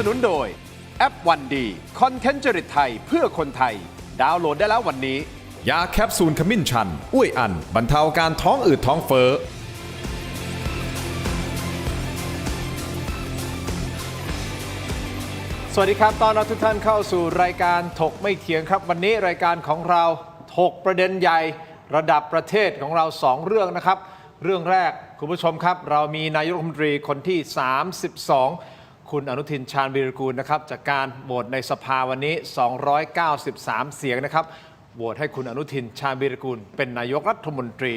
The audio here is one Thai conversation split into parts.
นุนโดยแอปวันดีคอนเทนต์จริตไทยเพื่อคนไทยดาวน์โหลดได้แล้ววันนี้ยาแคปซูลขมิ้นชันอุ้ยอันบรรเทาอาการท้องอืดท้องเฟ้อสวัสดีครับตอนรับทุกท่านเข้าสู่รายการถกไม่เถียงครับวันนี้รายการของเราถกประเด็นใหญ่ระดับประเทศของเรา2เรื่องนะครับเรื่องแรกคุณผู้ชมครับเรามีนายกรัฐมนตรีคนที่32คุณอนุทินชาญวีรกูลนะครับจากการโหวตในสภาวันนี้293เสียงนะครับโหวตให้คุณอนุทินชาญวีรกูลเป็นนายกรัฐมนตรี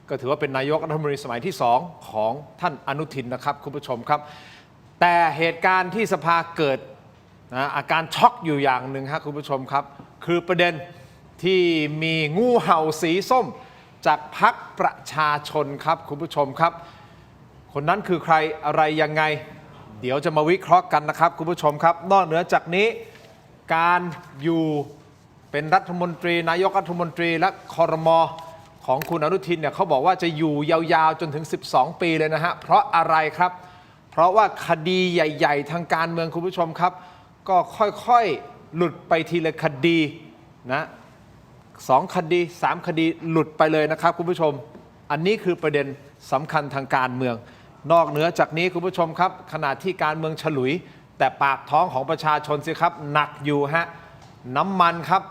ก็ถือว่าเป็นนายกรัฐมนตรีสมัยที่2ของท่านอนุทินนะครับคุณผู้ชมครับแต่เหตุการณ์ที่สภาเกิดอาการช็อกอยู่อย่างหนึ่งครับคุณผู้ชมครับคือประเด็นที่มีงูเห่าสีส้มจากพรรคประชาชนครับคุณผู้ชมครับคนนั้นคือใครอะไรยังไงเดี๋ยวจะมาวิเคราะห์กันนะครับคุณผู้ชมครับนอกเหนือจากนี้การอยู่เป็นรัฐมนตรีนายกรัฐมนตรีและครม.ของคุณอนุทินเนี่ยเขาบอกว่าจะอยู่ยาวๆจนถึง12ปีเลยนะฮะเพราะอะไรครับเพราะว่าคดีใหญ่ๆทางการเมืองคุณผู้ชมครับก็ค่อยๆหลุดไปทีละคดีนะ2คดี3คดีหลุดไปเลยนะครับคุณผู้ชมอันนี้คือประเด็นสำคัญทางการเมืองนอกเหนือจากนี้คุณผู้ชมครับขณะที่การเมืองฉลุยแต่ปากท้องของประชาชนสิครับหนักอยู่ฮะน้ำมันครับ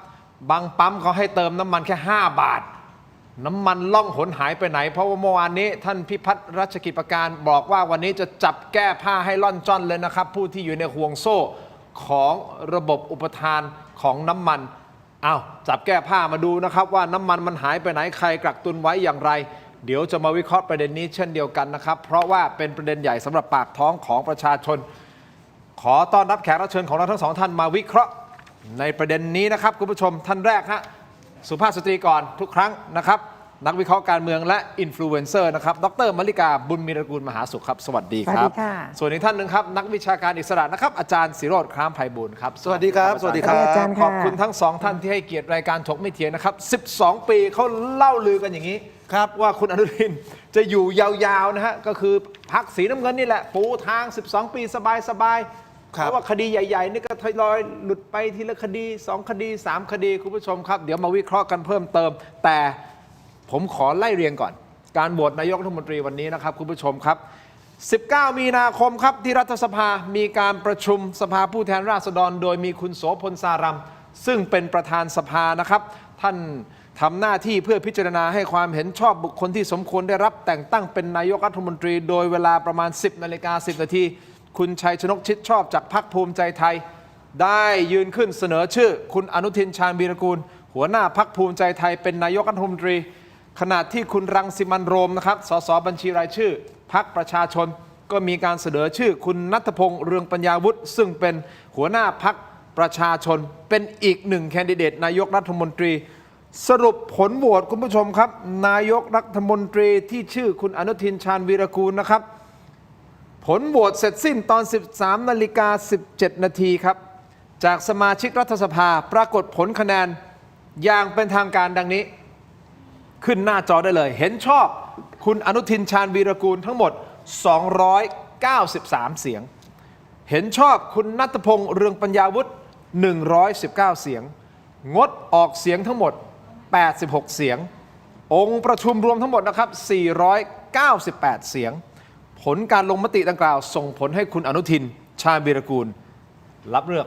บางปั๊มเขาให้เติมน้ำมันแค่5 บาทน้ำมันล่องหนหายไปไหนเพราะว่าเมื่อวานนี้ท่านพิพัฒน์รัชกิจประการบอกว่าวันนี้จะจับแก้ผ้าให้ล่อนจ้อนเลยนะครับผู้ที่อยู่ในห่วงโซ่ของระบบอุปทานของน้ำมันจับแก้ผ้ามาดูนะครับว่าน้ำมันมันหายไปไหนใครกักตุนไว้อย่างไรเดี๋ยวจะมาวิเคราะห์ประเด็นนี้เช่นเดียวกันนะครับเพราะว่าเป็นประเด็นใหญ่สำหรับปากท้องของประชาชนขอต้อนรับแขกรับเชิญของเราทั้ง2ท่านมาวิเคราะห์ในประเด็นนี้นะครับคุณผู้ชมท่านแรกฮะสุภาพสตรีก่อนทุกครั้งนะครับนักวิเคราะห์การเมืองและอินฟลูเอนเซอร์นะครับดร.มลิกาบุญมีตระกูลมหาสุขครับสวัสดีครับส่วนอีกท่านหนึ่งครับนักวิชาการอิสระนะครับอาจารย์ศิโรจน์คร้ามไพบูลย์ครับสวัสดีครับสวัสดีครับขอบคุณทั้ง2ท่านที่ให้เกียรติรายการถกไม่เถียงนะครับ12ปีเขาเล่าลือกันอย่างนี้ครับว่าคุณอนุทินจะอยู่ยาวๆนะฮะก็คือพรรคสีน้ำเงินนี่แหละปูทาง12ปีสบายเพราะว่าคดีใหญ่ๆนี่ก็ทยอยหลุดไปทีละคดี2คดี3คดีคุณผู้ชมครับเดี๋ยวมาวิเคราะห์กันเพิ่มเติมแต่ผมขอไล่เรียงก่อนการโหวตนายกรัฐมนตรีวันนี้นะครับคุณผู้ชมครับ19มีนาคมครับที่รัฐสภามีการประชุมสภาผู้แทนราษฎรโดยมีคุณโสพลสารัมซึ่งเป็นประธานสภานะครับท่านทำหน้าที่เพื่อพิจารณาให้ความเห็นชอบบุคคลที่สมควรได้รับแต่งตั้งเป็นนายกรัฐมนตรีโดยเวลาประมาณ 10:10 นาทีคุณชัยชนกชิดชอบจากพรรคภูมิใจไทยได้ยืนขึ้นเสนอชื่อคุณอนุทินชาญวีรกูลหัวหน้าพรรคภูมิใจไทยเป็นนายกรัฐมนตรีขณะที่คุณรังสิมันต์โรมนะครับสสบัญชีรายชื่อพรรคประชาชนก็มีการเสนอชื่อคุณณัฐพงษ์เรืองปัญญาวุฒิซึ่งเป็นหัวหน้าพรรคประชาชนเป็นอีก1แคนดิเดตนายกรัฐมนตรีสรุปผลโหวตคุณผู้ชมครับนายกรัฐมนตรีที่ชื่อคุณอนุทินชาญวีรกูลนะครับผลโหวตเสร็จสิ้นตอน 13:17 นาทีครับจากสมาชิกรัฐสภาปรากฏผลคะแนนอย่างเป็นทางการดังนี้ขึ้นหน้าจอได้เลยเห็นชอบคุณอนุทินชาญวีรกูลทั้งหมด293เสียงเห็นชอบคุณณัฐพงษ์เรืองปัญญาวุฒิ119เสียงงดออกเสียงทั้งหมด86เสียงองค์ประชุมรวมทั้งหมดนะครับ498เสียงผลการลงมติดังกล่าวส่งผลให้คุณอนุทินชาญวีรกูลรับเลือก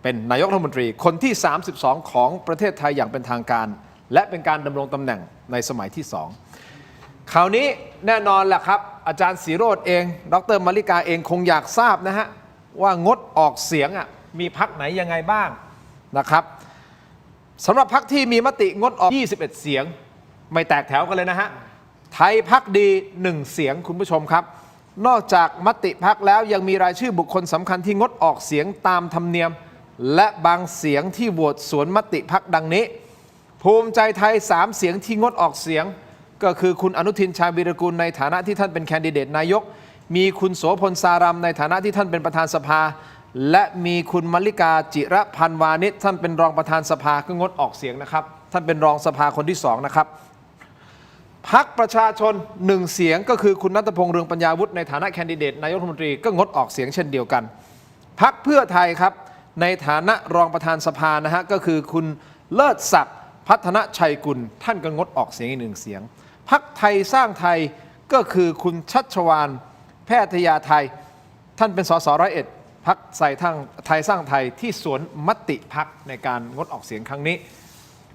เป็นนายกรัฐมนตรีคนที่32ของประเทศไทยอย่างเป็นทางการและเป็นการดำรงตำแหน่งในสมัยที่2คราวนี้แน่นอนแหละครับอาจารย์ศิโรจน์เองดร.มลิกาเองคงอยากทราบนะฮะว่างดออกเสียงมีพรรคไหนยังไงบ้างนะครับสำหรับพรรคที่มีมติงดออก21เสียงไม่แตกแถวกันเลยนะฮะไทยพรรคดี1เสียงคุณผู้ชมครับนอกจากมติพรรคแล้วยังมีรายชื่อบุคคลสำคัญที่งดออกเสียงตามธรรมเนียมและบางเสียงที่โหวตสวนมติพรรคดังนี้ภูมิใจไทย3เสียงที่งดออกเสียงก็คือคุณอนุทินชาญวีรกูลในฐานะที่ท่านเป็นแคนดิเดตนายกมีคุณโสพลสารัมในฐานะที่ท่านเป็นประธานสภาและมีคุณมลิกาจิรพันธ์วานิชท่านเป็นรองประธานสภาก็งดออกเสียงนะครับท่านเป็นรองสภาคนที่2นะครับพรรคประชาชน1เสียงก็คือคุณณัฐพงษ์เรืองปัญญาวุฒิในฐานะแคนดิเดตนายกรัฐมนตรีก็งดออกเสียงเช่นเดียวกัน พรรคเพื่อไทยครับในฐานะรองประธานสภานะฮะก็คือคุณเลิศศักดิ์พัฒนชัยกุลท่านก็งดออกเสียงอีก1 เสียงพรรคไทยสร้างไทยก็คือคุณชัชวาลแพทยาไทยท่านเป็นสส101พรรคไทยสร้างไทยที่สวนมติพรรคในการงดออกเสียงครั้งนี้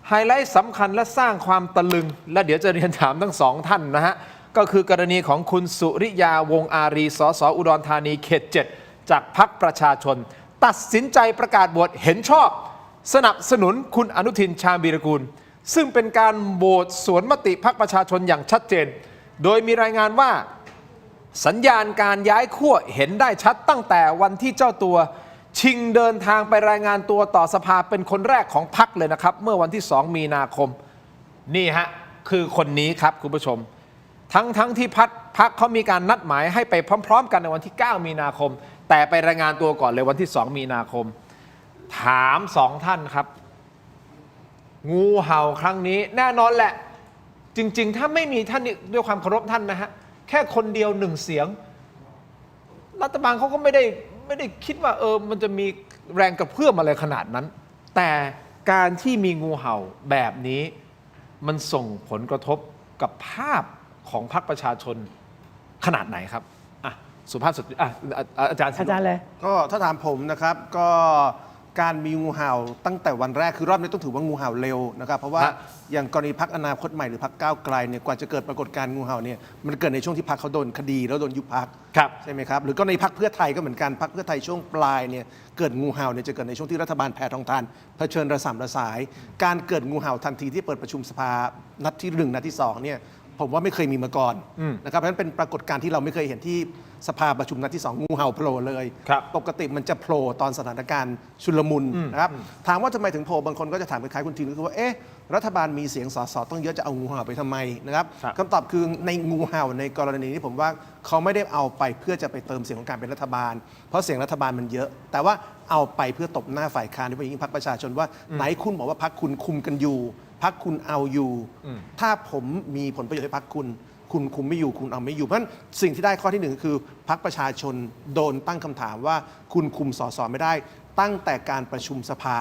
ไฮไลท์สำคัญและสร้างความตะลึงและเดี๋ยวจะเรียนถามทั้งสองท่านนะฮะก็คือกรณีของคุณสุริยาวงอารีสสอุดรธานีเขต 7จากพรรคประชาชนตัดสินใจประกาศโหวตเห็นชอบสนับสนุนคุณอนุทินชาญวีรกูลซึ่งเป็นการโหวตสวนมติพรรคประชาชนอย่างชัดเจนโดยมีรายงานว่าสัญญาณการย้ายขั้วเห็นได้ชัดตั้งแต่วันที่เจ้าตัวชิงเดินทางไปรายงานตัวต่อสภาเป็นคนแรกของพรรคเลยนะครับเมื่อวันที่2 มีนาคมนี่ฮะคือคนนี้ครับคุณผู้ชมทั้งที่พรรคเขามีการนัดหมายให้ไปพร้อมๆกันในวันที่ 9 มีนาคมแต่ไปรายงานตัวก่อนเลยวันที่2 มีนาคมถาม2 ท่านครับงูเห่าครั้งนี้แน่นอนแหละจริงๆถ้าไม่มีท่านด้วยความเคารพท่านนะฮะแค่คนเดียว1 เสียงรัฐบาลเขาก็ไม่ได้คิดว่ามันจะมีแรงกระเพื่อมอะไรขนาดนั้นแต่การที่มีงูเห่าแบบนี้มันส่งผลกระทบกับภาพของพรรคประชาชนขนาดไหนครับสุภาพสตรีอาจารย์เลยก็ถ้าถามผมนะครับก็การมีงูเห่าตั้งแต่วันแรกคือรอบนี้ต้องถือว่างูเห่าเร็วนะครับเพราะว่าอย่างกรณีพรรคอนาคตใหม่หรือพรรคก้าวไกลเนี่ยกว่าจะเกิดปรากฏการณ์งูเห่าเนี่ยมันเกิดในช่วงที่พรรคเขาโดนคดีแล้วโดนยุบพรรคใช่ไหมครับหรือก็ในพรรคเพื่อไทยก็เหมือนกันพรรคเพื่อไทยช่วงปลายเนี่ยเกิดงูเห่าเนี่ยจะเกิดในช่วงที่รัฐบาลแพทองทานเผชิญระสำระสายการเกิดงูเห่าทันทีที่เปิดประชุมสภานัดที่1นัดที่2เนี่ยผมว่าไม่เคยมีมาก่อนนะครับเพราะฉะนั้นเป็นปรากฏการณ์ที่เราไม่เคยเห็นที่สภาประชุมนัดที่2งูเห่าโผล่เลยปกติมันจะโผล่ตอนสถานการณ์ชุลมุนนะครับถามว่าทำไมถึงโผล่บางคนก็จะถามคล้ายๆคุณทีนก็คือว่ารัฐบาลมีเสียงสสต้องเยอะจะเอางูเห่าไปทำไมนะครับคำตอบคือในงูเห่าในกรณีนี้ผมว่าเขาไม่ได้เอาไปเพื่อจะไปเติมเสียงของการเป็นรัฐบาลเพราะเสียงรัฐบาลมันเยอะแต่ว่าเอาไปเพื่อตบหน้าฝ่ายค้านโดยเฉพาะยิ่งพรรคประชาชนว่าไหนคุณบอกว่าพรรคคุณคุมกันอยู่พรรคคุณเอาอยู่ถ้าผมมีผลประโยชน์ให้พรรคคุณคุมไม่อยู่คุณเอาไม่อยู่เพราะฉะนั้นสิ่งที่ได้ข้อที่1คือพรรคประชาชนโดนตั้งคำถามว่าคุณคุมสสไม่ได้ตั้งแต่การประชุมสภา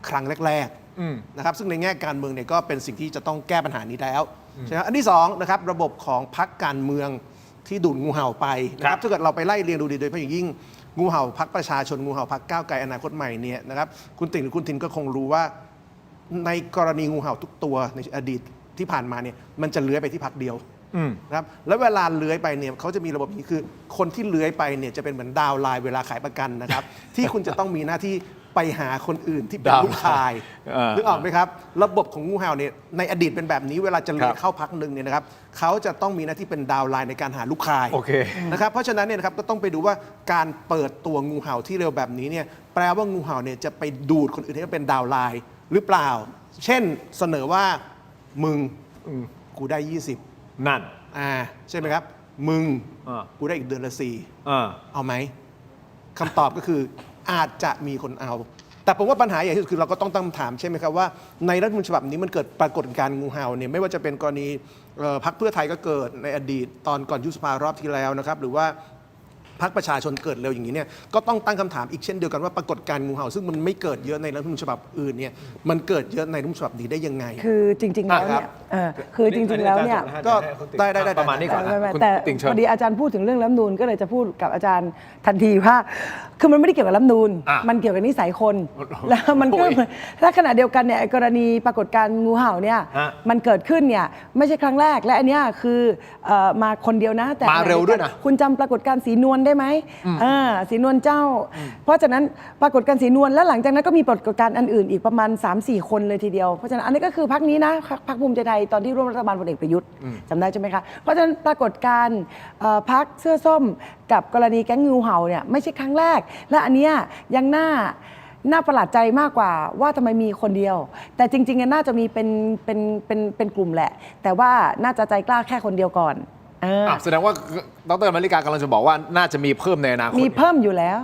ครั้งแรกๆนะครับซึ่งในแง่การเมืองเนี่ยก็เป็นสิ่งที่จะต้องแก้ปัญหานี้แล้วใช่ไหมอันที่2นะครับระบบของพรรคการเมืองที่ดูดงูเห่าไปนะครับถ้าเกิดเราไปไล่เรียงดูดีโดยเฉพาะอย่างยิ่งงูเห่าพรรคประชาชนงูเห่าพรรคก้าวไกลอนาคตใหม่เนี่ยนะครับคุณติ่งหรือคุณทินก็คงรู้ว่าในกรณีงูเห่าทุกตัวในอดีตที่ผ่านมาเนี่ยมันจะเลื้อยไปที่พรรคเดียวนะครับแล้วเวลาเลื้อยไปเนี่ยเขาจะมีระบบนี้คือคนที่เลื้อยไปเนี่ยจะเป็นเหมือนดาวไลน์เวลาขายประกันนะครับ ที่คุณจะต้องมีหน้าที่ไปหาคนอื่นที่เป็นลูกชายนึกออกไหมครับระบบของงูเห่าเนี่ยในอดีตเป็นแบบนี้เวลาจะเลื้อยเข้าพักหนึ่งเนี่ยนะครับเขาจะต้องมีหน้าที่เป็นดาวไลน์ในการหาลูกชายนะครับเพราะฉะนั้นเนี่ยนะครับก็ต้องไปดูว่าการเปิดตัวงูเห่าที่เร็วแบบนี้เนี่ยแปลว่างูเห่าเนี่ยจะไปดูดคนอื่นให้เป็นดาวไลน์หรือเปล่าเช่นเสนอว่ามึงกูได้20นั่นใช่ไหมครับมึงกูได้อีกเดือนละ4เอาไหมคำตอบก็คืออาจจะมีคนเอาแต่ผมว่าปัญหาใหญ่ที่สุดคือเราก็ต้องตั้งคำถามใช่ไหมครับว่าในรัฐธรรมนูญฉบับนี้มันเกิดปรากฏการณ์งูเห่าเนี่ยไม่ว่าจะเป็นกรณีพรรคเพื่อไทยก็เกิดในอดีตตอนก่อนยุบสภารอบที่แล้วนะครับหรือว่าพรรคประชาชนเกิดเร็วอย่างนี้เนี่ยก็ต้องตั้งคำถามอีกเช่นเดียวกันว่าปรากฏการณ์งูเห่าซึ่งมันไม่เกิดเยอะในรัฐธรรมนูญฉบับอื่นเนี่ยมันเกิดเยอะในรัฐธรรมนูญฉบับนี้ได้ยังไงคือจริงๆแล้วเนี่ยคือจริงๆแล้วเนี่ยก็ได้ประมาณนี้ก่อนแต่พอดีอาจารย์พูดถึงเรื่องรัฐธรรมนูญก็เลยจะพูดกับอาจารย์ทันทีว่าคือมันไม่ได้เกี่ยวกับรัฐธรรมนูญมันเกี่ยวกับนิสัยคนแล้วมันก็และขณะเดียวกันเนี่ยกรณีปรากฏการณ์งูเห่าเนี่ยมันเกิดขึ้นเนี่ยไม่ใช่ครั้งแรกและอันนี้คือมาคนเดียวนะแต่มาเร็วด้วยนะคุณจำปรากฏการณ์สีนวลได้ไหมสีนวลเจ้าเพราะฉะนั้นปรากฏการณ์สีนวลแล้วหลังจากนั้นก็มีปรากฏการณ์อันอื่นอีกประมาณ 3-4 คนเลยทีเดียวเพราะฉะนั้นอันนี้ก็คือพรรคนี้นะพรรคภูมิใจไทยตอนที่ร่วมรัฐบาลพลเอกประยุทธ์จำได้ใช่ไหมคะเพราะฉะนั้นปรากฏการณ์พรรคเสื้อส้มกับกรณีแก๊งงูเห่าเนี่ยไม่ใช่ครั้งแรกและอันเนี้ยยังน่าประหลาดใจมากกว่าว่าทำไมมีคนเดียวแต่จริงๆน่าจะมีเป็นกลุ่มแหละแต่ว่าน่าจะใจกล้าแค่คนเดียวก่อนแสดงว่าดร.มาริกากำลังจะบอกว่าน่าจะมีเพิ่มในอนาคตมีเพิ่มอยู่แล้ว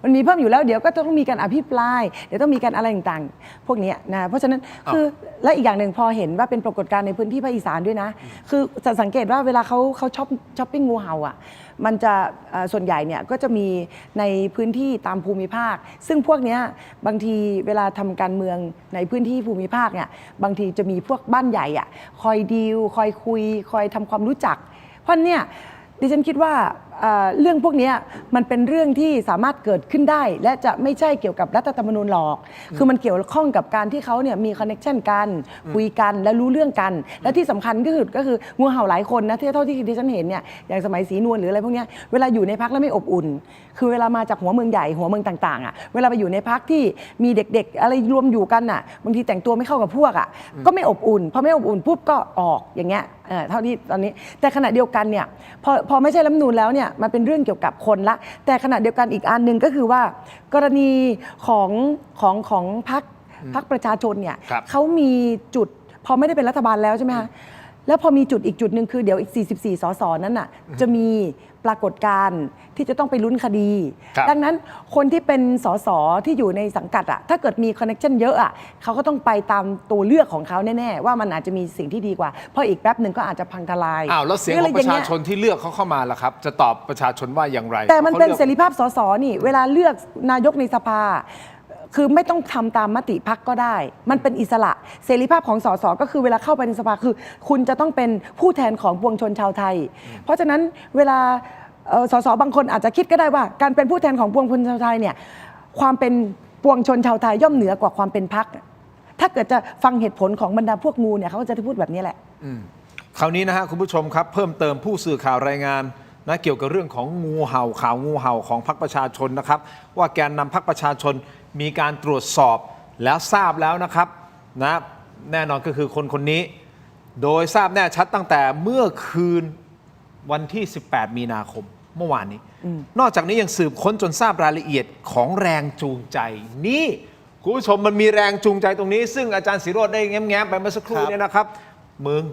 มันมีเพิ่มอยู่แล้วเดี๋ยวก็ต้องมีการอภิปรายเดี๋ยวต้องมีการอะไรต่างๆพวกเนี้ยนะเพราะฉะนั้นคือและอีกอย่างหนึ่งพอเห็นว่าเป็นปรากฏการณ์ในพื้นที่ภาคอีสานด้วยนะคือจะสังเกตว่าเวลาเขาช้อปปิ้งงูเห่าอ่ะมันจะส่วนใหญ่เนี่ยก็จะมีในพื้นที่ตามภูมิภาคซึ่งพวกเนี้ยบางทีเวลาทำการเมืองในพื้นที่ภูมิภาคเนี่ยบางทีจะมีพวกบ้านใหญ่อ่ะคอยดีลคอยคุยคอยทำความรู้จักเพราะเนี่ยดิฉันคิดว่าเรื่องพวกนี้มันเป็นเรื่องที่สามารถเกิดขึ้นได้และจะไม่ใช่เกี่ยวกับรัฐธรรมนูญหรอกคือมันเกี่ยวข้องกับการที่เขาเนี่ยมีคอนเนคชันกันคุยกันและรู้เรื่องกันและที่สำคัญก็คืองูเห่าหลายคนนะที่เท่าที่ดิฉันเห็นเนี่ยอย่างสมัยศรีนวลหรืออะไรพวกนี้เวลาอยู่ในพักแล้วไม่อบอุ่นคือเวลามาจากหัวเมืองใหญ่หัวเมืองต่างๆอ่ะเวลาไปอยู่ในพักที่มีเด็กๆอะไรรวมอยู่กันอ่ะบางทีแต่งตัวไม่เข้ากับพวกอ่ะก็ไม่อบอุ่นพอไม่อบอุ่นปุ๊บก็ออกอย่างเงี้ยเท่าที่ตอนนี้แต่ขณะเดียวกันเนี่ยพอไม่ใช่รัฐธรรมนูญแล้วเนี่ยมันเป็นเรื่องเกี่ยวกับคนละแต่ขณะเดียวกันอีกอันหนึ่งก็คือว่ากรณีของพรรคประชาชนเนี่ยเขามีจุดพอไม่ได้เป็นรัฐบาลแล้วใช่ไหมคะแล้วพอมีจุดอีกจุดหนึ่งคือเดี๋ยวอีก44 สสนั้นน่ะจะมีปรากฏการณ์ที่จะต้องไปลุ้นคดีดังนั้นคนที่เป็นสสที่อยู่ในสังกัดอ่ะถ้าเกิดมีคอนเนคชั่นเยอะอ่ะเขาก็ต้องไปตามตัวเลือกของเขาแน่ๆว่ามันอาจจะมีสิ่งที่ดีกว่าเพราะอีกแป๊บหนึ่งก็อาจจะพังทลายแล้วเสียงของประชาชนที่เลือกเขาเข้ามาล่ะครับจะตอบประชาชนว่าอย่างไรแต่มันเป็นเสรีภาพสสนี่เวลาเลือกนายกในสภาคือไม่ต้องทำตามมติพรรคก็ได้มันเป็นอิสระเสรีภาพของสสก็คือเวลาเข้าไปในสภาคือคุณจะต้องเป็นผู้แทนของปวงชนชาวไทยเพราะฉะนั้นเวลาสสบางคนอาจจะคิดก็ได้ว่าการเป็นผู้แทนของปวงชนชาวไทยเนี่ยความเป็นปวงชนชาวไทยย่อมเหนือกว่าความเป็นพรรคถ้าเกิดจะฟังเหตุผลของบรรดาพวกงูเนี่ยเขาก็จะพูดแบบนี้แหละคราวนี้นะฮะคุณผู้ชมครับเพิ่มเติมผู้สื่อข่าวรายงานนะเกี่ยวกับเรื่องของงูเห่าข่าวงูเห่าของพรรคประชาชนนะครับว่าแกนนำพรรคประชาชนมีการตรวจสอบแล้วทราบแล้วนะครับนะแน่นอนก็คือคนนี้โดยทราบแน่ชัดตั้งแต่เมื่อคืนวันที่18 มีนาคมเมื่อวานนี้นอกจากนี้ยังสืบค้นจนทราบรายละเอียดของแรงจูงใจนี่คุณผู้ชมมันมีแรงจูงใจตรงนี้ซึ่งอาจารย์ศิโรจน์ได้แง้มๆไปเมื่อสักครู่นี้นะครับมึง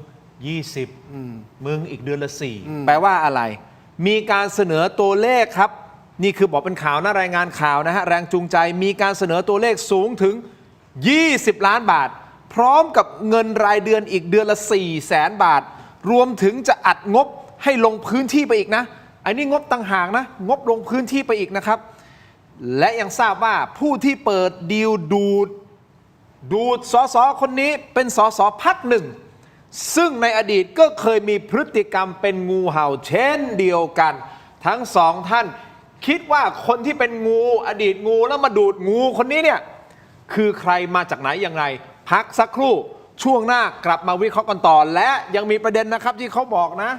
20มึงอีกเดือนละ4แปลว่าอะไรมีการเสนอตัวเลขครับนี่คือบอกเป็นข่าวนะรายงานข่าวนะฮะแรงจูงใจมีการเสนอตัวเลขสูงถึง20 ล้านบาทพร้อมกับเงินรายเดือนอีกเดือนละ400,000 บาทรวมถึงจะอัดงบให้ลงพื้นที่ไปอีกนะอันนี้งบต่างหากนะงบลงพื้นที่ไปอีกนะครับและยังทราบว่าผู้ที่เปิดดีลดูดสสคนนี้เป็นสสพรรคหนึ่งซึ่งในอดีตก็เคยมีพฤติกรรมเป็นงูเห่าเช่นเดียวกันทั้งสองท่านคิดว่าคนที่เป็นงูอดีตงูแล้วมาดูดงูคนนี้เนี่ยคือใครมาจากไหนอย่างไรพักสักครู่ช่วงหน้ากลับมาวิเคราะห์กันต่อและยังมีประเด็นนะครับที่เขาบอกนะ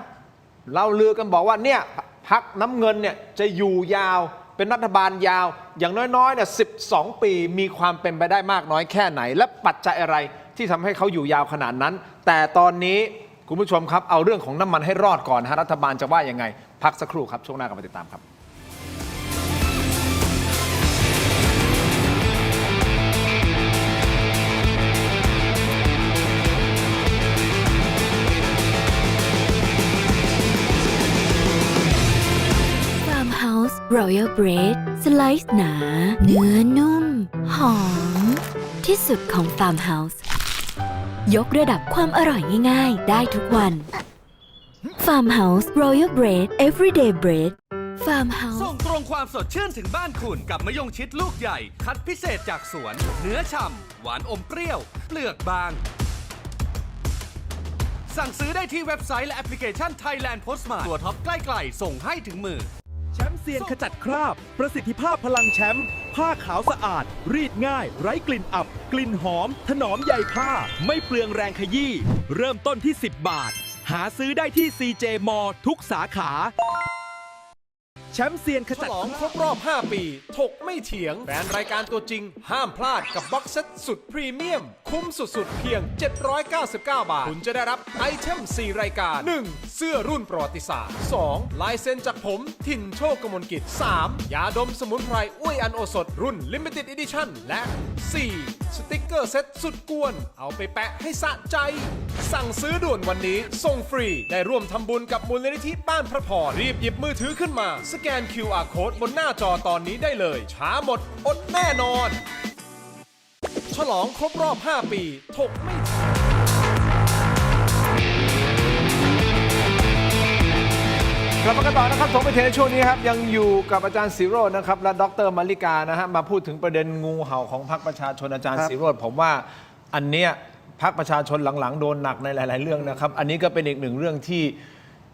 เราลือกันบอกว่าเนี่ยพรรคน้ำเงินเนี่ยจะอยู่ยาวเป็นรัฐบาลยาวอย่างน้อยๆเนี่ย12 ปีมีความเป็นไปได้มากน้อยแค่ไหนและปัจจัยอะไรที่ทำให้เขาอยู่ยาวขนาดนั้นแต่ตอนนี้คุณผู้ชมครับเอาเรื่องของน้ำมันให้รอดก่อนนะรัฐบาลจะว่ายังไงพักสักครู่ครับช่วงหน้ากลับมาติดตามครับRoyal Bread สไลซ์หนาเนื้อนุ่มหอมที่สุดของ Farmhouse ยกระดับความอร่อยง่ายๆได้ทุกวัน Farmhouse Royal Bread Everyday Bread Farmhouse ส่งตรงความสดชื่นถึงบ้านคุณกับมะยงชิดลูกใหญ่คัดพิเศษจากสวนเนื้อฉ่ำหวานอมเปรี้ยวเปลือกบางสั่งซื้อได้ที่เว็บไซต์และแอปพลิเคชัน Thailand Postmart ตัวท็อปใกล้ๆส่งให้ถึงมือแชมป์เซียนขจัดคราบประสิทธิภาพพลังแชมป์ผ้าขาวสะอาดรีดง่ายไร้กลิ่นอับกลิ่นหอมถนอมใยผ้าไม่เปลืองแรงขยี้เริ่มต้นที่10 บาทหาซื้อได้ที่ CJ มอทุกสาขาแชมป์เซียนข ฉ จัด ลองครบรอบ 5 ปีถกไม่เถียงแฟนรายการตัวจริงห้ามพลาดกับบ็อกเซตสุดพรีเมียมคุ้มสุดๆเพียง799 บาทคุณจะได้รับไอเทม4 รายการ 1. เสื้อรุ่นประวัติศาสตร์ 2. ลายเซ็นจากผมถิ่นโชคกมลกิจ 3. ยาดมสมุนไพรอุ้ยอันโอสถรุ่น Limited Edition และ 4. สติกเกอร์เซ็ตสุดกวนเอาไปแปะให้สะใจ สั่งซื้อด่วนวันนี้ส่งฟรีได้ร่วมทำบุญกับมูลนิธิบ้านพระพรรีบหยิบมือถือขึ้นมาสแกน QR Code บนหน้าจอตอนนี้ได้เลย ช้าหมดอดแน่นอน ฉลองครบรอบ 5 ปีถกไม่ทันกลับมากันต่อนะครับถกไม่ทันในช่วงนี้ครับยังอยู่กับอาจารย์ศิโรจน์นะครับและดรมาริกานะฮะมาพูดถึงประเด็นงูเห่าของพรรคประชาชนอาจารย์ศิโรจน์ผมว่าอันเนี้ยพรรคประชาชนหลังๆโดนหนักในหลายๆเรื่องนะครับอันนี้ก็เป็นอีกหนึ่งเรื่อง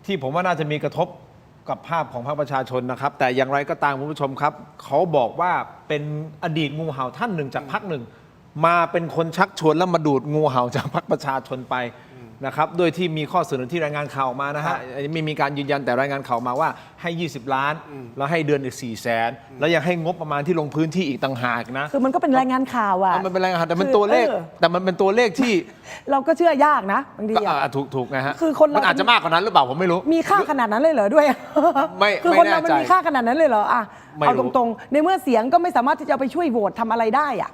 ที่ผมว่าน่าจะมีกระทบกับภาพของพรรคประชาชนนะครับแต่อย่างไรก็ตามคุณผู้ชมครับเขาบอกว่าเป็นอดีตงูเห่าท่านหนึ่งจากพรรคหนึ่งมาเป็นคนชักชวนแล้วมาดูดงูเห่าจากพรรคประชาชนไปนะครับโดยที่มีข้อเสนอที่รายงานข่าวมานะฮะไม่มีการยืนยันแต่รายงานข่าวมาว่าให้20 ล้านแล้วให้เดือนอีก400,000แล้วยังให้งบประมาณที่ลงพื้นที่อีกต่างหากนะคือมันก็เป็นรายงานข่าวอ่ะมันเป็นรายงานข่าวแต่มันตัวเลขแต่มันเป็นตัวเลขที่ เราก็เชื่อยากนะบางทีอ่ะถูกไงฮะคือคนเรา มันอาจจะมากกว่านั้นหรือเปล่าผมไม่รู้มีค่าขนาดนั้นเลยเหรอด้วยคือคนเรามันมีค่าขนาดนั้นเลยเหรออ่ะเอาตรงๆในเมื่อเสียงก็ไม่สามารถที่จะไปช่วยโหวตทำอะไรได้อ่ะ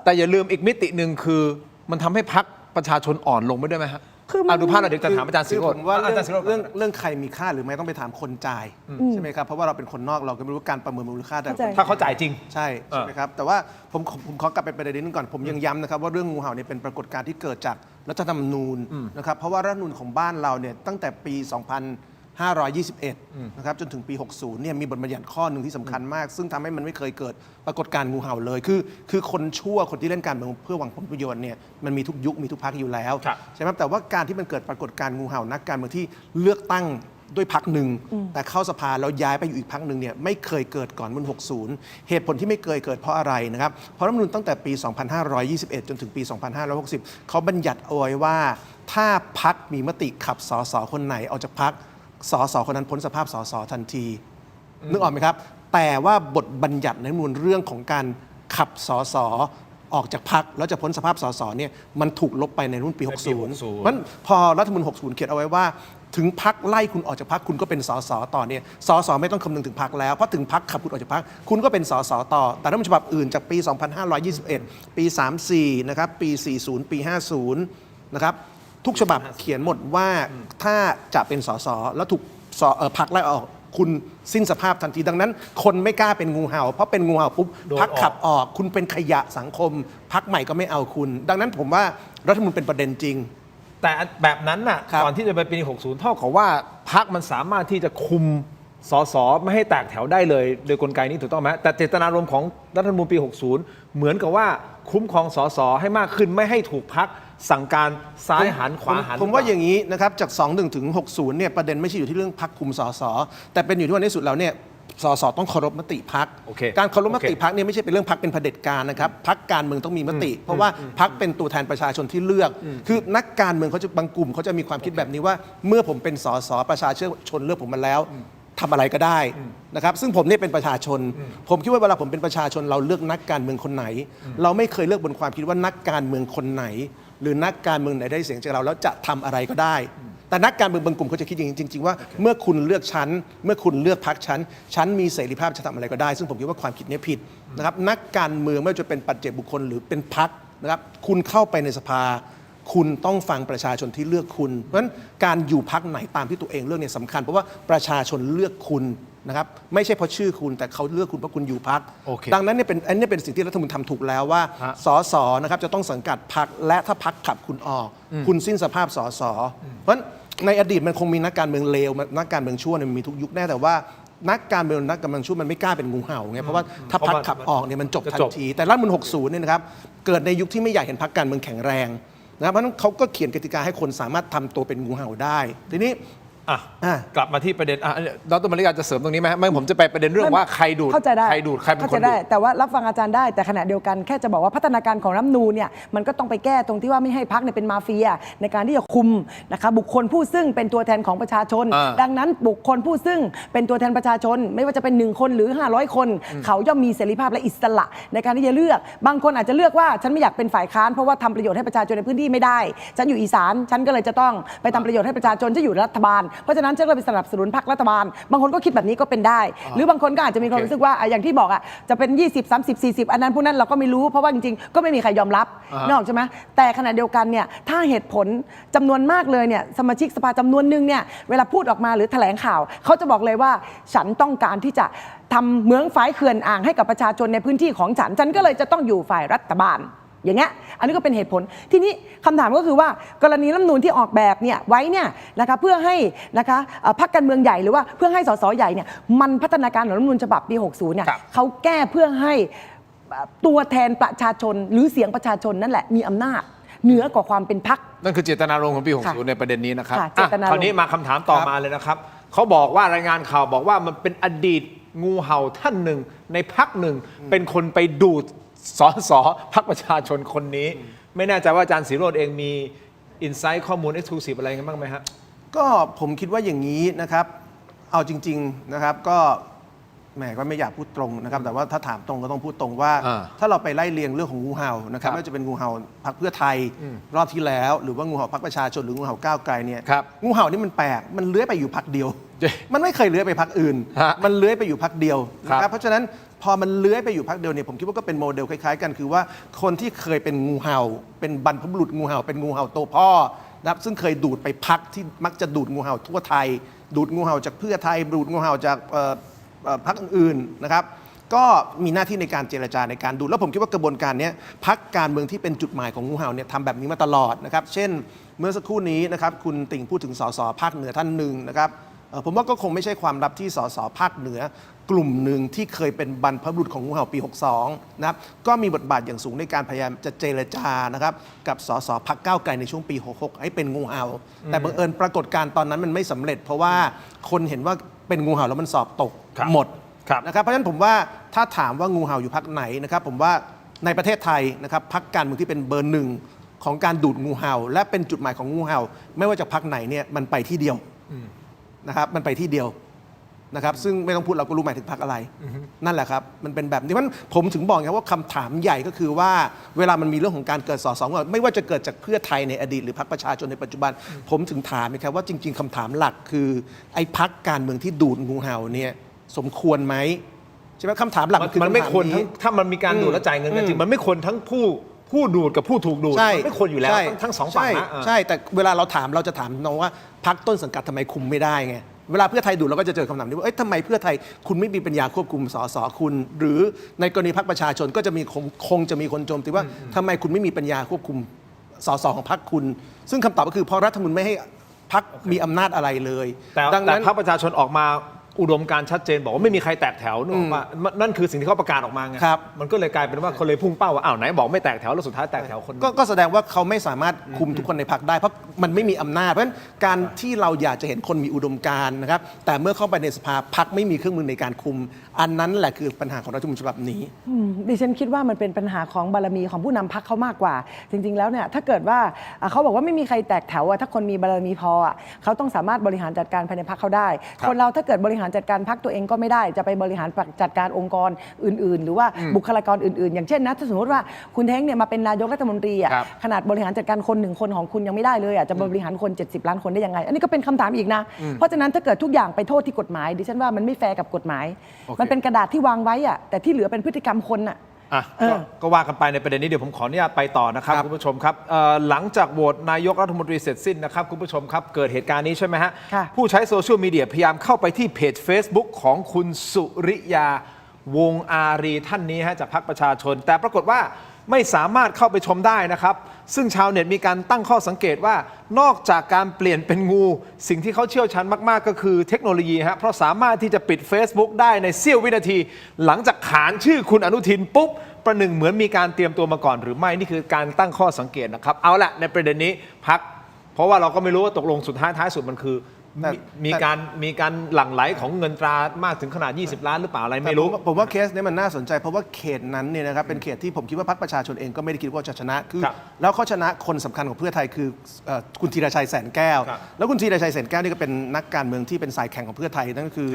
แต่อย่าลืมอีกมิติหนึ่งคือมันทำให้พรรคประชาชนอ่อนลงไม่ได้ไหมฮะดูภาพเราเดี๋ยวจะถามอาจารย์ศิโรจน์ผมว่าเรื่องใครมีค่าหรือไม่ต้องไปถามคนจ่ายใช่ไหมครับเพราะว่าเราเป็นคนนอกเราก็ไม่รู้การประเมินมูลค่าแต่ถ้าเขาจ่ายจริงใช่ไหมครับแต่ว่าผมขอกลับไปประเด็นนี้ก่อนผมยังย้ำนะครับว่าเรื่องงูเห่าเนี่ยเป็นปรากฏการณ์ที่เกิดจากรัฐธรรมนูญนะครับเพราะว่ารัฐธรรมนูญของบ้านเราเนี่ยตั้งแต่ปี 2521 นะครับจนถึงปี 60 เนี่ยมีบทบัญญัติข้อหนึ่งที่สำคัญมากซึ่งทำให้มันไม่เคยเกิดปรากฏการณ์งูเห่าเลยคือคนชั่วคนที่เล่นการเมืองเพื่อหวังผลประโยชน์เนี่ยมันมีทุกยุคมีทุกพรรคอยู่แล้วใช่ไหมแต่ว่าการที่มันเกิดปรากฏการณ์งูเห่านักการเมืองที่เลือกตั้งด้วยพรรคหนึ่งแต่เข้าสภาแล้วย้ายไปอยู่อีกพรรคหนึ่งเนี่ยไม่เคยเกิดก่อนเมื่อ60 เหตุผลที่ไม่เคยเกิดเพราะอะไรนะครับเพราะรัฐธรรมนูญตั้งแต่ปี 2521 จนถึงปี 2560 เขาบัญญัติเอาไว้ว่าถ้าพรรคมีมติขับสสคนไหนออกจากพรรคสสคนนั้นพ้นสภาพสสทันทีนึกออกไหมครับแต่ว่าบทบัญญัติในรัฐธรรมนูญเรื่องของการขับสสออกจากพรรคแล้วจะพ้นสภาพสสเนี่ยมันถูกลบไปในรุ่นปี 60 เพราะฉะนั้นพอรัฐธรรมนูญ 60 เขียนเอาไว้ว่าถึงพรรคไล่คุณออกจากพรรคคุณก็เป็นสสต่อเนี่ยสสไม่ต้องคำนึงถึงพรรคแล้วเพราะถึงพรรคขับคุณออกจากพรรคคุณก็เป็นสสต่อแต่รัฐธรรมนูญฉบับอื่นจากปี 2521 ปี 34 นะครับปี 40 ปี 50 นะครับทุกฉบับเขียนหมดว่าถ้าจะเป็นสสแล้วถูกพรรคไล่ออกคุณสิ้นสภาพทันทีดังนั้นคนไม่กล้าเป็นงูเห่าเพราะเป็นงูเห่าปุ๊บพรรคขับออกคุณเป็นขยะสังคมพรรคใหม่ก็ไม่เอาคุณดังนั้นผมว่ารัฐธรรมนูญเป็นประเด็นจริงแต่แบบนั้นน่ะก่อนที่จะไปปี 60 เท่ากับว่าพรรคมันสามารถที่จะคุมสสไม่ให้แตกแถวได้เลยโดยกลไกนี้ถูกต้องไหมแต่เจตนารมณ์ของรัฐธรรมนูญปี 60 เหมือนกับว่าคุ้มครองสสให้มากขึ้นไม่ให้ถูกพรรคสั่งการซ้ายหันขวาหันผมว่าอย่างนี้นะครับจาก 21 ถึง 60 เนี่ยประเด็นไม่ใช่อยู่ที่เรื่องพรรคคุมสสแต่เป็นอยู่ที่ว่าในสุดแล้วเนี่ยสสต้องเคารพมติพรรคการเคารพมติพรรคเนี่ยไม่ใช่เป็นเรื่องพรรคเป็นเผด็จการนะครับพรรคการเมืองต้องมีมติเพราะว่าพรรคเป็นตัวแทนประชาชนที่เลือกคือนักการเมืองเขาจะบางกลุ่มเขาจะมีความคิดแบบนี้ว่าเมื่อผมเป็นสสประชาชนเลือกผมมาแล้วทำอะไรก็ได้นะครับซึ่งผมเนี่ยเป็นประชาชนผมคิดว่าเวลาผมเป็นประชาชนเราเลือกนักการเมืองคนไหนเราไม่เคยเลือกบนความคิดว่านักการเมืองคนไหนหรือนักการเมืองไหนได้เสียงจากเราแล้วจะทำอะไรก็ได้แต่นักการเมืองบางกลุ่มเขาจะคิดอย่างนี้จริงๆว่าเมื่อคุณเลือกฉันเมื่อคุณเลือกพรรคฉันมีเสรีภาพจะทำอะไรก็ได้ซึ่งผมคิดว่าความคิดนี้ผิดนะครับนักการเมืองไม่ว่าจะเป็นปัจเจกบุคคลหรือเป็นพรรคนะครับคุณเข้าไปในสภาคุณต้องฟังประชาชนที่เลือกคุณเพราะฉะนั้นการอยู่พรรคไหนตามที่ตัวเองเลือกเนี่ยสำคัญเพราะว่าประชาชนเลือกคุณนะครับไม่ใช่เพราะชื่อคุณแต่เขาเลือกคุณเพราะคุณอยู่พรรคดังนั้นเนี่ยอันนี้เป็นสิ่งที่รัฐธรรมนูญทำถูกแล้วว่าสสนะครับจะต้องสังกัดพรรคและถ้าพรรคขับคุณออกคุณสิ้นสภาพสสเพราะฉะนั้นในอดีตมันคงมีนักการเมืองเลวนักการเมืองชั่วมันมีทุกยุคแน่แต่ว่านักการเมืองชั่วมันไม่กล้าเป็นงูเห่าไงเพราะว่าถ้าพรรคขับออกเนี่ยมันจบทันทีแต่รัฐธรรมนูญ 60 เนี่ยนะครับเกิดในยุคที่ไม่อยากเห็นพรรคการเมืองแข็งแรงนะเพราะฉะนั้นเขาก็เขียนกติกาให้คนสามารถทำตัวเป็นงูเห่าได้ทีนี้ กลับมาที่ประเด็นดร.มาริกาจะเสริมตรงนี้ไหมไม่ผมจะไปประเด็นเรื่องว่าใครดูดเข้าใจได้ใครดูดใครเป็นคนดูดแต่ว่ารับฟังอาจารย์ได้แต่ขณะเดียวกันแค่จะบอกว่าพัฒนาการของรัฐธรรมนูญเนี่ยมันก็ต้องไปแก้ตรงที่ว่าไม่ให้พรรคเนี่ยเป็นมาเฟียในการที่จะคุมนะคะบุคคลผู้ซึ่งเป็นตัวแทนของประชาชนดังนั้นบุคคลผู้ซึ่งเป็นตัวแทนประชาชนไม่ว่าจะเป็น1คนหรือ500คนเขาย่อมมีเสรีภาพและอิสระในการที่จะเลือกบางคนอาจจะเลือกว่าฉันไม่อยากเป็นฝ่ายค้านเพราะว่าทำประโยชน์ให้ประชาชนในพื้นที่ไม่ได้ฉันอยู่อีสานฉันก็เลยจะต้องไปทำประโยชน์ให้ประชาชนที่อยู่รัฐบาล เพราะฉะนั้นฉันก็เลยไปสนับสนุนพรรครัฐบาลบางคนก็คิดแบบนี้ก็เป็นได้ หรือบางคนก็อาจจะมีความรู้สึกว่าอย่างที่บอกจะเป็น20 30 40อันนั้นพวกนั้นเราก็ไม่รู้เพราะว่าจริงๆก็ไม่มีใครยอมรับนึกออกใช่ไหมแต่ขณะเดียวกันเนี่ยถ้าเหตุผลจำนวนมากเลยเนี่ยสมาชิกสภาจำนวนหนึ่งเนี่ยเวลาพูดออกมาหรือแถลงข่าวเขาจะบอกเลยว่าฉันต้องการที่จะทำเหมืองฝายเขื่อนอ่างให้กับประชาชนในพื้นที่ของฉันก็เลยจะต้องอยู่ฝ่ายรัฐบาลอย่างเงี้ยอันนี้ก็เป็นเหตุผลทีนี้คำถามก็คือว่ากรณีรัฐธรรมนูญที่ออกแบบเนี่ยไว้เนี่ยนะคะเพื่อให้นะคะพรรคการเมืองใหญ่หรือว่าเพื่อให้สสใหญ่เนี่ยมันพัฒนาการของรัฐธรรมนูญฉบับปี 60 เนี่ยเขาแก้เพื่อให้ตัวแทนประชาชนหรือเสียงประชาชนนั่นแหละมีอำนาจเหนือกว่าความเป็นพรรค นั่นคือเจตนารมณ์ของปี 60 ในประเด็นนี้นะครับ เจตนารมณ์ คราวนี้มาคำถามต่อมาเลยนะครับเขาบอกว่ารายงานข่าวบอกว่ามันเป็นอดีตงูเห่าท่านหนึ่งในพรรคหนึ่งเป็นคนไปดูดสสพรรคประชาชนคนนี้ ไม่แน่ใจว่าอาจารย์ศิโรจน์เองมีอินไซต์ข้อมูลเอ็กซ์คลูซีฟอะไรกันบ้างไหมฮะ ก็ผมคิดว่าอย่างนี้นะครับเอาจริงๆนะครับก็แหมก็ไม่อยากพูดตรงนะครับแต่ว่าถ้าถามตรงก็ต้องพูดตรงว่า ถ้าเราไปไล่เรียงเรื่องของงูเห่านะครับไม่ว่าจะเป็นงูเห่าพรรคเพื่อไทยรอบที่แล้วหรือว่างูเห่าพรรคประชาชนหรืองูเห่าก้าวไกลเนี่ย ครับ งูเห่านี่มันแปลกมันเลื้อยไปอยู่พรรคเดียว เจ๊ มันไม่เคยเลื้อยไปพรรคอื่น ฮะ มันเลื้อยไปอยู่พรรคเดียวนะค ครั รับบ เพราะฉะนั้นพอมันเลื้อยไปอยู่พรรคเดียวเนี่ยผมคิดว่าก็เป็นโมเดลคล้ายๆกันคือว่าคนที่เคยเป็นงูเห่าเป็นบรรพบุรุษงูเห่าเป็นงูเห่าตัวพ่อนะครับซึ่งเคยดูดไปพรรคที่มักจะดูดงูเห่าทั่วไทย ดูดงูเห่าจากเพื่อไทยดูดงูเห่าจากพรรคอื่นๆนะครับก็มีหน้าที่ในการเจรจาในการดูแล้วผมคิดว่ากระบวนการนี้พรรคการเมืองที่เป็นจุดหมายของงูเห่าเนี่ยทำแบบนี้มาตลอดนะครับเช่นเมื่อสักครู่นี้นะครับคุณติ่งพูดถึงสสภาคเหนือท่านหนึ่งนะครับผมว่าก็คงไม่ใช่ความลับที่สสภาคเหนือกลุ่มหนึ่งที่เคยเป็นบรรพบุรุษของงูเห่าปี 62 นะครับก็มีบทบาทอย่างสูงในการพยายามจะเจรจานะครับกับสสพรรคก้าวไกลในช่วงปี 66 ให้เป็นงูเห่าแต่บังเอิญปรากฏการณ์ตอนนั้นมันไม่สำเร็จ เพราะว่าคนเห็นว่าเป็นงูเห่าแล้วมันสอบตก ครับ หมด ครับ นะครับเพราะฉะนั้นผมว่าถ้าถามว่างูเห่าอยู่พรรคไหนนะครับผมว่าในประเทศไทยนะครับพรรคการเมืองที่เป็นเบอร์หนึ่งของการดูดงูเห่า และเป็นจุดหมายของงูเห่า ไม่ว่าจะพรรคไหนเนี่ยมันไปที่เดียวนะครับมันไปที่เดียวนะครับซึ่งไม่ต้องพูดเราก็รู้หมายถึงพรรคอะไรนั่นแหละครับมันเป็นแบบนี้เพราะฉะนั้นผมถึงบอกไงว่าคำถามใหญ่ก็คือว่าเวลามันมีเรื่องของการเกิดสสไม่ว่าจะเกิดจากเพื่อไทยในอดีตหรือพรรคประชาชนในปัจจุบัน ผมถึงถามนะครับว่าจริง ๆคำถามหลักคือไอ้พรรคการเมืองที่ดูดงูเห่าเนี่ยสมควรไหมใช่ไหมคำถามหลักคือ มันไม่ ำถา ควรทั้ง นี้ ถ้ามันมีการดูดและจ่ายเงินกันจริงมันไม่ควรทั้งผู้ดูดกับผู้ถูกดูด ใช่ มันไม่ควรอยู่แล้ว ใช่ ทั้งสองฝั่งนะ ใช่แต่เวลาเราถามเราจะถามน้องว่าพรรคต้นสังกัดทำไมคุมไม่ได้ไงเวลาเพื่อไทยดูเราก็จะเจอคำถามนี้ว่าเอ้ยทำไมเพื่อไทยคุณไม่มีปัญญาควบคุมสสคุณ หรือในกรณีพรรคประชาชนก็จะมีคงจะมีคนโจมตีว่าทำไมคุณไม่มีปัญญาควบคุมสสของพรรคคุณ ซึ่งคำตอบก็คือเพราะรัฐธรรมนูญไม่ให้พรรคมีอำนาจอะไรเลย แต่ ดัง แต่ นั้น พรรคประชาชนออกมาอุดมการณ์ชัดเจนบอกว่าไม่มีใครแตกแถวนึกออกปะนั่นคือสิ่งที่เขาประกาศออกมาไง ครับ มันก็เลยกลายเป็นว่าคนเลยพุ่งเป้าว่าอ้าวไหนบอกไม่แตกแถวแล้วสุดท้ายแตกแถวคน ก็แสดงว่าเขาไม่สามารถคุมทุกคนในพรรคได้เพราะมันไม่มีอำนาจเพราะฉะนั้นการที่เราอยากจะเห็นคนมีอุดมการณ์นะครับแต่เมื่อเข้าไปในสภาพรรคไม่มีเครื่องมือในการคุม อันนั้นแหละคือปัญหาของรัฐธรรมนูญฉบับนี้ ดิฉันคิดว่ามันเป็นปัญหาของบารมีของผู้นำพรรคเขามากกว่า จริงๆแล้วเนี่ยถ้าเกิดว่าเขาบอกว่าไม่มีใครแตกแถวถ้าคนมีบารมีพอเขาต้องสามารถบริหารจัดการภายในพรรคเขาได้ คนเราถ้าเกิดบริหารจัดการพรรคตัวเองก็ไม่ได้จะไปบริหารจัดการองค์กรอื่นๆ หรือว่าบุคลากรอื่นๆ อย่างเช่นนะถ้าสมมติว่าคุณเท้งเนี่ยมาเป็นนายกรัฐมนตรีขนาดบริหารจัดการคน1 คนของคุณยังไม่ได้เลยจะบริหารคน70 ล้านคนได้ยังไง อันนี้ก็เป็นคำถามอีกนะเพราะฉะนั้นถ้าเกิดทุกอย่างไปโทษที่กฎหมายดิฉันว่ามันไม่แฟร์กับกฎหมาย มันเป็นกระดาษที่วางไว้แต่ที่เหลือเป็นพฤติกรรมคนก็ว่ากันไปในประเด็นนี้เดี๋ยวผมขออนุญาตไปต่อนะครับ ครับ คุณผู้ชมครับหลังจากโหวตนายกรัฐมนตรีเสร็จสิ้นนะครับคุณผู้ชมครับเกิดเหตุการณ์นี้ใช่ไหมฮะ ค่ะ ผู้ใช้โซเชียลมีเดียพยายามเข้าไปที่เพจ Facebook ของคุณสุริยาวงอารีท่านนี้ฮะจากพรรคประชาชน แต่ปรากฏว่าไม่สามารถเข้าไปชมได้นะครับซึ่งชาวเน็ตมีการตั้งข้อสังเกตว่านอกจากการเปลี่ยนเป็นงูสิ่งที่เขาเชี่ยวชาญมากๆก็คือเทคโนโลยีฮะเพราะสามารถที่จะปิด Facebook ได้ในเสี้ยววินาที หลังจากขานชื่อคุณอนุทินปุ๊บประหนึ่งเหมือนมีการเตรียมตัวมาก่อนหรือไม่นี่คือการตั้งข้อสังเกตนะครับเอาละในประเด็นนี้พักเพราะว่าเราก็ไม่รู้ว่าตกลงสุดท้ายสุดมันคือมีการหลั่งไหลของเงินตรามากถึงขนาด20 ล้านหรือเปล่าอะไรไม่รู้ แต่ผมว่าเคสนี้มันน่าสนใจเพราะว่าเขตนั้นเนี่ยนะครับเป็นเขตที่ผมคิดว่าพรรคประชาชนเองก็ไม่ได้คิดว่าจะชนะคือ ครับ แล้วเขาชนะคนสำคัญของเพื่อไทยคือคุณธีรชัยแสนแก้ว ครับ แล้วคุณธีรชัยแสนแก้วนี่ก็เป็นนักการเมืองที่เป็นสายแข่งของเพื่อไทยนั่นก็คือ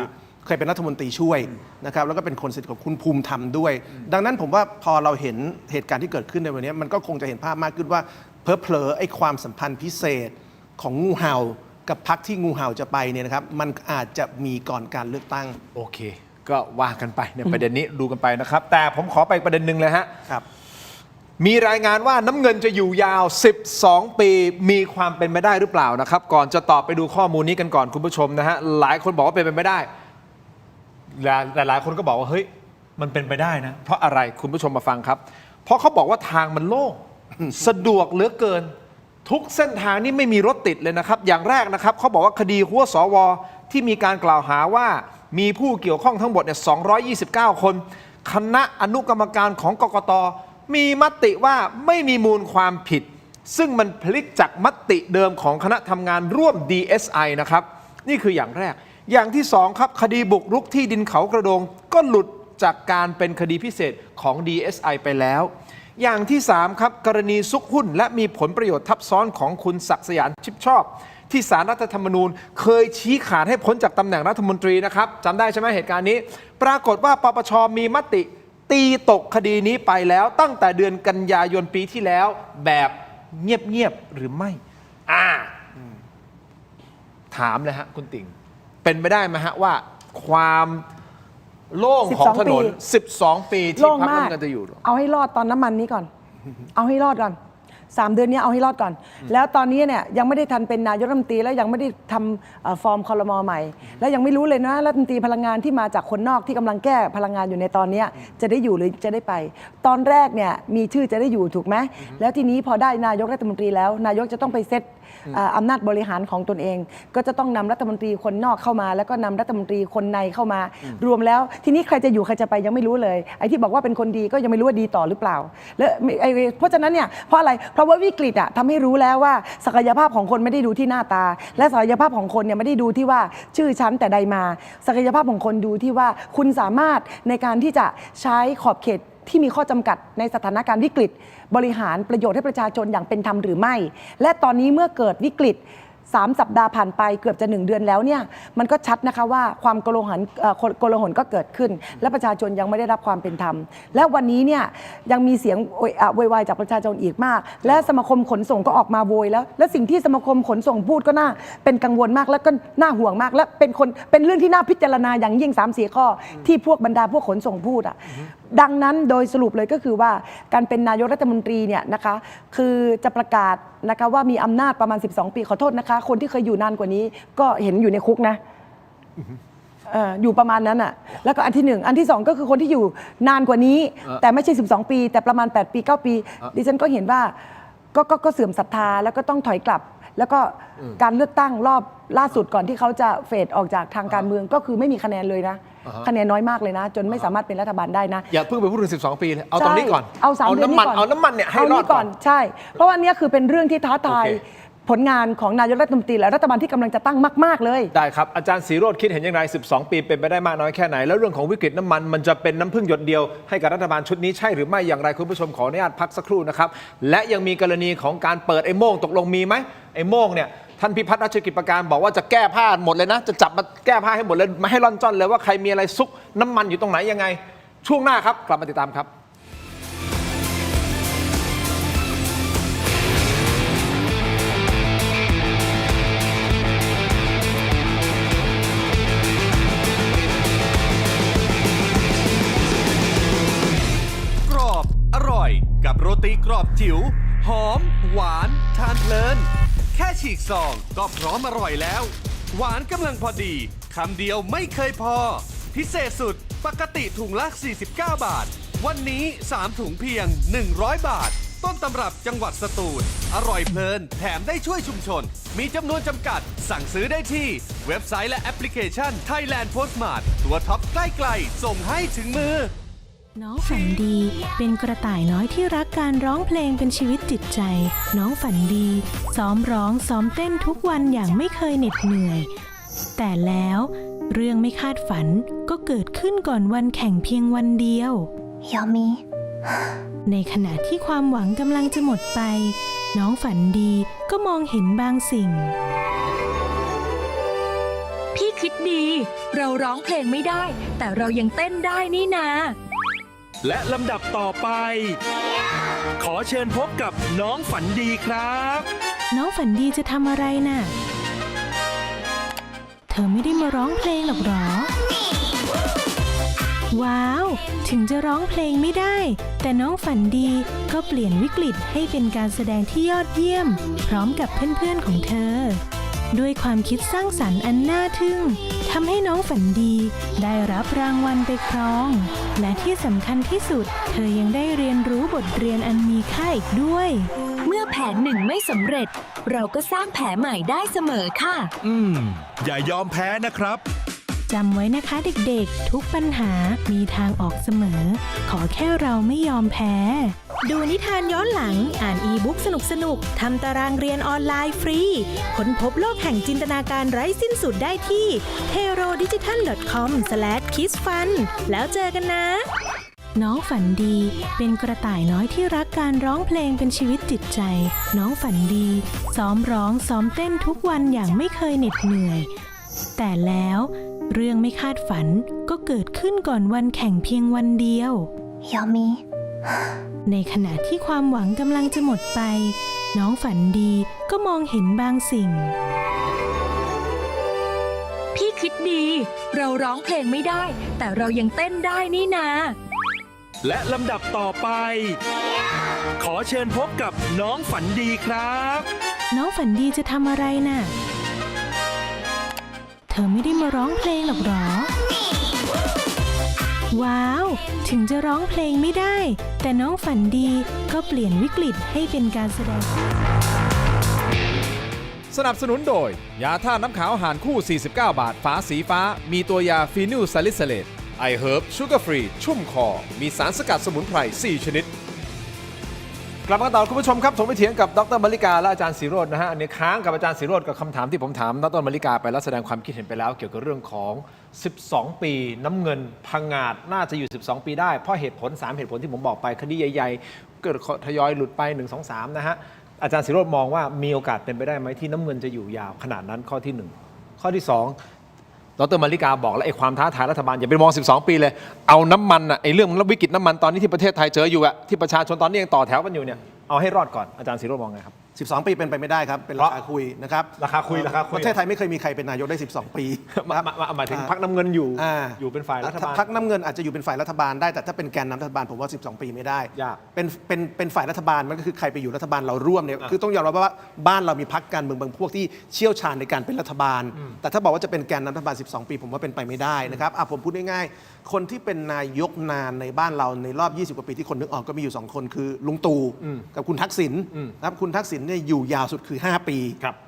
เคยเป็นรัฐมนตรีช่วยนะครับแล้วก็เป็นคนสนิทกับคุณภูมิธรรมด้วย ดังนั้นผมว่าพอเราเห็นเหตุการณ์ที่เกิดขึ้นในวันนี้มันก็คงจะเห็นภาพมากขึ้นว่าเพลอๆไอ้ความสัมพันธ์พิเศษของงูเห่า กับพรรคที่งูเห่าจะไปเนี่ยนะครับมันอาจจะมีก่อนการเลือกตั้ง โอเค ก็ว่ากันไปในประเด็นนี้ดูกันไปนะครับ แต่ผมขอไปประเด็นหนึ่งเลยฮะ ครับ มีรายงานว่าน้ำเงินจะอยู่ยาว 12 ปีมีความเป็นไปได้หรือเปล่านะครับ ก่อนจะตอบไปดูข้อมูลนี้กันก่อนคุณผู้ชมนะฮะหลายคนบอกว่าเป็นไปไม่ได้แต่หลายคนก็บอกว่าเฮ้ยมันเป็นไปได้นะเพราะอะไรคุณผู้ชมมาฟังครับ เพราะเขาบอกว่าทางมันโล่ง สะดวกเหลือเกิน ทุกเส้นทางนี่ไม่มีรถติดเลยนะครับ อย่างแรกนะครับเขาบอกว่าคดีหัวสวที่มีการกล่าวหาว่ามีผู้เกี่ยวข้องทั้งหมดเนี่ย229 คนคณะอนุกรรมการของกกตมีมติว่าไม่มีมูลความผิด ซึ่งมันพลิกจากมติเดิมของคณะทำงานร่วม DSI นะครับนี่คืออย่างแรกอย่างที่สองครับคดีบุกรุกที่ดินเขากระโดงก็หลุดจากการเป็นคดีพิเศษของ DSI ไปแล้วอย่างที่3ครับกรณีซุกหุ้นและมีผลประโยชน์ทับซ้อนของคุณศักดิ์สยามชิดชอบที่ศาลรัฐธรรมนูญเคยชี้ขาดให้พ้นจากตำแหน่งรัฐมนตรีนะครับจำได้ใช่ไหมเหตุการณ์นี้ปรากฏว่าปปชมีมติตีตกคดีนี้ไปแล้วตั้งแต่เดือนกันยายนปีที่แล้วแบบเงียบๆหรือไม่ถามเลยฮะคุณติ่งเป็นไปได้ไหมฮะว่าความโล่งของถนน12 ปีที่ โล่ง พรรค มาก น้ำเงินจะอยู่ เอาให้รอดตอนน้ำมันนี้ก่อน เอาให้รอดก่อน 3 เดือนนี้เอาให้รอดก่อน แล้วตอนนี้เนี่ยยังไม่ได้ทันเป็นนายกรัฐมนตรีแล้วยังไม่ได้ทำฟอร์มครม.ใหม่ แล้วยังไม่รู้เลยนะรัฐมนตรีพลังงานที่มาจากคนนอกที่กำลังแก้พลังงานอยู่ในตอนนี้จะได้อยู่หรือจะได้ไป ตอนแรกเนี่ยมีชื่อจะได้อยู่ถูกไหมแล้วทีนี้พอได้นายกรัฐมนตรีแล้วนายกจะต้องไปเซตอำนาจบริหารของตนเอง ก็จะต้องนำรัฐมนตรีคนนอกเข้ามา แล้วก็นำรัฐมนตรีคนในเข้ามา รวมแล้วทีนี้ใครจะอยู่ใครจะไปยังไม่รู้เลยไอ้ที่บอกว่าเป็นคนดีก็ยังไม่รู้ว่าดีต่อหรือเปล่าแล้วเพราะฉะนั้นเนี่ยเพราะอะไรเพราะว่าวิกฤตอะทำให้รู้แล้วว่าศักยภาพของคนไม่ได้ดูที่หน้าตา และศักยภาพของคนเนี่ยไม่ได้ดูที่ว่าชื่อชั้นแต่ใดมาศักยภาพของคนดูที่ว่าคุณสามารถในการที่จะใช้ขอบเขตที่มีข้อจำกัดในสถานการณ์วิกฤตบริหารประโยชน์ให้ประชาชนอย่างเป็นธรรมหรือไม่และตอนนี้เมื่อเกิดวิกฤต3 สัปดาห์ผ่านไปเกือบจะ1 เดือนแล้วเนี่ยมันก็ชัดนะคะว่าความโกลาหลก็เกิดขึ้นและประชาชนยังไม่ได้รับความเป็นธรรมและวันนี้เนี่ยยังมีเสียงโวยวายจากประชาชนอีกมากและสมาคมขนส่งก็ออกมาโวยแล้วและสิ่งที่สมาคมขนส่งพูดก็น่าเป็นกังวลมากและก็น่าห่วงมากและเป็นเรื่องที่น่าพิจารณาอย่างยิ่ง 3-4 ข้อที่พวกบรรดาพวกขนส่งพูดอ่ะดังนั้นโดยสรุปเลยก็คือว่าการเป็นนายกรัฐมนตรีเนี่ยนะคะคือจะประกาศนะคะว่ามีอำนาจประมาณ12 ปีขอโทษนะคะคนที่เคยอยู่นานกว่านี้ก็เห็นอยู่ในคุกนะอยู่ประมาณนั้นอ่ะแล้วก็อันที่1อันที่2ก็คือคนที่อยู่นานกว่านี้แต่ไม่ใช่12 ปีแต่ประมาณ8 ปี 9 ปีดิฉันก็เห็นว่าก็เสื่อมศรัทธาแล้วก็ต้องถอยกลับแล้วก็การเลือกตั้งรอบล่าสุดก่อนที่เขาจะเฟดออกจากทางการเมืองก็คือไม่มีคะแนนเลยนะคะแนนน้อยมากเลยนะจนไม่สามารถเป็นรัฐบาลได้นะอย่าเพิ่งไปพูดถึง12 ปีเลยเอาตรงนี้ก่อน เอา3 เดือนนี้ก่อนเอาน้ำมันเนี่ยให้รอดก่อนใช่เพราะว่านี่คือเป็นเรื่องที่ท้าทายผลงานของนายกรัฐมนตรีและรัฐบาลที่กำลังจะตั้งมากๆเลยได้ครับอาจารย์ศรีโรจน์คิดเห็นอย่างไร12 ปีเป็นไปได้มากน้อยแค่ไหนแล้วเรื่องของวิกฤตน้ำมันจะเป็นน้ำพึ่งหยดเดียวให้กับรัฐบาลชุดนี้ใช่หรือไม่อย่างไรคุณผู้ชมขออนุญาตพักสักครู่นะครับและยังมีกรณีของการเปิดไอ้โม่งตกลงมีไหมไอ้โม่งเนี่ยท่านพิพัฒน์รัชกิจประการบอกว่าจะแก้ผ้าหมดเลยนะจะจับมาแก้ผ้าให้หมดเลยมาให้ร่อนจ้อนเลยว่าใครมีอะไรซุกน้ำมันอยู่ตรงไหนยังไงช่วงหน้าครับกลับมาติดตามครับกรอบอร่อยกับโรตีกรอบจิ๋วหอมหวานทานเพลินแค่ฉีกซองก็พร้อมอร่อยแล้วหวานกำลังพอดีคำเดียวไม่เคยพอพิเศษสุดปกติถุงละ49 บาทวันนี้3 ถุงเพียง100 บาทต้นตำรับจังหวัดสตูลอร่อยเพลินแถมได้ช่วยชุมชนมีจำนวนจำกัดสั่งซื้อได้ที่เว็บไซต์และแอปพลิเคชัน Thailand Postmart ตัวท็อปใกล้ๆส่งให้ถึงมือน้องฝันดีเป็นกระต่ายน้อยที่รักการร้องเพลงเป็นชีวิตจิตใจ น้องฝันดีซ้อมร้องซ้อมเต้นทุกวันอย่างไม่เคยเหน็ดเหนื่อย แต่แล้วเรื่องไม่คาดฝันก็เกิดขึ้นก่อนวันแข่งเพียงวันเดียว ยามี ในขณะที่ความหวังกำลังจะหมดไปน้องฝันดีก็มองเห็นบางสิ่งพี่คิดดีเราร้องเพลงไม่ได้แต่เรายังเต้นได้นี่นาและลำดับต่อไปขอเชิญพบกับน้องฝันดีครับน้องฝันดีจะทำอะไรน่ะ อไม่ได้มาร้องเพลงหรอกหรอ ว้าว ถึงจะร้องเพลงไม่ได้ แต่น้องฝันดีก็เปลี่ยนวิกฤตให้เป็นการแสดงที่ยอดเยี่ยม พร้อมกับเพื่อนๆของเธอ ด้วยความคิดสร้างสรรค์อันน่าทึ่งทำให้น้องฝันดีได้รับรางวัลไปครอง และที่สำคัญที่สุด เธอยังได้เรียนรู้บทเรียนอันมีค่าอีกด้วย เมื่อแผนหนึ่งไม่สำเร็จ เราก็สร้างแผนใหม่ได้เสมอค่ะ อย่ายอมแพ้นะครับ จำไว้นะคะเด็กๆ ทุกปัญหามีทางออกเสมอ ขอแค่เราไม่ยอมแพ้ ดูนิทานย้อนหลัง อ่านอีบุ๊กสนุกๆ ทำตารางเรียนออนไลน์ฟรี ค้นพบโลกแห่งจินตนาการไร้สิ้นสุดได้ที่ herodigital.com/kidsfun แล้วเจอกันนะ น้องฝันดีเป็นกระต่ายน้อยที่รักการร้องเพลงเป็นชีวิตจิตใจ น้องฝันดีซ้อมร้องซ้อมเต้นทุกวันอย่างไม่เคยเหน็ดเหนื่อย แต่แล้วเรื่องไม่คาดฝันก็เกิดขึ้นก่อนวันแข่งเพียงวันเดียว ในขณะที่ความหวังกำลังจะหมดไป น้องฝันดีก็มองเห็นบางสิ่ง พี่คิดดี เราร้องเพลงไม่ได้ แต่เรายังเต้นได้นี่นา และลำดับต่อไป ขอเชิญพบกับน้องฝันดีครับ น้องฝันดีจะทำอะไรน่ะ เธอไม่ได้มาร้องเพลงหรอกหรอ ว้าว ถึงจะร้องเพลงไม่ได้ แต่น้องฝันดีก็เปลี่ยนวิกฤตให้เป็นการแสดง สนับสนุนโดย ยาท่าน้ำขาวหารคู่ 49 บาท ฝาสีฟ้า มีตัวยาฟีนิลซาลิซิเลตไอเฮิร์บชูการ์ฟรี ชุ่มคอ มีสารสกัดสมุนไพร 4 ชนิด กลับมาต่อคุณผู้ชมครับถกไปเถียงกับดรมลิกาและอาจารย์ศิโรจน์นะฮะอันนี้ค้างกับอาจารย์ศิโรจน์กับคำถามที่ผมถามดรมลิกาไปแล้วแสดงความคิดเห็นไปแล้วเกี่ยวกับเรื่องของ 12 ปีน้ำเงินพังงาดน่าจะอยู่ 12 ปีได้เพราะเหตุผล 3 เหตุผลที่ผมบอกไปคดีใหญ่ๆเกิดทยอยหลุดไป 1 2 3 นะฮะอาจารย์ศิโรจน์มองว่ามีโอกาสเป็นไปได้ไหมที่น้ำเงินจะอยู่ยาวขนาดนั้นข้อที่ 1 ข้อที่ 2ดรมาริกาบอกแล้วไอ้ความท้าทายรัฐบาลอย่าไปมอง 12 ปีเลยเอาน้ำมันอ่ะไอ้เรื่องวิกฤตน้ำมันตอนนี้ที่ประเทศไทยเจออยู่อ่ะที่ประชาชนตอนนี้ยังต่อแถวกันอยู่เนี่ยเอาให้รอดก่อนอาจารย์ศิโรจน์มองไงครับ 12 ปีเป็นไปไม่ได้ครับ เป็นราคาคุยนะครับ ราคาคุย ประเทศไทยไม่เคยมีใครเป็นนายกได้ 12 ปี หมายถึงพรรคน้ำเงินอยู่เป็นฝ่ายรัฐบาล พรรคน้ำเงินอาจจะอยู่เป็นฝ่ายรัฐบาลได้แต่ถ้าเป็นแกนนำรัฐบาลผมว่า 12 ปีไม่ได้ ยาก เป็นฝ่ายรัฐบาลมันก็คือใครไปอยู่รัฐบาลเราร่วมเนี่ยคือต้องยอมรับว่าบ้านเรามีพรรคการเมืองบางพวกที่เชี่ยวชาญในการเป็นรัฐบาล แต่ถ้าบอกว่าจะเป็นแกนนำรัฐบาล 12 ปีผมว่าเป็นไปไม่ได้นะครับผมพูดง่ายๆคนที่เป็นนายกนานในบ้านเราในรอบ 20 กว่าปีที่คนนึกออกก็มีอยู่ 2 คนคือลุงตู่กับคุณทักษิณนะครับคุณทักษิณเนี่ยอยู่ยาวสุดคือ 5 ปี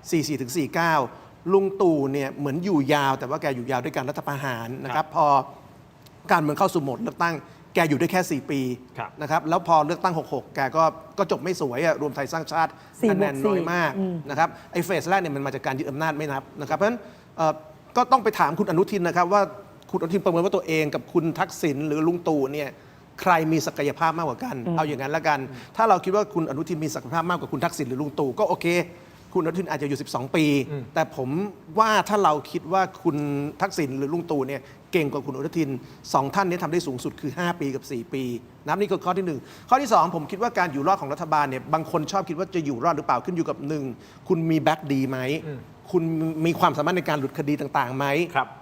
44 ถึง 49 ลุงตู่เนี่ยเหมือนอยู่ยาวแต่ว่าแกอยู่ยาวด้วยการรัฐประหารนะครับพอการเมืองเข้าสู่โหมดเลือกตั้งแกอยู่ได้แค่ 4 ปีนะครับแล้วพอเลือกตั้ง 66 แกก็จบไม่สวยรวมไทยสร้างชาติคะแนนน้อยมากนะครับไอ้เฟสแรกเนี่ยมันมาจากการยึดอำนาจไม่นับนะครับเพราะฉะนั้นก็ต้องไปถามคุณอนุทินนะครับว่าคุณอนุทินประเมินว่าตัวเองกับคุณทักษิณหรือลุงตู่เนี่ยใครมีศักยภาพมากกว่ากันเอาอย่างนั้นละกันถ้าเราคิดว่าคุณอนุทินมีศักยภาพมากกว่าคุณทักษิณหรือลุงตู่ก็โอเคคุณอนุทินอาจจะอยู่ 12 ปี แต่ผมว่าถ้าเราคิดว่าคุณทักษิณหรือลุงตู่เนี่ยเก่งกว่าคุณอนุทิน2ท่านนี้ทำได้สูงสุดคือ5 ปีกับ 4 ปีนับนี่คือข้อที่1ข้อที่2ผมคิดว่าการอยู่รอดของรัฐบาลเนี่ยบางคนชอบคิดว่าจะอยู่รอดหรือเปล่าขึ้นอยู่กับ1คุณมีแบ็คดีไหมคุณมีความสามารถในการหลุดคดีต่างๆไหม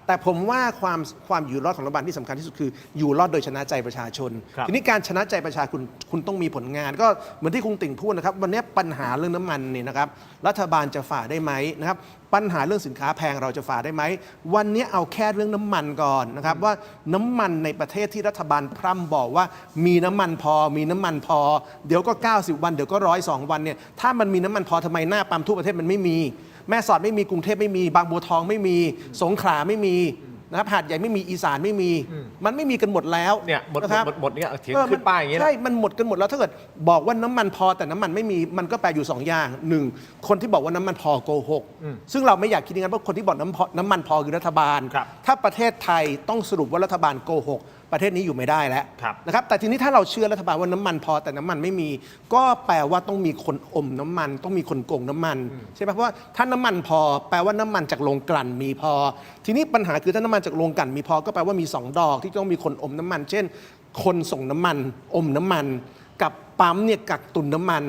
แต่ผมว่าความอยู่รอดของรัฐบาลที่สำคัญที่สุดคืออยู่รอดโดยชนะใจประชาชนทีนี้การชนะใจประชาชนคุณต้องมีผลงาน ก็เหมือนที่คุณติ่งพูดนะครับวันนี้ปัญหาเรื่องน้ำมันเนี่ยนะครับรัฐบาลจะฝ่าได้ไหมนะครับปัญหาเรื่องสินค้าแพงเราจะฝ่าได้ไหมวันนี้เอาแค่เรื่องน้ำมันก่อนนะครับว่าน้ำมันในประเทศที่รัฐบาลพร่ำบอกว่ามีน้ำมันพอมีน้ำมันพอเดี๋ยวก็90 วันเดี๋ยวก็102 วันเนี่ยถ้ามันมีน้ำมันพอทำไมหน้าปั๊มทั่วประเทศมันไม่มีแม่สอดไม่มีกรุงเทพไม่มีบางบัวทองไม่มีสงขลาไม่มีนะครับหาดใหญ่ไม่มีอีสานไม่มีมันไม่มีกันหมดแล้วเนี่ยหมดเนี่ยเถียงขึ้นป้ายอย่างเงี้ยใช่มันหมดกันหมดแล้วถ้าเกิดบอกว่าน้ำมันพอแต่น้ำมันไม่มีมันก็แปลอยู่2อย่าง1คนที่บอกว่าน้ำมันพอโกหกซึ่งเราไม่อยากคิดอย่างนั้นเพราะคนที่บอกน้ำมันพอคือรัฐบาลถ้าประเทศไทยต้องสรุปว่ารัฐบาลโกหกประเทศนี้อยู่ไม่ได้แล้วนะครับแต่ทีนี้ถ้าเราเชื่อรัฐบาลว่าน้ำมันพอแต่น้ำมันไม่มีก็แปลว่าต้องมีคนอมน้ำมันต้องมีคนโกงน้ำมันใช่ไหมเพราะว่าถ้าน้ำมันพอแปลว่าน้ำมันจากโรงกลั่นมีพอทีนี้ปัญหาคือถ้าน้ำมันจากโรงกลั่นมีพอก็แปลว่ามี2ดอกที่ต้องมีคนอมน้ำมันเช่นคนส่งน้ำมันอมน้ำมันกับปั๊มเนี่ยกักตุนน้ำมัน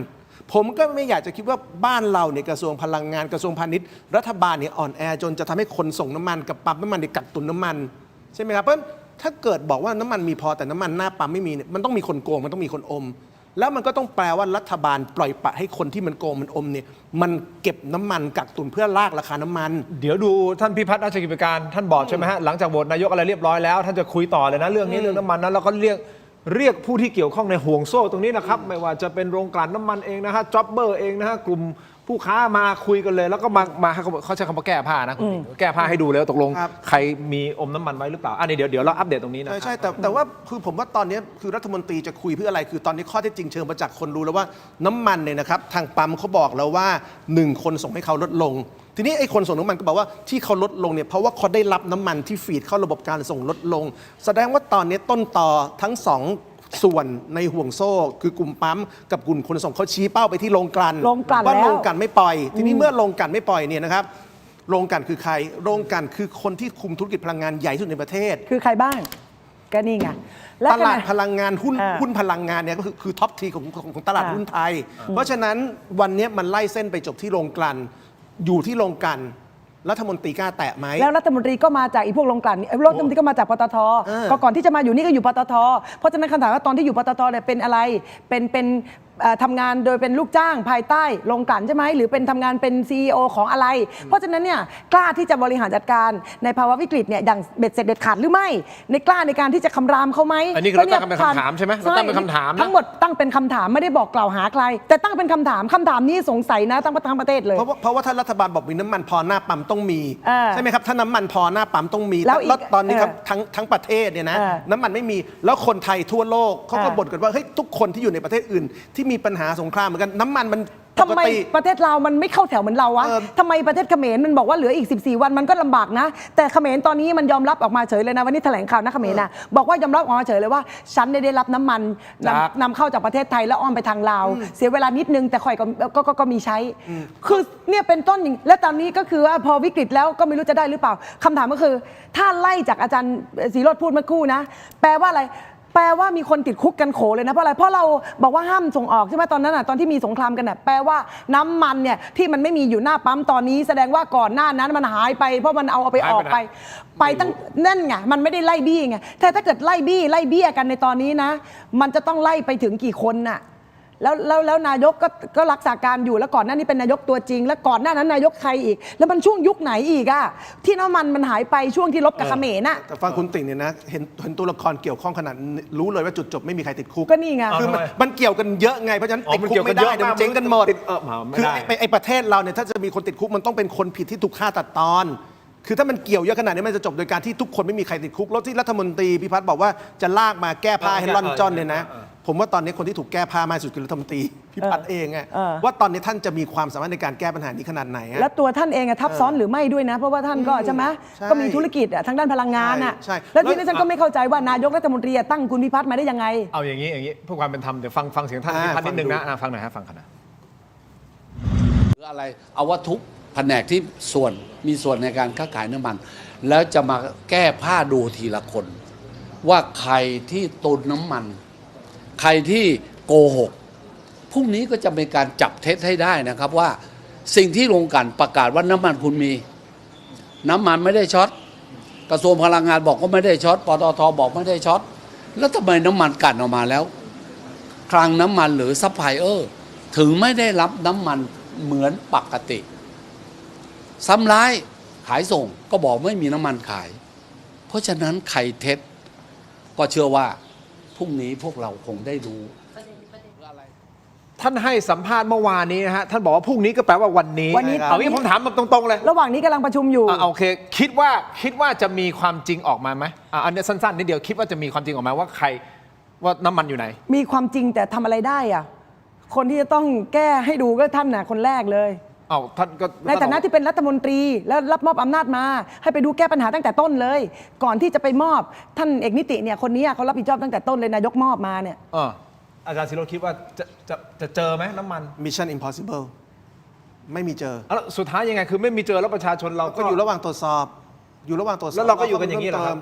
ผมก็ไม่อยากจะคิดว่าบ้านเราเนี่ยกระทรวงพลังงานกระทรวงพาณิชย์รัฐบาลเนี่ยอ่อนแอจนจะทำให้คนส่งน้ำมันกับปั๊มน้ำมันเนี่ยกักตุนน้ำมันใช่ไหมครับเพราะถ้าเกิดบอกว่าน้ำมันมีพอแต่น้ำมันหน้าปั๊มไม่มีเนี่ยมันต้องมีคนโกงมันต้องมีคนอม แล้วมันก็ต้องแปลว่ารัฐบาลปล่อยปละให้คนที่มันโกงมันอมเนี่ยมันเก็บน้ำมันกักตุนเพื่อลากราคาน้ำมัน เดี๋ยวดูท่านพิพัฒน์ราชกิจการท่านบอกใช่ไหมฮะหลังจากโหวตนายกอะไรเรียบร้อยแล้วท่านจะคุยต่อเลยนะเรื่องนี้เรื่องน้ำมันนั้นแล้วก็เรียกผู้ที่เกี่ยวข้องในห่วงโซ่ตรงนี้นะครับไม่ว่าจะเป็นโรงกลั่นน้ำมันเองนะฮะจ็อบเบอร์เองนะฮะกลุ่มผู้ค้ามาคุยกันเลย แล้วก็มาเขาใช้คำว่าแก้ผ้านะคุณแก้ผ้าให้ดูเลยว่าตกลง ครับ ใครมีอมน้ำมันไว้หรือเปล่าอันนี้เดี๋ยวเราอัปเดตตรงนี้นะ ใช่แต่ว่าคือผมว่าตอนนี้คือรัฐมนตรีจะคุยเพื่ออะไรคือตอนนี้ข้อเท็จจริงเชิงประจักษ์คนรู้แล้วว่าน้ำมันเนี่ยนะครับทางปั๊มเขาบอกแล้วว่า1คนส่งให้เขาลดลง ทีนี้ไอ้คนส่งน้ำมันก็บอกว่าที่เขาลดลงเนี่ยเพราะว่าเขาได้รับน้ำมันที่ฟีดเข้าระบบการส่งลดลง แสดงว่าตอนนี้ต้นต่อทั้งสองส่วนในห่วงโซ่ คือกลุ่มปั๊มกับกลุ่มคนส่งเขาชี้เป้าไปที่โรงกลั่น โรงกลั่น ว่า แล้ว โรงกลั่นไม่ปล่อย ทีนี้เมื่อโรงกลั่นไม่ปล่อยเนี่ยนะครับโรงกลั่นคือใครโรงกลั่นคือคนที่คุมธุรกิจพลังงานใหญ่ที่สุดในประเทศ คือใครบ้างก็นี่ไงและ ตลาด ขณะ พลังงานหุ้น อ่า หุ้นพลังงานเนี่ยก็คือท็อปทีของตลาดหุ้นไทย เพราะฉะนั้นวันนี้มันไล่เส้นไปจบที่โรงกลั่นอยู่ที่โรงกลั่นรัฐมนตรีกล้าแตะไหม แล้วรัฐมนตรีก็มาจากอีพวกโรงกลั่นนี่รัฐมนตรีก็มาจากปตท ก็ก่อนที่จะมาอยู่นี่ก็อยู่ปตท เพราะฉะนั้นคำถามว่าตอนที่อยู่ปตทเนี่ยเป็นอะไรเป็นทำงานโดยเป็นลูกจ้างภายใต้โรงกลั่นใช่ไหมหรือเป็นทำงานเป็น CEO ของอะไร เพราะฉะนั้นเนี่ยกล้าที่จะบริหารจัดการในภาวะวิกฤตเนี่ยอย่างเบ็ดเสร็จเด็ดขาดหรือไม่ในกล้าในการที่จะคำรามเขาไหม อันนี้คือเราตั้งเป็นคำถามใช่ไหมเราตั้งเป็นคำถามนะ ทั้งหมดตั้งเป็นคำถามไม่ได้บอกกล่าวหาใคร แต่ตั้งเป็นคำถามนี้สงสัยนะทั้งประเทศเลย เพราะว่าถ้ารัฐบาลบอกมีน้ำมันพอหน้าปั๊มต้องมี ใช่ไหมครับถ้าน้ำมันพอหน้าปั๊มต้องมี แล้วอีก ตอนนี้ครับทั้งประเทศเนี่ยนะน้ำมันไม่มีแล้วคนไทยทั่วโลกเขาก็บ่นกันว่าเฮ้ยทุกคนที่อยู่ในประเทศอื่น ที่มีปัญหาสงครามเหมือนกันน้ำมันมันป ทำ ก ไม ติ ประเทศเรามันไม่เข้าแถวเหมือนเราวะทำไมประเทศเขมรมันบอกว่าเหลืออีก 14 วันมันก็ลำบากนะ แต่เขมรตอนนี้มันยอมรับออกมาเฉยเลยนะวันนี้แถลงข่าวนะเขมรนะบอกว่ายอมรับออกมาเฉยเลยว่าฉันได้รับน้ำมันนำเข้าจากประเทศไทยแล้วอ้อมไปทางลาวเสียเวลานิดนึงแต่ข่อยก็มีใช้คือเนี่ยเป็นต้นอย่างและตอนนี้ก็คือว่าพอวิกฤตแล้วก็ไม่รู้จะได้หรือเปล่าคำถามก็คือถ้าไล่จากอาจารย์ศรีโรจน์พูดเมื่อครู่นะแปลว่าอะไรแปลว่ามีคนติดคุกกันโขเลยนะเพราะอะไรเพราะเราบอกว่าห้ามส่งออกใช่ไหมตอนนั้นตอนที่มีสงครามกันน่ะแปลว่าน้ำมันเนี่ยที่มันไม่มีอยู่หน้าปั๊มตอนนี้แสดงว่าก่อนหน้านั้นมันหายไปเพราะมันเอาไปออกไปตั้งนั่นไงมันไม่ได้ไล่บี้ไงแต่ถ้าเกิดไล่เบี้ยกันในตอนนี้นะมันจะต้องไล่ไปถึงกี่คนน่ะแล้วนายกก็รักษาการอยู่แล้วก่อนหน้านี้เป็นนายกตัวจริง แล้วก่อนหน้านั้นนายกใครอีก แล้วมันช่วงยุคไหนอีกอะที่น้ำมันหายไปช่วงที่รบกับเขมรน่ะ แต่ฟังคุณติ่งเนี่ยนะเห็นตัวละครเกี่ยวข้องขนาดรู้เลยว่าจุดจบไม่มีใครติดคุก ก็นี่ไง คือมันเกี่ยวกันเยอะไงเพราะฉะนั้นติดคุกไม่ได้เดี๋ยวมันเจ๊งกันหมด ไม่ คือ ได้ ไอ้ประเทศเราเนี่ยถ้าจะมีคนติดคุกมันต้องเป็นคนผิดที่ถูกฆ่าตัดตอน คือถ้ามันเกี่ยวเยอะขนาดนี้มันจะจบโดยการที่ทุกคนไม่มีใครติดคุกแล้วที่รัฐมนตรีพิพัฒน์บอกว่าจะลากมาแก้ผ้าให้ล่อนจ้อนเนี่ยนะผมว่าตอนนี้คนที่ถูกแก้ผ้ามากที่สุดคือรัฐมนตรีพิพัฒน์เองอะว่าตอนนี้ท่านจะมีความสามารถในการแก้ปัญหานี้ขนาดไหนอะ แล้วตัวท่านเองอะทับซ้อนหรือไม่ด้วยนะ เพราะว่าท่านก็ใช่ไหม ใช่ ก็มีธุรกิจอะทางด้านพลังงานอะ ใช่ แล้วทีนี้ฉันก็ไม่เข้าใจว่านายกรัฐมนตรีอะตั้งคุณพิพัฒน์มาได้ยังไง เอาอย่างนี้เพื่อความเป็นธรรมเดี๋ยวฟังเสียงท่านพิพัฒน์นิดนึงนะฟังหน่อยฮะฟังกันนะ หรืออะไรเอาว่าทุกแผนกที่มีส่วนในการค้าขายน้ำมัน แล้วจะมาแก้ผ้าดูทีละคน ว่าใครที่ตุนน้ำมัน ใครที่โกหกพรุ่งนี้ก็จะเป็นการจับเท็จให้ได้นะครับว่าสิ่งที่โรงกลั่นประกาศว่าน้ำมันคุณมีน้ำมันไม่ได้ช็อตกระทรวงพลังงานบอกว่าไม่ได้ช็อตปตทบอกไม่ได้ช็อตแล้วทำไมน้ำมันกลั่นออกมาแล้วคลังน้ำมันหรือซัพพลายเออร์ถึงไม่ได้รับน้ำมันเหมือนปกติซ้ำร้ายขายส่งก็บอกไม่มีน้ำมันขายเพราะฉะนั้นใครเท็จก็เชื่อว่าพรุ่งนี้พวกเราคงได้รู้ ท่านให้สัมภาษณ์เมื่อวานนี้นะฮะท่านบอกว่าพรุ่งนี้ก็แปลว่าวันนี้ วันนี้ เอางี้ผมถามแบบตรงๆเลย ระหว่างนี้กำลังประชุมอยู่ โอเคคิดว่าจะมีความจริงออกมาไหมอันนี้สั้นๆนิดเดียวคิดว่าจะมีความจริงออกมาว่าใครว่าน้ำมันอยู่ไหน มีความจริงแต่ทำอะไรได้อะคนที่จะต้องแก้ให้ดูก็ท่านน่ะคนแรกเลย ท่านก็ ในฐานะที่เป็นรัฐมนตรีแล้วรับมอบอำนาจมา ให้ไปดูแก้ปัญหาตั้งแต่ต้นเลย ก่อนที่จะไปมอบท่านเอกนิติเนี่ยคนนี้เขารับผิดชอบตั้งแต่ต้นเลยนายกมอบมาเนี่ย อาจารย์ศิโรจน์คิดว่าจะเจอไหมน้ำมัน Mission Impossible ไม่มีเจอ แล้วสุดท้ายยังไงคือไม่มีเจอแล้วประชาชนเรา ก็อยู่ระหว่างตรวจสอบ แล้วเราก็อยู่กันอย่างนี้เหรอครับ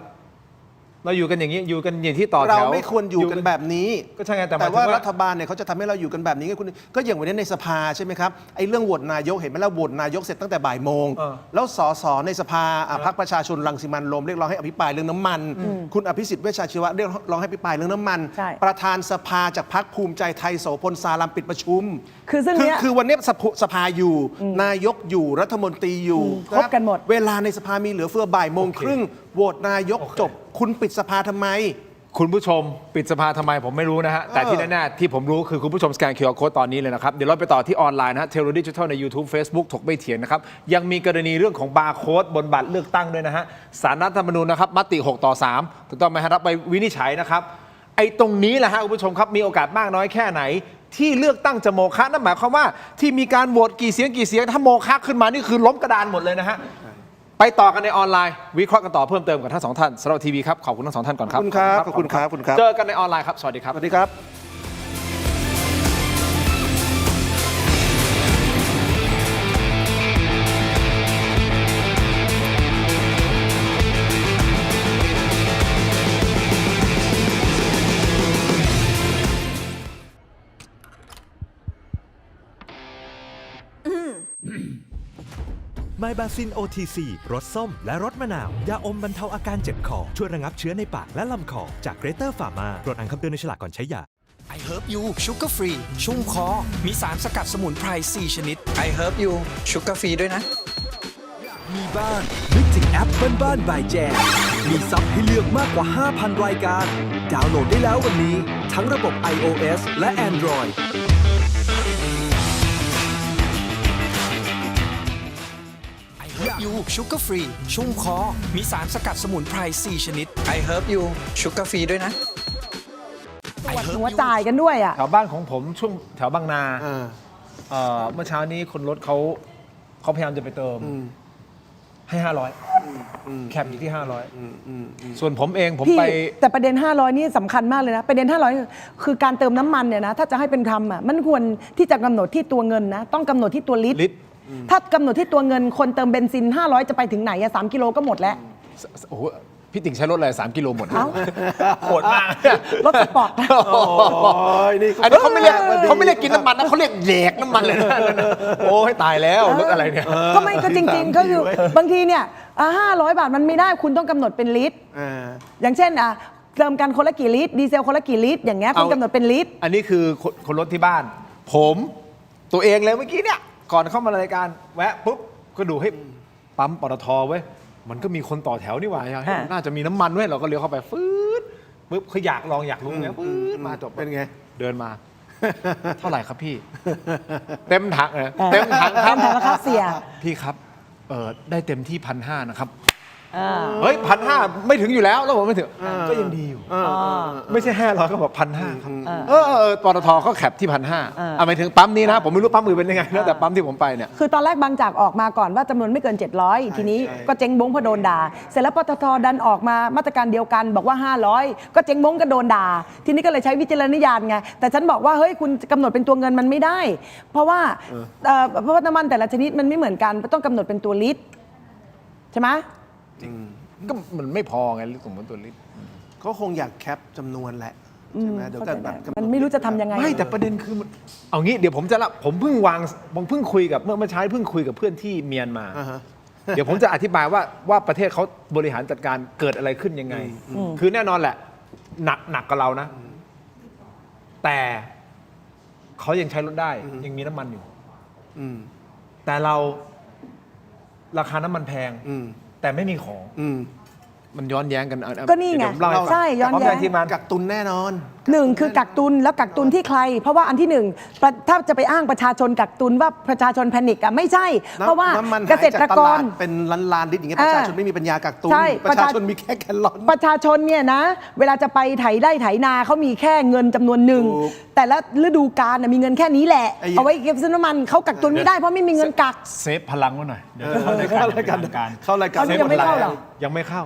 เราอยู่กันอย่างนี้อยู่กันอย่างที่ต่อแถว เราไม่ควรอยู่กันแบบนี้ ก็ใช่ไงแต่หมาย แต่ ถึง ว่า ว่า รัฐบาลเนี่ยเขาจะทำให้เราอยู่กันแบบนี้ไงคุณก็อย่างวันนี้ในสภาใช่ไหมครับไอ้เรื่องโหวตนายกเห็นไหมล่ะโหวตนายกเสร็จตั้งแต่บ่ายโมง แล้วสสในสภาพรรคประชาชนรังสิมันต์โรมเรียกร้องให้อภิปรายเรื่องน้ำมัน คุณอภิสิทธิ์เวชชาชีวะเรียกร้องให้อภิปรายเรื่องน้ำมัน ใช่ ประธานสภาจากพรรคภูมิใจไทยโสพลสารัมปิดประชุม คือซึ่งเนี้ย คือวันนี้สภาอยู่นายกอยู่รัฐมนตรีอยู่ ครบกันหมด เวลาในสภามีเหลือเฟือบ่ายโมงครึ่งโหวตนายกจบ คุณปิดสภาทำไม คุณผู้ชมปิดสภาทำไมผมไม่รู้นะฮะ แต่ที่แน่ๆที่ผมรู้คือคุณผู้ชมสแกน QR Code ตอนนี้เลยนะครับ เดี๋ยวเราไปต่อที่ออนไลน์นะฮะเทเลดิจิทัลใน YouTube Facebook ถกไม่เถียงนะครับ ยังมีกรณีเรื่องของบาร์โค้ดบนบัตรเลือกตั้งด้วยนะฮะศาลรัฐธรรมนูญนะครับมติ 6-3 ถูกต้องไหมฮะรับไปวินิจฉัยนะครับ ไอ้ตรงนี้แหละฮะคุณผู้ชมครับมีโอกาสมากน้อยแค่ไหน ที่เลือกตั้งจะโมฆะนั่นหมายความว่าที่มีการโหวตกี่เสียงถ้าโมฆะขึ้นมานี่คือล้มกระดานหมดเลยนะฮะไปต่อกันในออนไลน์วิเคราะห์กันต่อเพิ่มเติมกับทั้งสองท่านสำหรับทีวีครับขอบคุณทั้งสองท่านก่อนครับ ขอบคุณครับขอบคุณครับขอบคุณครับ เจอกันในออนไลน์ครับสวัสดีครับ สวัสดีครับ ไมบาซิน OTC รสส้มและรสมะนาว ยาอมบรรเทาอาการเจ็บคอ ช่วยระงับเชื้อในปากและลำคอ จากเกรเตอร์ฟาร์มาโปรดอ่านคำเตือนในฉลากก่อนใช้ยา I Herb You Sugar Free ชุ่มคอ มีสารสกัดสมุนไพร 4 ชนิด I Herb You Sugar Free ด้วยนะ มีบ้านนึกถึงแอปบ้านบายแจมมีซับให้เลือกมากกว่า 5,000 รายการ ดาวน์โหลดได้แล้ววันนี้ ทั้งระบบ iOS และ Android I Herb You Sugar Free ชุ่มคอ มีสารสกัดสมุนไพร 4 ชนิด I Herb You Sugar Free ด้วยนะ I ปวด Herb หัว You จ่ายกันด้วยอ่ะ แถวบ้านของผมช่วงแถวบางนาเมื่อเช้านี้คนรถเขาพยายามจะไปเติมให้ 500 แคปอยู่ที่ 500 ส่วนผมเองผม พี่ ไป แต่ประเด็น 500 นี่สำคัญมากเลยนะ ประเด็น 500 คือการเติมน้ำมันเนี่ยนะถ้าจะให้เป็นธรรมอ่ะมันควรที่จะกำหนดที่ตัวเงินนะต้องกำหนดที่ตัวลิตร ลิตร ถ้ากำหนดที่ตัวเงินคนเติมเบนซิน 500 จะไปถึงไหนอะ3 กิโลก็หมดแล้ว โอ้โหพี่ติ่งใช้รถอะไร3 กิโลหมด เอ้า โหดมาก รถสปอร์ต อันนี้เขาไม่เรียกกินน้ำมันนะเขาเรียกแยกน้ำมันเลยนะโอ้ให้ตายแล้วรถอะไรเนี่ย ก็ไม่ก็จริงๆก็คือบางทีเนี่ย500 บาทมันไม่ได้คุณต้องกำหนดเป็นลิตร อย่างเช่นเติมกันคนละกี่ลิตรดีเซลคนละกี่ลิตรอย่างเงี้ยคุณกำหนดเป็นลิตร อันนี้คือคนรถที่บ้าน ผมตัวเองเลยเมื่อกี้เนี่ยก่อนเข้ามารายการแวะปุ๊บก็ดูให้ปั๊มปตทเว้ยมันก็มีคนต่อแถวนี่หว่าน่าจะมีน้ำมันเว้ยเราก็เลี้ยวเข้าไปฟืดปุ๊บเขาอยากลองอยากรู้ไงฟืดมาจบ เป็นไง เดินมา เท่าไหร่ครับพี่ เต็มถังเลยเต็มถังครับ เต็มถังแล้วครับเสีย พี่ครับได้เต็มที่ 1,500 นะครับเฮ้ย 1,500 ไม่ถึงอยู่แล้วแล้วผมไม่ถึงก็ยังดีอยู่ไม่ใช่500ก็แบบ1,500 ครับปตทเขาแคปที่ 1,500 หมายถึงปั๊มนี้นะ ผมไม่รู้ปั๊มอื่นเป็นยังไงนะแต่ปั๊มที่ผมไปเนี่ย คือตอนแรกบางจากออกมาก่อนว่าจำนวนไม่เกิน 700 ทีนี้ก็เจ๊งบงเพราะโดนด่าเสร็จแล้วปตทดันออกมามาตรการเดียวกันบอกว่า 500 ก็เจ๊งบงก็โดนด่าทีนี้ก็เลยใช้วิจารณญาณไงแต่ฉันบอกว่าเฮ้ยคุณกำหนดเป็นตัวเงินมันไม่ได้ เพราะว่าน้ำมันแต่ละชนิดมันไม่เหมือนกันต้องกำหนดเป็นตัวลิตรใช่ไหม ก็มันไม่พอไงสมมติตัวลิตร เขาคงอยากแคปจำนวนแหละใช่ไหมเดี๋ยวก็แบบ มันไม่รู้จะทำยังไง ไม่แต่ประเด็นคือเอางี้เดี๋ยวผมเพิ่งคุยกับเมื่อเช้าเพิ่งคุยกับเพื่อนที่เมียนมา เดี๋ยวผมจะอธิบายว่าประเทศเขาบริหารจัดการเกิดอะไรขึ้นยังไง คือแน่นอนแหละหนักกับเรานะ แต่เขายังใช้รถได้ยังมีน้ำมันอยู่แต่เราราคาน้ำมันแพงแต่ไม่มีของมันย้อนแย้งกัน ก็นี่ไง เดี๋ยวผมเล่าให้ฟัง ใช่ย้อนแย้ง ที่มัน กักตุนแน่นอน หนึ่งคือกักตุนแล้วกักตุนที่ใคร เพราะว่าอันที่หนึ่งถ้าจะไปอ้างประชาชนกักตุนว่าประชาชนแพนิคอะไม่ใช่ เพราะว่า น้ำมัน เกษตรกร หายจากตลาดเป็นล้านลิตรอย่างเงี้ยประชาชนไม่มีปัญญากักตุน ใช่ ประชาชนมีแค่แกลลอน ประชาชนเนี่ยนะเวลาจะไปไถไร่ไถนาเขามีแค่เงินจำนวนหนึ่ง ถูก แต่ละฤดูกาลน่ะมีเงินแค่นี้แหละ ไอ้ เอาไว้เก็บซื้อน้ำมันเขากักตุนไม่ได้เพราะไม่มีเงินกัก เซฟพลังไว้หน่อยเดี๋ยว เข้ารายการ ตอนนี้ยังไม่เข้าเหรอ ยังไม่เข้า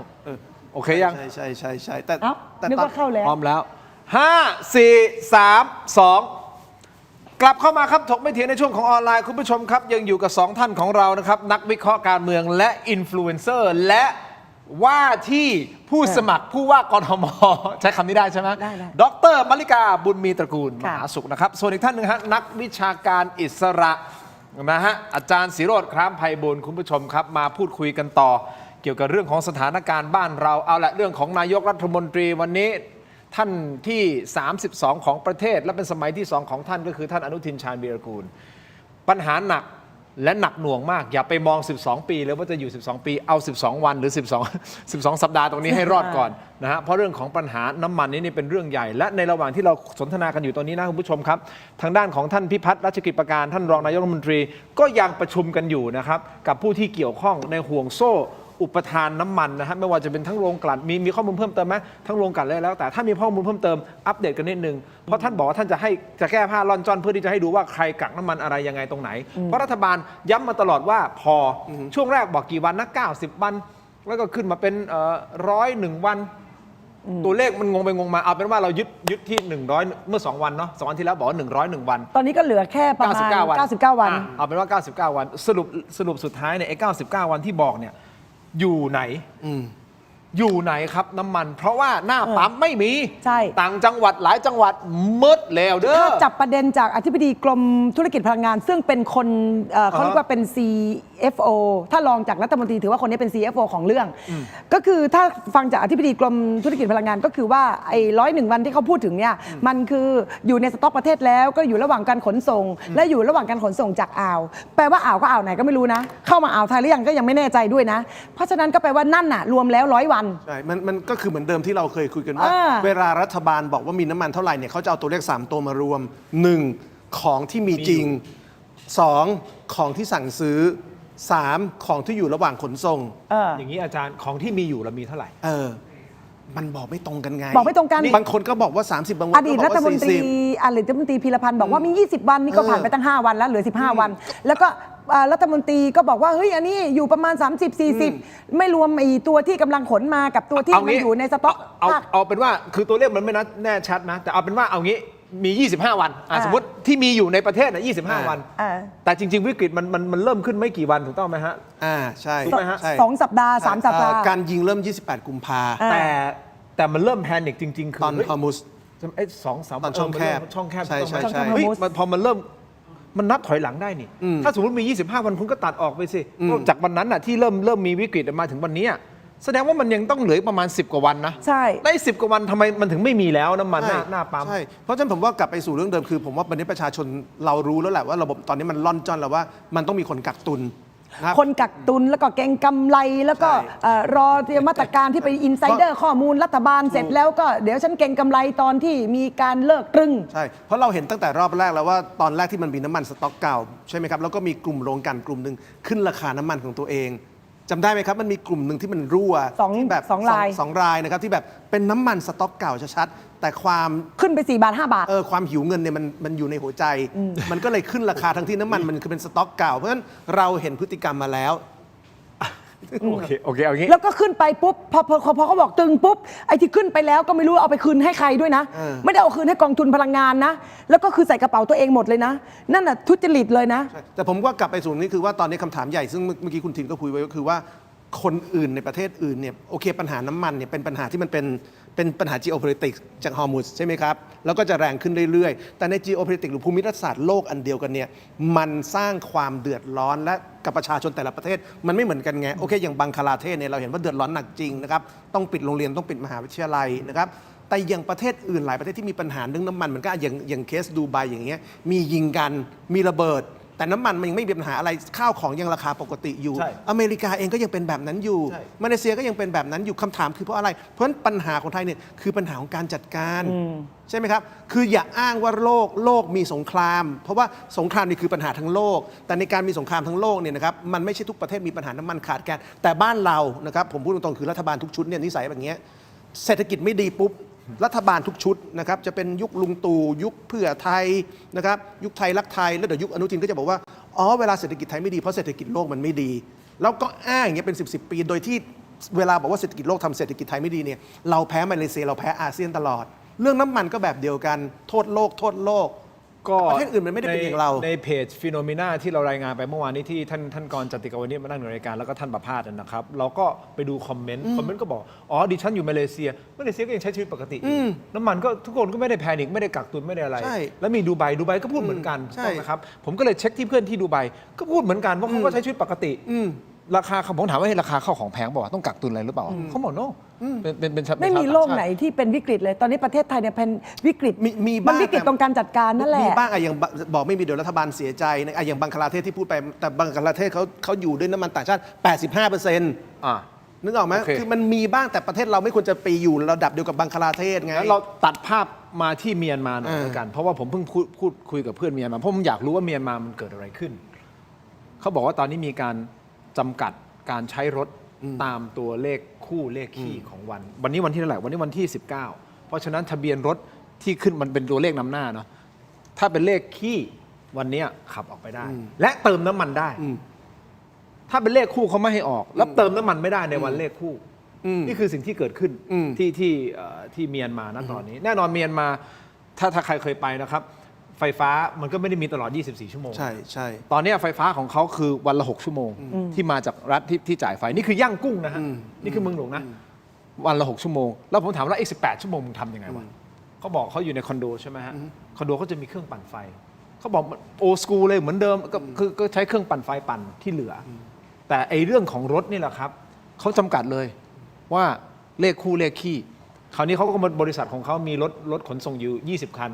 โอเคยัง ใช่แต่ เอ้านึกว่าเข้าแล้ว พร้อมแล้ว 5 4 3 2 กลับเข้ามาครับถกไม่เถียงในช่วงของออนไลน์คุณผู้ชมครับ ยังอยู่กับ 2 ท่านของเรานะครับ นักวิเคราะห์การเมืองและอินฟลูเอนเซอร์และ ว่าที่ผู้สมัครผู้ว่ากทม ใช้คำนี้ได้ใช่ไหม ได้ ดรมลิกาบุญมีตระกูลม ค่ะ หาสุขนะครับ ส่วนอีกท่านหนึ่งฮะนักวิชาการอิสระนะฮะอาจารย์ศิโรจน์คร้ามไพบูลย์คุณผู้ชมครับ มาพูดคุยกันต่อ เกี่ยวกับเรื่องของสถานการณ์บ้านเราเอาละเรื่องของนายกรัฐมนตรีวันนี้ท่านที่ 32 ของประเทศ และเป็นสมัยที่ 2 ของท่านก็คือท่านอนุทินชาญวีรกูล ปัญหาหนักและหนักหน่วงมาก อย่าไปมอง 12 ปีเลยว่าจะอยู่ 12 ปีเอา 12 วันหรือ 12 สัปดาห์ตรงนี้ให้รอดก่อนนะฮะเพราะเรื่องของปัญหาน้ำมันนี่เป็นเรื่องใหญ่ และในระหว่างที่เราสนทนากันอยู่ตอนนี้นะคุณผู้ชมครับ ทางด้านของท่านพิพัฒน์รัชกิจประการท่านรองนายกรัฐมนตรีก็ยังประชุมกันอยู่นะครับกับผู้ที่เกี่ยวข้องในห่วงโซ่อุปทานน้ำมันนะฮะไม่ว่าจะเป็นทั้งโรงกลั่นมีข้อมูลเพิ่มเติมไหมทั้งโรงกลั่นแล้วแต่ถ้ามีข้อมูลเพิ่มเติมอัปเดตกันนิดนึงเพราะท่านบอกว่าท่านจะแก้ผ้าล่อนจ้อนเพื่อที่จะให้ดูว่าใครกักน้ำมันอะไรยังไงตรงไหนเพราะรัฐบาลย้ำมาตลอดว่าพอช่วงแรกบอกกี่วันนะ90 วันแล้วก็ขึ้นมาเป็น101 วันตัวเลขมันงงไปงงมาเอาเป็นว่าเรายึดที่100เมื่อ2วันเนาะ2วันที่แล้วบอกว่า101 วัน ตอนนี้ก็เหลือแค่ประมาณ 99 วัน เอาเป็นว่า 99 วันสรุปสุดท้ายเนี่ยไอ้99 วันที่บอกเนี่ยอยู่ไหนอยู่ไหนครับน้ำมัน เพราะว่าหน้าปั๊มไม่มี ใช่ ต่างจังหวัดหลายจังหวัดมืดแล้วเด้อ ถ้าจับประเด็นจากอธิบดีกรมธุรกิจพลังงาน ซึ่งเป็นคนเขาเรียกว่าเป็น CFO ถ้าลองจากรัฐมนตรีถือว่าคนนี้เป็น CFO ของเรื่อง ก็คือถ้าฟังจากอธิบดีกรมธุรกิจพลังงานก็คือว่าไอ้101 วันที่เขาพูดถึงเนี่ยมันคืออยู่ในสต็อกประเทศแล้วก็อยู่ระหว่างการขนส่ง และอยู่ระหว่างการขนส่งจากอ่าวแปลว่าอ่าวก็อ่าวไหนก็ไม่รู้นะเข้ามาอ่าวไทยหรือยังก็ยังไม่แน่ใจด้วยนะเพราะฉะนั้นก็แปลว่านั่นน่ะรวมแล้ว100 วัน ใช่มันก็คือเหมือนเดิมที่เราเคยคุยกันว่า เวลารัฐบาลบอกว่ามีน้ำมันเท่าไหร่เนี่ยเขาจะเอาตัวเลข3ตัวมารวม 1. ของที่มีจริง 2. ของที่สั่งซื้อ 3. ของที่อยู่ระหว่างขนส่ง อย่างนี้อาจารย์ของที่มีอยู่เรามีเท่าไหร่ มันบอกไม่ตรงกันไง บอกไม่ตรงกัน บางคนก็บอกว่า 30 บางคน อ ก็ ดีต บอก รัฐ ว่าม นตรี 40 อดีตรัฐมนตรีพีรพันธ์บอกว่ามี 20 วันนี่ก็ผ่านไปตั้ง 5 วันแล้วเหลือ 15 วัน แล้วก็รัฐมนตรีก็บอกว่าเฮ้ยอันนี้อยู่ประมาณ 30-40 ไม่รวมไอ้ตัวที่กำลังขนมากับตัวที่ เอา มัน งี้ อยู่ในสต็อก เอาเป็นว่าคือตัวเลขมันไม่แน่ชัดนะแต่เอาเป็นว่าเอางี้มี 25 วันสมมติที่มีอยู่ในประเทศนะ25 วัน แต่จริง ๆ วิกฤตมันเริ่มขึ้นไม่กี่วันถูกต้องไหมฮะ ใช่ ถูกไหมฮะ ใช่ 2 สัปดาห์ 3 สัปดาห์ การยิงเริ่ม 28 กุมภา แต่มันเริ่มแพนิคจริง ๆ คือ ตอนฮอร์มุส ไอ้2-3 ตอนช่องแคบ ช่องแคบ ใช่ ถูกต้องไหม ใช่ เฮ้ยพอมันเริ่มมันนับถอยหลังได้นี่ ถ้าสมมติมี 25 วันคุณก็ตัดออกไปสิจากวันนั้นน่ะที่เริ่มมีวิกฤตมาถึงวันนี้แสดงว่ามันยังต้องเหลือประมาณ10 กว่าวันนะ ใช่ ได้10 กว่าวันทำไมมันถึงไม่มีแล้วน้ำมันหน้าปั๊ม ใช่เพราะฉะนั้นผมว่ากลับไปสู่เรื่องเดิมคือผมว่าวันนี้ประชาชนเรารู้แล้วแหละว่าระบบตอนนี้มันล่อนจ้อนแล้วว่ามันต้องมีคนกักตุนนะครับ คนกักตุนแล้วก็เก่งกำไรแล้วก็ ใช่ รอเตรียมมาตรการที่เป็นอินไซเดอร์ข้อมูลรัฐบาลเสร็จแล้วก็เดี๋ยวฉันเก่งกำไรตอนที่มีการเลิกตรึง ใช่เพราะเราเห็นตั้งแต่รอบแรกแล้วว่าตอนแรกที่มันมีน้ำมันสต็อกเก่าใช่ไหมครับแล้วก็มีกลุ่มโรงกลั่นกลุ่มหนึ่งขึ้นราคาน้ำมันของตัวเองจำได้ไหมครับมันมีกลุ่มหนึ่งที่มันรั่ว สอง ที่แบบ สองราย สองรายนะครับที่แบบเป็นน้ำมันสต็อกเก่าชัดๆแต่ความ ขึ้นไป4 บาท 5 บาท ความหิวเงินเนี่ยมันอยู่ในหัวใจ มันก็เลยขึ้นราคาทั้งที่น้ำมันมันคือเป็นสต็อกเก่าเพราะฉะนั้นเราเห็นพฤติกรรมมาแล้ว โอเคเอางี้ แล้วก็ขึ้นไปปุ๊บพอเขาบอกตึงปุ๊บไอ้ที่ขึ้นไปแล้วก็ไม่รู้เอาไปคืนให้ใครด้วยนะ ไม่ได้เอาคืนให้กองทุนพลังงานนะ แล้วก็คือใส่กระเป๋าตัวเองหมดเลยนะ นั่นน่ะทุจริตเลยนะ แต่ผมก็กลับไปสู่นี้คือว่าตอนนี้คำถามใหญ่ซึ่งเมื่อกี้คุณทินก็คุยไว้ก็คือว่าคนอื่นในประเทศอื่นเนี่ยโอเคปัญหาน้ำมันเนี่ยเป็นปัญหาที่มันเป็นปัญหา geopolitics จากฮอร์มุสใช่ไหมครับแล้วก็จะแรงขึ้นเรื่อยๆแต่ใน geopolitics หรือภูมิรัฐศาสตร์โลกอันเดียวกันเนี่ยมันสร้างความเดือดร้อนและกับประชาชนแต่ละประเทศมันไม่เหมือนกันไงโอเคอย่างบังคลาเทศเนี่ยเราเห็นว่าเดือดร้อนหนักจริงนะครับต้องปิดโรงเรียนต้องปิดมหาวิทยาลัยนะครับแต่อย่างประเทศอื่นหลายประเทศที่มีปัญหาเรื่องน้ำมันมันก็อย่างเคสดูไบอย่างเงี้ยมียิงกันมีระเบิดแต่น้ำมันมันยังไม่มีปัญหาอะไรข้าวของยังราคาปกติอยู่ ใช่ อเมริกาเองก็ยังเป็นแบบนั้นอยู่ ใช่ มาเลเซียก็ยังเป็นแบบนั้นอยู่คำถามคือเพราะอะไรเพราะฉะนั้นปัญหาของไทยเนี่ยคือปัญหาของการจัดการใช่ไหมครับคืออย่าอ้างว่าโลกมีสงคราม เพราะว่าสงครามนี่คือปัญหาทั้งโลก แต่ในการมีสงครามทั้งโลกเนี่ยนะครับมันไม่ใช่ทุกประเทศมีปัญหาน้ำมันขาดแคลนแต่บ้านเรานะครับผมพูดตรงๆคือรัฐบาลทุกชุดเนี่ยนิสัยแบบนี้เศรษฐกิจไม่ดีปุ๊บรัฐบาลทุกชุดนะครับจะเป็นยุคลุงตู่ยุคเพื่อไทยนะครับยุคไทยรักไทยแล้วเดี๋ยวยุคอนุทินก็จะบอกว่าอ๋อเวลาเศรษฐกิจไทยไม่ดีเพราะเศรษฐกิจโลกมันไม่ดีแล้วก็อ้างอย่างเงี้ยเป็น10 ปีโดยที่เวลาบอกว่าเศรษฐกิจโลกทำเศรษฐกิจไทยไม่ดีเนี่ยเราแพ้มาเลเซียเราแพ้อาเซียนตลอดเรื่องน้ำมันก็แบบเดียวกันโทษโลก ก็ ประเทศอื่นมันไม่ได้เป็นอย่างเรา ในเพจฟิโนเมนาที่เรารายงานไปเมื่อวานนี้ที่ท่านกรณ์จติกาวนิชมานั่งในรายการแล้วก็ท่านประภาสนะครับ เราก็ไปดูคอมเมนต์ก็บอกอ๋อดิฉันอยู่มาเลเซียก็ยังใช้ชีวิตปกติอยู่น้ำมันก็ทุกคนก็ไม่ได้แพนิคไม่ได้กักตุนไม่ได้อะไร ใช่ แล้วมีดูไบก็พูดเหมือนกัน ใช่ ถูกนะครับผมก็เลยเช็คที่เพื่อนที่ดูไบก็พูดเหมือนกันว่าเขาก็ใช้ชีวิตปกติราคาผมถามว่าราคาข้าวของแพงบอกว่าต้องกักตุนอะไรหรือเปล่าเขาบอกโน้เป็น ไม่มีโลกไหนที่เป็นวิกฤตเลย ตอนนี้ประเทศไทยเนี่ยเป็นวิกฤต มีบ้าง มันวิกฤตตรงการจัดการนั่นแหละ มีบ้างอย่างบอกไม่มีเดี๋ยวรัฐบาลเสียใจนะอย่างบังคลาเทศที่พูดไปแต่บังคลาเทศเขาอยู่ด้วยน้ำมันต่างชาติ 85%นึกออกไหม โอเค คือมันมีบ้างแต่ประเทศเราไม่ควรจะไปอยู่ระดับเดียวกับบังคลาเทศไง งั้นเราตัดภาพมาที่เมียนมาหน่อย อ่า แล้วกันเพราะว่าผมเพิ่งพูดคุยกับเพื่อนเมียนมาเพราะผมอยากรู้ว่าเมียนมามันเกิดอะไรขึ้นเขาบอกว่าตอนนี้มีการจำกัดการใช้รถตามตัวเลขคู่เลขคี่ของวันนี้วันที่เท่าไหร่วันนี้วันที่ 19 เพราะฉะนั้นทะเบียนรถที่ขึ้นมันเป็นตัวเลขนำหน้าเนาะถ้าเป็นเลขคี่วันนี้ขับออกไปได้ และเติมน้ำมันได้ ถ้าเป็นเลขคู่เขาไม่ให้ออก แล้วเติมน้ำมันไม่ได้ในวันเลขคู่ นี่คือสิ่งที่เกิดขึ้นที่เมียนมาณตอนนี้ แน่นอนเมียนมาถ้าใครเคยไปนะครับ ไฟฟ้ามันก็ไม่ได้มีตลอด 24 ชั่วโมง ใช่ใช่ ตอนนี้ไฟฟ้าของเขาคือวันละ 6 ชั่วโมง ที่มาจากรัฐที่จ่ายไฟ นี่คือย่างกุ้งนะฮะ นี่คือเมืองหลวงนะ วันละ 6 ชั่วโมง แล้วผมถามว่าอีก 18 ชั่วโมงมึงทำยังไงวะเขาบอกเขาอยู่ในคอนโดใช่ไหมฮะ คอนโดเขาจะมีเครื่องปั่นไฟ เขาบอกโอสกูเลยเหมือนเดิมก็ใช้เครื่องปั่นไฟปั่นที่เหลือ แต่ไอเรื่องของรถนี่แหละครับเขาจำกัดเลยว่าเลขคู่เลขคี่คราวนี้เขาก็บริษัทของเขามีรถขนส่งอยู่20 คั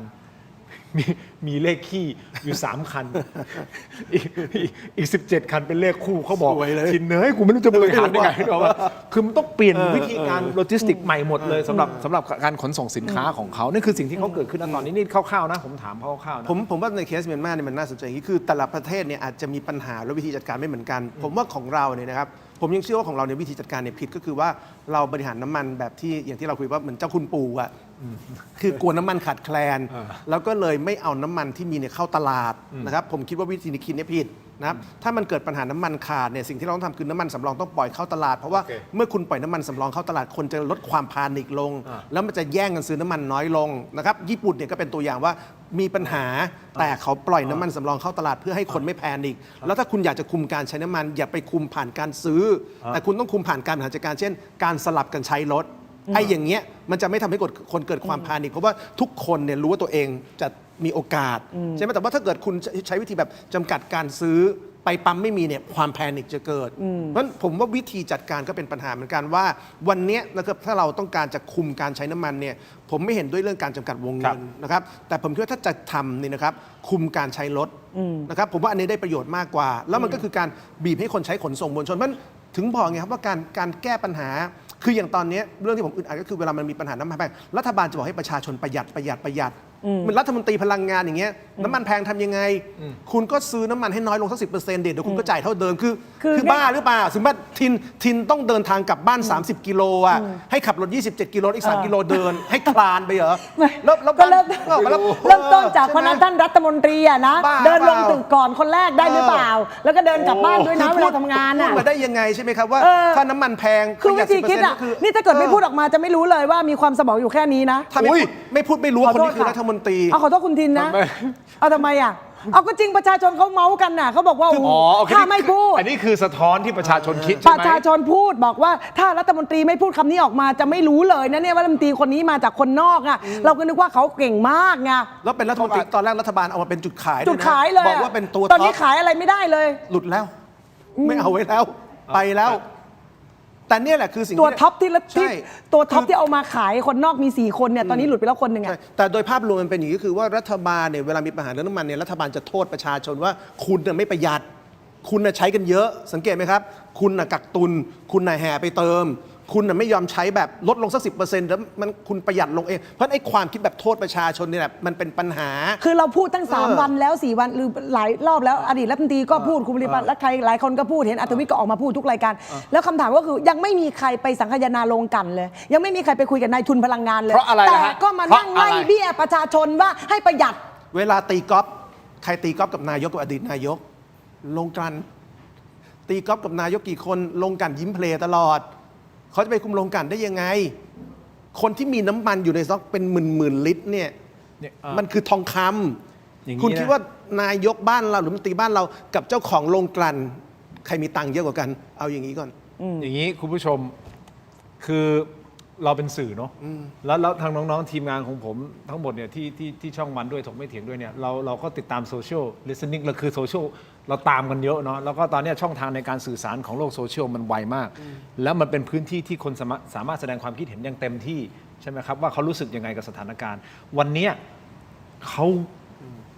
นมีเลขคี่อยู่3 คันอีก17 คันเป็นเลขคู่เขาบอก สวยเลย ทินเนยกูไม่รู้จะบริหารยังไงหรอกว่าคือมันต้องเปลี่ยนวิธีการโลจิสติกใหม่หมดเลยสำหรับการขนส่งสินค้าของเขานี่คือสิ่งที่เขาเกิดขึ้นณตอนนี้นี่คร่าวๆนะผมถามคร่าวๆนะ ผมว่าในเคสเมียนมาเนี่ยมันน่าสนใจอย่างนี้คือแต่ละประเทศเนี่ยอาจจะมีปัญหาและวิธีจัดการไม่เหมือนกัน ผมว่าของเราเนี่ยนะครับผมยังเชื่อว่าของเราในยวิธีจัดการเนี่ยผิดก็คือว่าเราบริหารน้ำมันแบบที่อย่างที่เราคุยว่าเหมือนเจ้าคุณปู่อะคือกลัวน้ำมันขาดแคลน แล้วก็เลยไม่เอาน้ำมันที่มีเนี่ยเข้าตลาดนะครับผมคิดว่าวิธีนี้คิดเนี่ยผิดนะครับถ้ามันเกิดปัญหาน้ำมันขาดเนี่ยสิ่งที่เราต้องทำคือน้ำมันสำรองต้องปล่อยเข้าตลาดเพราะว่า โอเค เมื่อคุณปล่อยน้ำมันสำรองเข้าตลาดคนจะลดความพานิคลง แล้วมันจะแย่งกันซื้อน้ำมันน้อยลงนะครับญี่ปุ่นเนี่ยก็เป็นตัวอย่างว่ามีปัญหาแต่เขาปล่อยน้ำมันสำรองเข้าตลาดเพื่อให้คนไม่แพนิคแล้วถ้าคุณอยากจะคุมการใช้น้ำมันอย่าไปคุมผ่านการซื้อ แต่คุณต้องคุมผ่านการบริหารจัดการเช่น การสลับกันใช้รถไอ้อย่างเงี้ยมันจะไม่ทำให้คนเกิดความพานิคเพราะว่าทุกคนเนี่ยรู้ว่าตัวเองจะมีโอกาสใช่ไหมแต่ว่าถ้าเกิดคุณใช้วิธีแบบจำกัดการซื้อไปปั๊มไม่มีเนี่ยความแพนิคจะเกิดเพราะฉะนั้นผมว่าวิธีจัดการก็เป็นปัญหาเหมือนกันว่าวันเนี้ยนะครับถ้าเราต้องการจะคุมการใช้น้ำมันเนี่ยผมไม่เห็นด้วยเรื่องการจำกัดวงเงินนะครับแต่ผมคิดว่าถ้าจะทำนี่นะครับคุมการใช้รถนะครับผมว่าอันนี้ได้ประโยชน์มากกว่า แล้วมันก็คือการบีบให้คนใช้ขนส่งมวลชนเพราะฉะนั้นถึงบอกไงครับว่าการแก้ปัญหาคืออย่างตอนนี้เรื่องที่ผมอึดอัดก็คือเวลามันมีปัญหาน้ำมันแพงรัฐบาลจะบอกให้ประชาชนประหยัดเหมือนรัฐมนตรีพลังงานอย่างเงี้ยน้ำมันแพงทำยังไง คุณก็ซื้อน้ำมันให้น้อยลงสัก10%เดี๋ยวคุณก็จ่ายเท่าเดิมคือบ้าหรือเปล่าสมมติทินต้องเดินทางกลับบ้าน30 กิโลอ่ะให้ขับรถ27 กิโลอีก3 กิโลเดินให้คลานไปเหรอแล้ว ก็เริ่มต้นจากคนนั้นท่านรัฐมนตรีอะนะ บ้า เดินลงตึกก่อนคนแรกได้หรือเปล่า แล้วก็เดินกลับบ้านด้วยนะ คือ เวลาทำงาน พู อะ ดมาได้ยังไงใช่ไหมครับว่า เออ ถ้าน้ำมันแพง คือวิธีคิดอะ ก็คือ นี่ถ้าเกิดไม่พูดออกมาจะไม่รู้เลยว่ามีความสมองอยู่แค่นี้นะ ถ้าไม่พูดไม่รู้ว่าคนนี้คือรัฐมนตรี เอาขอโทษคุณทินนะ ทำไม เอาทำไมอะเอาก็จริงประชาชนเขาเมาส์กันน่ะเขาบอกว่าโอ้โห โอเค ถ้าไม่พูด อันนี้คือสะท้อนที่ประชาชนคิด ป ใช่ไหม ระชาชนพูดบอกว่าถ้ารัฐมนตรีไม่พูดคำนี้ออกมาจะไม่รู้เลยนะเนี่ยว่ารัฐมนตรีคนนี้มาจากคนนอกอะเราก็นึกว่าเขาเก่งมากไง แล้วเป็นรัฐมนตรีตอนแรกรัฐบาลเอามาเป็นจุดขายวยนะ จุดขายเลย บอกว่าเป็นตัว ตอน ท็ นี้ อป ขายอะไรไม่ได้เลย หลุดแล้ว ไม่เอาไว้แล้ว ไปแล้ว แต่เนี่ยแหละคือสิ่ง ตัวท็อปที่ ใช่ ตัวท็อปที่เอามาขายคนนอกมี4 คนเนี่ยตอนนี้หลุดไปแล้วคนหนึ่ง ใช่ อะ แต่โดยภาพรวมมันเป็นอย่างนี้ก็คือว่ารัฐบาลเนี่ยเวลามีปัญหาเรื่องน้ำมันเนี่ยรัฐบาลจะโทษประชาชนว่าคุณน่ะไม่ประหยัด คุณน่ะใช้กันเยอะสังเกตไหมครับ คุณน่ะกักตุน คุณน่ะแห่ไปเติม คุณน่ะไม่ยอมใช้แบบลดลงสัก10%แล้วมันคุณประหยัดลงเองเพราะไอ้ความคิดแบบโทษประชาชนเนี่ยแหละมันเป็นปัญหา คือเราพูดตั้ง3 วันแล้ว4 วันหรือหลายรอบแล้วอดีตรัฐมนตรีก็พูดคุณบริพัตรและใครหลายคนก็พูดเห็นอัธวิทย์ก็ออกมาพูดทุกรายการ แล้วคำถามก็คือยังไม่มีใครไปสังคายนาลงกันเลย ยังไม่มีใครไปคุยกับนายทุนพลังงานเลย เพราะอะไร แต่ นะฮะ ก็มานั่ง เพราะอะไร ไล่เบี้ยประชาชนว่าให้ประหยัด เวลาตีกอล์ฟใครตีกอล์ฟกับนายกกับอดีตนายก ลงกันตีกอล์ฟกับนายกกี่คนลงกันยิ้มเพลย์ตลอดเขาจะไปคุมลงกันได้ยังไง คนที่มีน้ำมันอยู่ในสต็อกเป็นหมื่นลิตรเนี่ย เนี่ย มันคือทองคำ อย่างนี้ คุณ นะ คิดว่านายกบ้านเราหรือมนตรีบ้านเรากับเจ้าของโรงกลั่นใครมีตังค์เยอะกว่ากัน เอาอย่างนี้ก่อน อย่างนี้คุณผู้ชมคือเราเป็นสื่อเนาะแล้วทางน้องๆทีมงานของผมทั้งหมดเนี่ยที่ช่องวันด้วยถกไม่เถียงด้วยเนี่ยเราก็ติดตามโซเชียลลิสติ้งเราคือโซเชียลเราตามกันเยอะเนาะแล้วก็ตอนเนี้ยช่องทางในการสื่อสารของโลกโซเชียลมันไวมาก แล้วมันเป็นพื้นที่ที่คนสามารถแสดงความคิดเห็นอย่างเต็มที่ใช่ไหมครับว่าเขารู้สึกยังไงกับสถานการณ์ วันเนี้ยเขา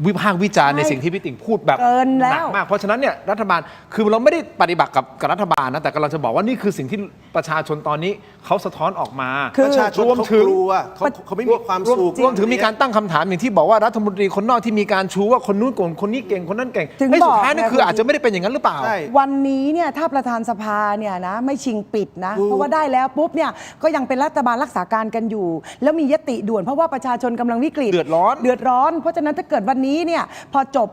วิพากษ์วิจารณ์ในสิ่งที่พี่ติ่งพูดแบบ เกินแล้ว หนักมากเพราะฉะนั้นเนี่ยรัฐบาลคือเราไม่ได้ปฏิบัติกับรัฐบาลนะแต่กำลังจะบอกว่านี่คือสิ่งที่ประชาชนตอนนี้เขาสะท้อนออกมา ประชาชน รวม เขา ถึง กลัวเขาไม่มีความสุข รวมถึงมีการตั้งคำถามอย่างที่บอกว่ารัฐมนตรีคนนอกที่มีการชูว่าคนนู้นโกงคนนี้เก่งคนนั้นเก่ง ถึง ไอ้สุดท้าย บอก นี่ ไง คืออาจจะไม่ได้เป็นอย่างนั้นหรือเปล่า ใช่ วันนี้เนี่ยถ้าประธานสภาเนี่ยนะไม่ชิงปิดนะ ถูก เพราะว่าได้แล้วปุ๊บเนี่ยก็ยังเป็นรัฐบาลรักษาการกันอยู่ แล้วมียติด่วนเพราะว่าประชาชนกำลังวิกฤต เดือดร้อน เพราะฉะนั้นถ้าเกิดวันนี้เนี่ยพอจบ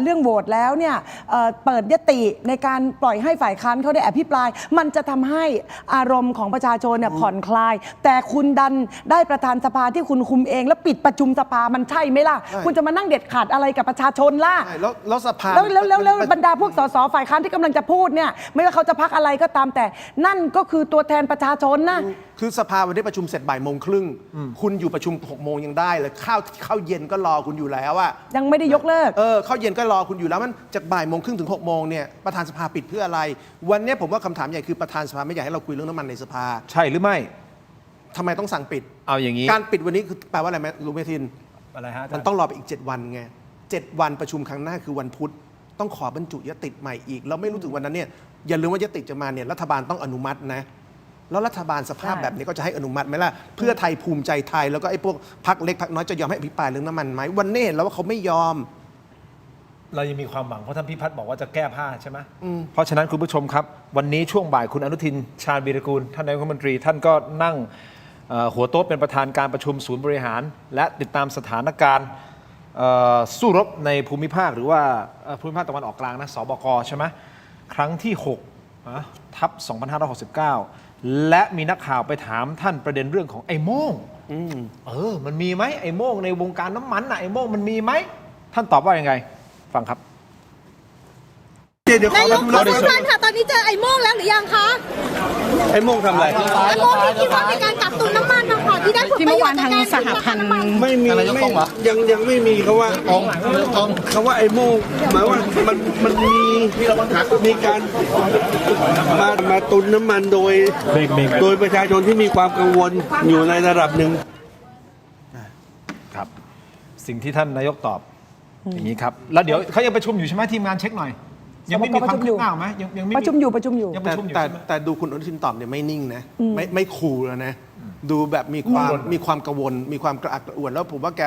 เรื่องโหวตแล้วเนี่ยเปิดยติในการปล่อยให้ฝ่ายค้านเขาได้อภิปราย มันจะทำให้อารมณ์ของประชาชนเนี่ยผ่อนคลาย แต่คุณดันได้ประธานสภาที่คุณคุมเอง แล้วปิดประชุมสภามันใช่ไหมล่ะ ใช่ คุณจะมานั่งเด็ดขาดอะไรกับประชาชนล่ะ ใช่แล้วสภา แล้วบรรดาพวกสสฝ่ายค้านที่กำลังจะพูดเนี่ยไม่ว่าเขาจะพักอะไรก็ตามแต่นั่นก็คือตัวแทนประชาชนนะ คือสภาวันนี้ประชุมเสร็จบ่ายโมงครึ่งคุณอยู่ประชุม6 โมงยังได้เลยข้าวเย็นก็รอคุณอยู่แล้วอะ ยังไม่ได้ยกเลิก ข้าวเย็นก็รอคุณอยู่แล้วมันจากบ่ายโมงครึ่งถึง6 โมงเนี่ยประธานสภาปิดเพื่ออะไร วันนี้ผมว่าคำถามใหญ่คือประธานสภาไม่อยากให้เราคุยเรื่องน้ำมันในสภา ใช่หรือไม่ ทำไมต้องสั่งปิด เอาอย่างนี้ การปิดวันนี้คือแปลว่าอะไรไหมรู้ไหมทิน อะไรฮะ มันต้องรอไปอีก 7 วันไง7 วันประชุมครั้งหน้าคือวันพุธต้องขอบรรจุยติใหม่อีกเราไม่รู้ถึงวันนั้นเนี่ยอย่าลืมว่ายติจะมาเนี่ยรัฐบาลต้องอนุมัตินะแล้วรัฐบาลสภาพ ใช่ แบบนี้ก็จะให้อนุมัติไหมล่ะเพื่อไทยภูมิใจไทยแล้วก็ไอ้พวกพรรคเล็กพรรคน้อยจะยอมให้อภิปรายเรื่องน้ำมันไหมวันนี้เห็นแล้วว่าเขาไม่ยอม เรายังมีความหวังเพราะท่านพิพัฒน์บอกว่าจะแก้ผ้าใช่ไหมเพราะฉะนั้นคุณผู้ชมครับวันนี้ช่วงบ่ายคุณอนุทินชาญวีรกูลท่านนายกรัฐมนตรีท่านก็นั่งหัวโต๊ะเป็นประธานการประชุมศูนย์บริหาร และติดตามสถานการณ์สู้รบในภูมิภาคหรือว่าภูมิภาคตะวันออกกลางนะสบกใช่ไหมครั้งที่6 ทับ 2569 และมีนักข่าวไปถามท่านประเด็นเรื่องของไอ้โม่งมันมีไหมไอ้โม่งในวงการน้ำมันน่ะไอ้โม่งมันมีไหมท่านตอบว่ายังไงฟังครับ นายกขอสั้นๆค่ะ ตอนนี้เจอไอ้โม่งแล้วหรือยังคะ ไอ้โม่งทำอะไร ไอ้โม่งที่คิดว่าเป็นการกักตุนน้ำมันนะคะที่ได้ผลประโยชน์จากการสหพันธ์ ไม่มียังไม่มีเขาว่าเขาว่าไอ้โม่งหมายว่ามันมีการมาตุนน้ำมันโดยประชาชนที่มีความกังวลอยู่ในระดับหนึ่ง ครับสิ่งที่ท่านนายกตอบอย่างนี้ครับแล้วเดี๋ยวเขายังประชุมอยู่ใช่ไหมทีมงานเช็คหน่อย ยังไม่มีความคืบหน้าไหมยังไม่มี ประชุมอยู่ ยังประชุมอยู่ แต่ ใช่ไหม แต่ดูคุณอนุทินตอบเนี่ยไม่นิ่งนะไม่คูลแล้วนะ ดูแบบมีความกังวลมีความกระอักกระอ่วนแล้วผมว่าแก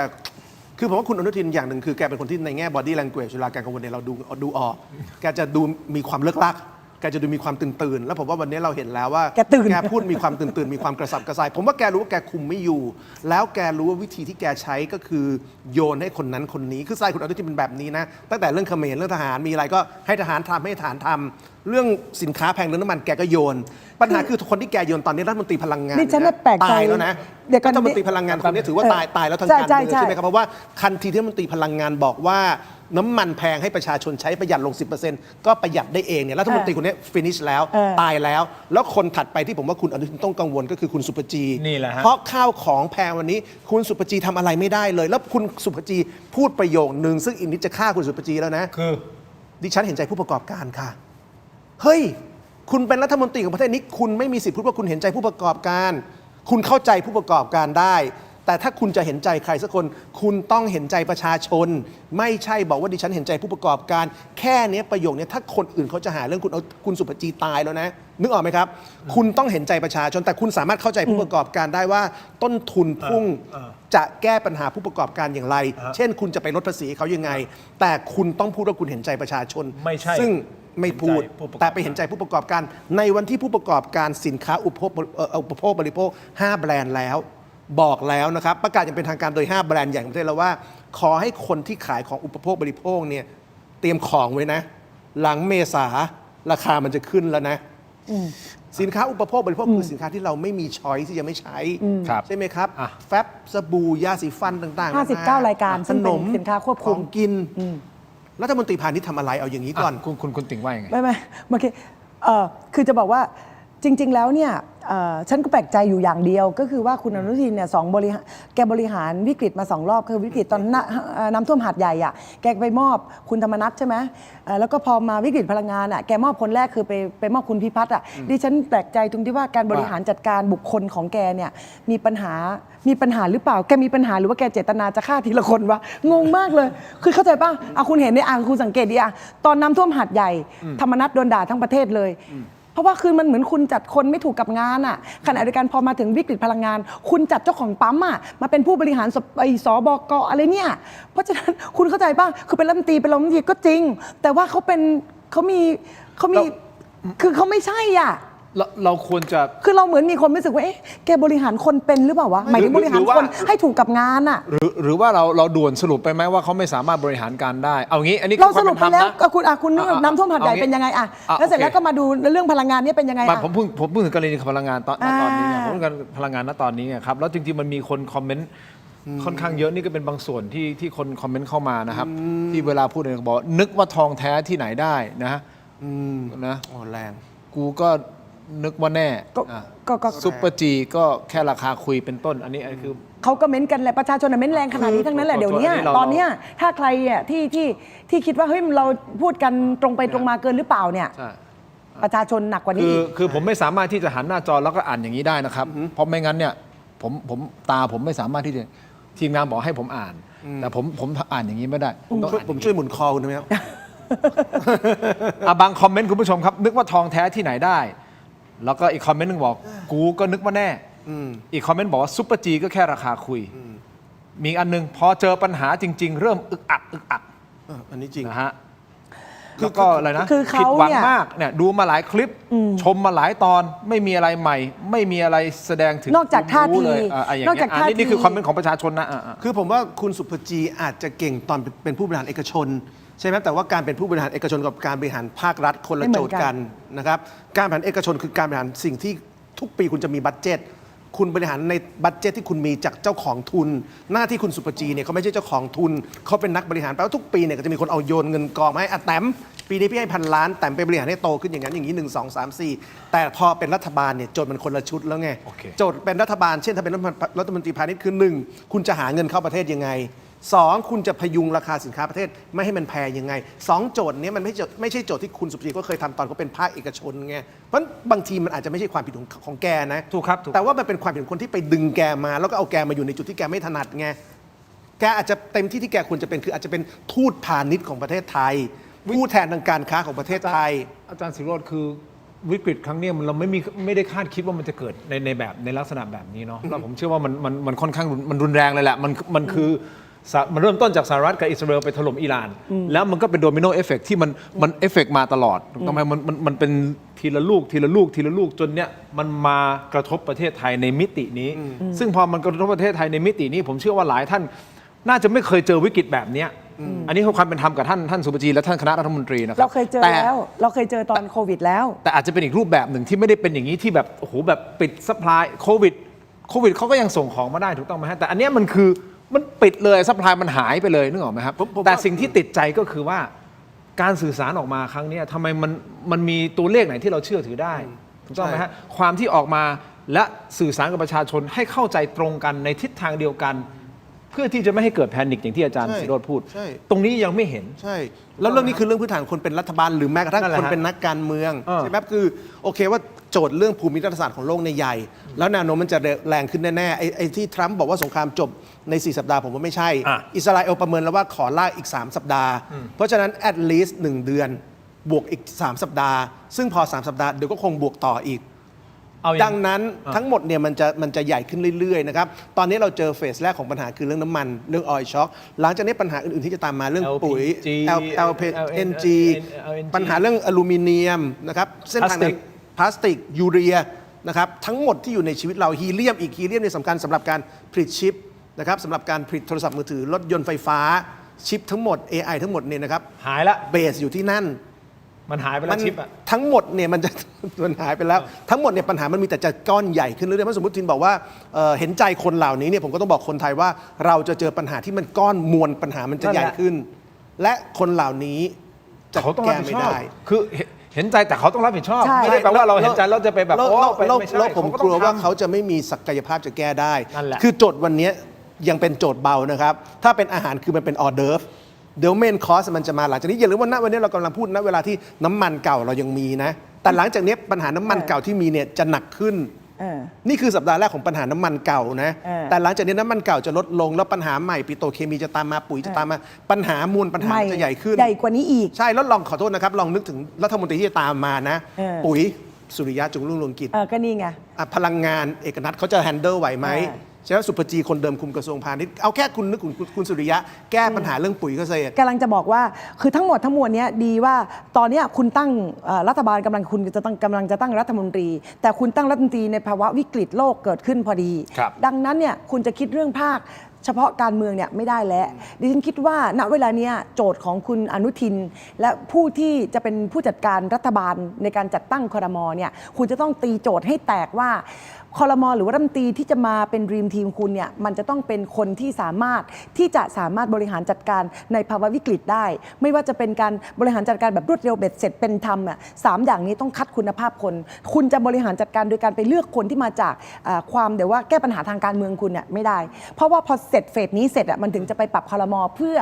คือผมว่าคุณอนุทินอย่างหนึ่งคือแกเป็นคนที่ในแง่ body language เวลาแกกังวลเนี่ยเราดูออก แกจะดูมีความเลิกลักแกจะดูมีความตื่นแล้วผมว่าวันนี้เราเห็นแล้วว่า แกตื่น พูดมีความตื่นมีความกระสับกระส่ายผมว่าแกรู้ว่าแกคุมไม่อยู่ แล้วแกรู้ว่าวิธีที่แกใช้ก็คือโยนให้คนนั้นคนนี้คือสไตล์คุณอนุทินเป็นแบบนี้นะตั้งแต่เรื่องเขมรเรื่องทหารมีอะไรก็ให้ทหารทำให้ทหารทำเรื่องสินค้าแพงเรื่องน้ำมันแกก็โยน ปัญหาคือคนที่แกโยนตอนนี้รัฐมนตรีพลังงาน นี่ฉันน่ะแปลกใจ ตายแล้วนะ เดี๋ยวก่อน รัฐมนตรีพลังงานคนนี้ถือว่าตายแล้วทางการเมือง ใช่ ใช่ไหมครับเพราะว่าทันทีที่รัฐมนตรีพลังงานบอกว่าน้ำมันแพงให้ประชาชนใช้ประหยัดลง 10% ก็ประหยัดได้เองเนี่ยรัฐมนตรีคนนี้ฟินิชแล้วตายแล้วแล้วคนถัดไปที่ผมว่าคุณอนุทินต้องกังวลก็คือคุณสุปจี นี่แหละฮะ เพราะข้าวของแพงวันนี้คุณสุปจีทำอะไรไม่ได้เลย แล้วคุณสุปจีพูดประโยคนึงซึ่งอีกนิดจะฆ่าคุณสุปจีแล้วนะ คือ ดิฉันเห็นใจผู้ประกอบการค่ะ เฮ้ย คุณเป็นรัฐมนตรีของประเทศนี้ คุณไม่มีสิทธิ์พูดว่าคุณเห็นใจผู้ประกอบการ คุณเข้าใจผู้ประกอบการได้ แต่ถ้าคุณจะเห็นใจใครสักคน คุณต้องเห็นใจประชาชน ไม่ใช่บอกว่าดิฉันเห็นใจผู้ประกอบการ แค่เนี้ยประโยคเนี้ยถ้าคนอื่นเขาจะหาเรื่องคุณสุปจีตายแล้วนะ นึกออกไหมครับ คุณต้องเห็นใจประชาชน แต่คุณสามารถเข้าใจผู้ประกอบการได้ว่าต้นทุนพุ่งจะแก้ปัญหาผู้ประกอบการอย่างไร เช่น คุณจะไปลดภาษีเขายังไง แต่คุณต้องพูดว่าคุณเห็นใจประชาชน ไม่ใช่ ซึ่งไม่พูด เห็นใจผู้ประกอบการ แต่ไปเห็นใจผู้ประกอบการในวันที่ผู้ประกอบการสินค้าอุปโภคบริโภค 5 แบรนด์แล้ว บอกแล้วนะครับประกาศอย่างเป็นทางการโดย 5 แบรนด์ใหญ่ของประเทศแล้วว่า ขอให้คนที่ขายของอุปโภคบริโภคเนี่ยเตรียมของไว้นะ หลังเมษาราคามันจะขึ้นแล้วนะ สินค้าอุปโภคบริโภคคือสินค้าที่เราไม่มีช้อยที่จะไม่ใช้ ครับ ใช่ไหมครับ อ่ะ แฟบสบู่ยาสีฟันต่างๆ 59รายการซึ่ ข ง น เป็น ม สินค้าควบคุม ของกินรัฐมนตรีพาณิชย์ทำอะไรเอาอย่างนี้ก่อน คุณติ่งว่ายังไง ไม่เมื่อกี้คือจะบอกว่าจริง ๆ แล้วเนี่ยฉันก็แปลกใจอยู่อย่างเดียวก็คือว่าคุณอนุทินเนี่ยแกบริหารวิกฤตมา2 รอบคือวิกฤตตอนน้ำท่วมหาดใหญ่อ่ะแกไปมอบคุณธรรมนัสใช่ไหมแล้วก็พอมาวิกฤตพลังงานอ่ะแกมอบคนแรกคือไปมอบคุณพิพัฒน์อ่ะดิฉันแปลกใจตรงที่ว่าการบริหารจัดการบุคคลของแกเนี่ยมีปัญหาหรือเปล่าแกมีปัญหาหรือว่าแกเจตนาจะฆ่าทีละคนวะงงมากเลยคือเข้าใจป่ะคุณเห็นในคุณสังเกตดิตอนน้ำท่วมหาดใหญ่ธรรมนัสโดนด่าทั้งประเทศเลยเพราะว่าคือมันเหมือนคุณจัดคนไม่ถูกกับงานอ่ะขณะเดียวกันพอมาถึงวิกฤตพลังงาน คุณจัดเจ้าของปั๊มอ่ะมาเป็นผู้บริหารสบกอะไรเนี่ยเพราะฉะนั้นคุณเข้าใจป่ะคือเป็นรัฐมนตรีก็จริง แต่ว่าเขามีคือเขาไม่ใช่อ่ะเราควรจะ คือเราเหมือนมีคนรู้สึกว่าแกบริหารคนเป็นหรือเปล่าวะหมายถึงบริหารคนให้ถูกกับงานอ่ะหรือว่าเราด่วนสรุปไปไหมว่าเขาไม่สามารถบริหารการได้เอางี้อันนี้ เราสรุปไปแล้วคุณน้ำท่วมหาดใหญ่เป็นยังไงอ่ะแล้วเสร็จ โอเค แล้วก็มาดูเรื่องพลังงานเนี่ยเป็นยังไง ผมพูดถึงกรณีพลังงานตอนนี้ไงผมพูดถึงพลังงานณตอนนี้ไงครับแล้วจริงๆมันมีคนคอมเมนต์ค่อนข้างเยอะนี่ก็เป็นบางส่วนที่คนคอมเมนต์เข้ามานะครับที่เวลาพูดเนี่ยบอกนึกว่าทองแท้ที่ไหนได้นะแรง กูก็นึกว่าแน่ ก็ ซุปเปอร์จีก็แค่ราคาคุยเป็นต้นอันนี้คือ เขาก็เม้นกันแหละประชาชนเม้นแรงขนาดนี้ทั้งนั้นแหละเดี๋ยวนี้ตอนเนี้ยถ้าใครอ่ะที่คิดว่าเฮ้ยเราพูดกันตรงไปตรงมาเกินหรือเปล่าเนี่ยประชาชนหนักกว่านี้คือผมไม่สามารถที่จะหันหน้าจอแล้วก็อ่านอย่างนี้ได้นะครับเพราะไม่งั้นเนี่ยผมไม่สามารถที่จะทีมงานบอกให้ผมอ่านแต่ผมอ่านอย่างนี้ไม่ได้ผมช่วยหมุนคอคุณได้ไหมครับ บางคอมเมนต์คุณผู้ชมครับนึกว่าทองแท้ที่ไหนได้แล้วก็อีกคอมเมนต์นึงบอกกูก็นึกว่าแน่อีกคอมเมนต์บอกว่าซุปเปอร์จีก็แค่ราคาคุยมีอันนึงพอเจอปัญหาจริงๆเริ่มอึกอักอันนี้จริงนะฮะแล้วก็อะไรนะ คือเขา ผิดหวังมากเนี่ยดูมาหลายคลิปชมมาหลายตอนไม่มีอะไรใหม่ ไม่มีอะไรแสดงถึงนอกจากท่าทีนอกจากท่าทีนี่คือคอมเมนต์ของประชาชนนะคือผมว่าคุณสุภจีอาจจะเก่งตอนเป็นผู้บริหารเอกชนใช่ไหมแต่ว่าการเป็นผู้บริหารเอกชนกับการบริหารภาครัฐคนละโจทย์กันนะครับการบริหารเอกชนคือการบริหารสิ่งที่ทุกปีคุณจะมีบัดเจ็ตคุณบริหารในบัดเจ็ตที่คุณมีจากเจ้าของทุนหน้าที่คุณสุภจีเนี่ยเขาไม่ใช่เจ้าของทุนเขาเป็นนักบริหารแปลว่าทุกปีเนี่ยก็จะมีคนเอาโยนเงินกองมาให้แต้มปีนี้พี่ให้1,000 ล้านแต้มไปบริหารให้โตขึ้นอย่างนั้นอย่างนี้1 2 3 4แต่พอเป็นรัฐบาลเนี่ยโจทย์มันคนละชุดแล้วไงโจทย์เป็นรัฐบาลเช่นถ้าเป็นรัฐมนตรีพาณิชย์คือ1คุณจะหาเงินเข้าประเทศยังไง2คุณจะพยุงราคาสินค้าประเทศไม่ให้มันแพงยังไง2โจทย์นี้มันไม่ใช่โจทย์ที่คุณสุภจีก็เคยทำตอนเขาเป็นภาคเอกชนไงเพราะบางทีมันอาจจะไม่ใช่ความผิดของแกนะถูกครับแต่ว่ามันเป็นความผิดของคนที่ไปดึงแกมาแล้วก็เอาแกมาอยู่ในจุดที่แกไม่ถนัดไงแกอาจจะเต็มที่แกควรจะเป็นคืออาจจะเป็นทูตพาณิชย์ของประเทศไทยผู้แทนทางการค้าของประเทศไทยอาจารย์ศิโรจน์คือวิกฤตครั้งนี้เราไม่ได้คาดคิดว่ามันจะเกิดในลักษณะแบบนี้เนาะแล้วผมเชื่อว่ามันค่อนข้างมันรุนแรงเลยแหละมันคือมันเริ่มต้นจากสหรัฐกับอิสราเอลไปถล่มอิหร่านแล้วมันก็เป็นโดมิโนเอฟเฟกที่มันเอฟเฟกมาตลอดทำไมมันเป็นทีละลูกจนเนี้ยมันมากระทบประเทศไทยในมิตินี้ซึ่งพอมันกระทบประเทศไทยในมิตินี้ผมเชื่อว่าหลายท่านน่าจะไม่เคยเจอวิกฤตแบบนี้อันนี้คือความเป็นธรรมกับท่านสุภจีและท่านคณะรัฐมนตรีนะครับเราเคยเจอแล้วเราเคยเจอตอนโควิดแล้วแต่อาจจะเป็นอีกรูปแบบหนึ่งที่ไม่ได้เป็นอย่างนี้ที่แบบโอ้โหแบบปิดซัพพลายโควิดเขาก็ยังส่งของมาได้ถูกต้องไหมฮะแต่อันนี้มันคือมันปิดเลยซัพพลายมันหายไปเลยนึกออกไหมครับแต่สิ่งที่ติดใจก็คือว่าการสื่อสารออกมาครั้งนี้ทำไมมันมีตัวเลขไหนที่เราเชื่อถือได้ถูกต้องไหมฮะความที่ออกมาและสื่อสารกับประชาชนให้เข้าใจตรงกันในทิศทางเดียวกันเพื่อที่จะไม่ให้เกิดแพนิคอย่างที่อาจารย์ศิโรจน์พูดตรงนี้ยังไม่เห็นใช่แล้วเรื่องนี้คือเรื่องพื้นฐานคนเป็นรัฐบาลหรือแม้กระทั่งคนเป็นนักการเมืองใช่ไหมคือโอเคว่าโจทย์เรื่องภูมิรัฐศาสตร์ของโลกในใหญ่แล้วแนวโน้มมันจะแรงขึ้นแน่ๆไอ้ที่ทรัมป์บอกว่าสงครามจบใน4 สัปดาห์ผมว่าไม่ใช่อิสราเอลประเมินแล้วว่าขอลากอีก3 สัปดาห์เพราะฉะนั้น at least 1 เดือนบวกอีก3 สัปดาห์ซึ่งพอ3 สัปดาห์เดี๋ยวก็คงบวกต่ออีกดังนั้นทั้งหมดเนี่ยมันจะใหญ่ขึ้นเรื่อยๆนะครับตอนนี้เราเจอเฟสแรกของปัญหาคือเรื่องน้ำมันเรื่องออยล์ช็อคหลังจากนี้ปัญหาอื่นๆที่จะตามมาเรื่องปุ๋ย LPG ปัญหาเรื่องอลูมิเนียมนะครับเส้นทางพลาสติกยูเรียนะครับทั้งหมดที่อยู่ในชีวิตเราฮีเลียมเนี่ยสำคัญสำหรับการผลิตชิปนะครับสำหรับการผลิตโทรศัพท์มือถือรถยนต์ไฟฟ้าชิปทั้งหมด AI ทั้งหมดเนี่ยนะครับหายละเบสอยู่ที่นั่น มันหายไปแล้วชิปอะ ทั้งหมดเนี่ยมันจะ มันหายไปแล้ว ทั้งหมดเนี่ยปัญหามันมีแต่จะก้อนใหญ่ขึ้นเรื่อยๆเพราะสมมติทินบอกว่าเห็นใจคนเหล่านี้เนี่ยผมก็ต้องบอกคนไทยว่าเราจะเจอปัญหาที่มันก้อนมวลปัญหามันจะใหญ่ขึ้น และคนเหล่านี้จะ เขาต้องรั แก้ บผิด ไม่ ชอบ ได้ คือเห็นใจแต่เขาต้องรับผิดชอบ ใช่ ไม่ได้แปลว่าเราเห็นใจเราจะไปแบบโอ้ไปไม่ใช่ แล้วผม เข กลัวว่า ต้องทำ เขาจะไม่มีศักยภาพจะแก้ได้ นั่นแหละ คือโจทย์วันนี้ยังเป็นโจทย์เบานะครับ ถ้าเป็นอาหารคือมันเป็นออเดิร์ฟเดี๋ยวเมนคอร์สมันจะมาหลังจากนี้อย่าลืมว่าณวันนี้เรากำลังพูดณเวลาที่น้ำมันเก่าเรายังมีนะ แต่หลังจากนี้ปัญหาน้ำมันเก่าที่มีเนี่ยจะหนักขึ้น นี่คือสัปดาห์แรกของปัญหาน้ำมันเก่านะ แต่หลังจากนี้น้ำมันเก่าจะลดลงแล้วปัญหาใหม่ปิโตรเคมีจะตามมาปุ๋ยจะตามมาปัญหามวลปัญหาจะใหญ่ขึ้น ใหญ่กว่านี้อีก ใช่แล้วลองขอโทษนะครับลองนึกถึงรัฐมนตรีที่จะตามมานะ ปุ๋ยสุริยะจึงรุ่งเรืองกิจ ก็นี่ไง พลังงานเอกนัทเขาจะแฮนเดิลไหวไหมใช่ไหมสุภจีคนเดิมคุมกระทรวงพาณิชย์เอาแค่คุณนึกถึงคุณสุริยะแก้ปัญหาเรื่องปุ๋ยเกษตร กำลังจะบอกว่าคือทั้งหมดทั้งมวลเนี้ยดีว่าตอนเนี้ยคุณตั้งรัฐบาลกำลังจะตั้งรัฐมนตรี แต่คุณตั้งรัฐมนตรีในภาวะวิกฤตโลกเกิดขึ้นพอดี ดังนั้นเนี่ยคุณจะคิดเรื่องภาคเฉพาะการเมืองเนี่ยไม่ได้แล้วดิฉันคิดว่าณเวลาเนี้ยโจทย์ของคุณอนุทิน และผู้ที่จะเป็นผู้จัดการรัฐบาลในการจัดตั้งครม.เนี่ยคุณจะต้องตีโจทย์ให้แตกว่าครม.หรือว่ารัฐมนตรีที่จะมาเป็นดรีมทีมคุณเนี่ยมันจะต้องเป็นคนที่สามารถบริหารจัดการในภาวะวิกฤตได้ ไม่ว่าจะเป็นการบริหารจัดการแบบรวดเร็วเบ็ดเสร็จเป็นธรรมอ่ะ3 อย่างนี้ต้องคัดคุณภาพคน คุณจะบริหารจัดการโดยการไปเลือกคนที่มาจากความเดี๋ยวว่าแก้ปัญหาทางการเมืองคุณเนี่ยไม่ได้ เพราะว่าพอเสร็จเฟสนี้เสร็จอ่ะมันถึงจะไปปรับครม.เพื่อ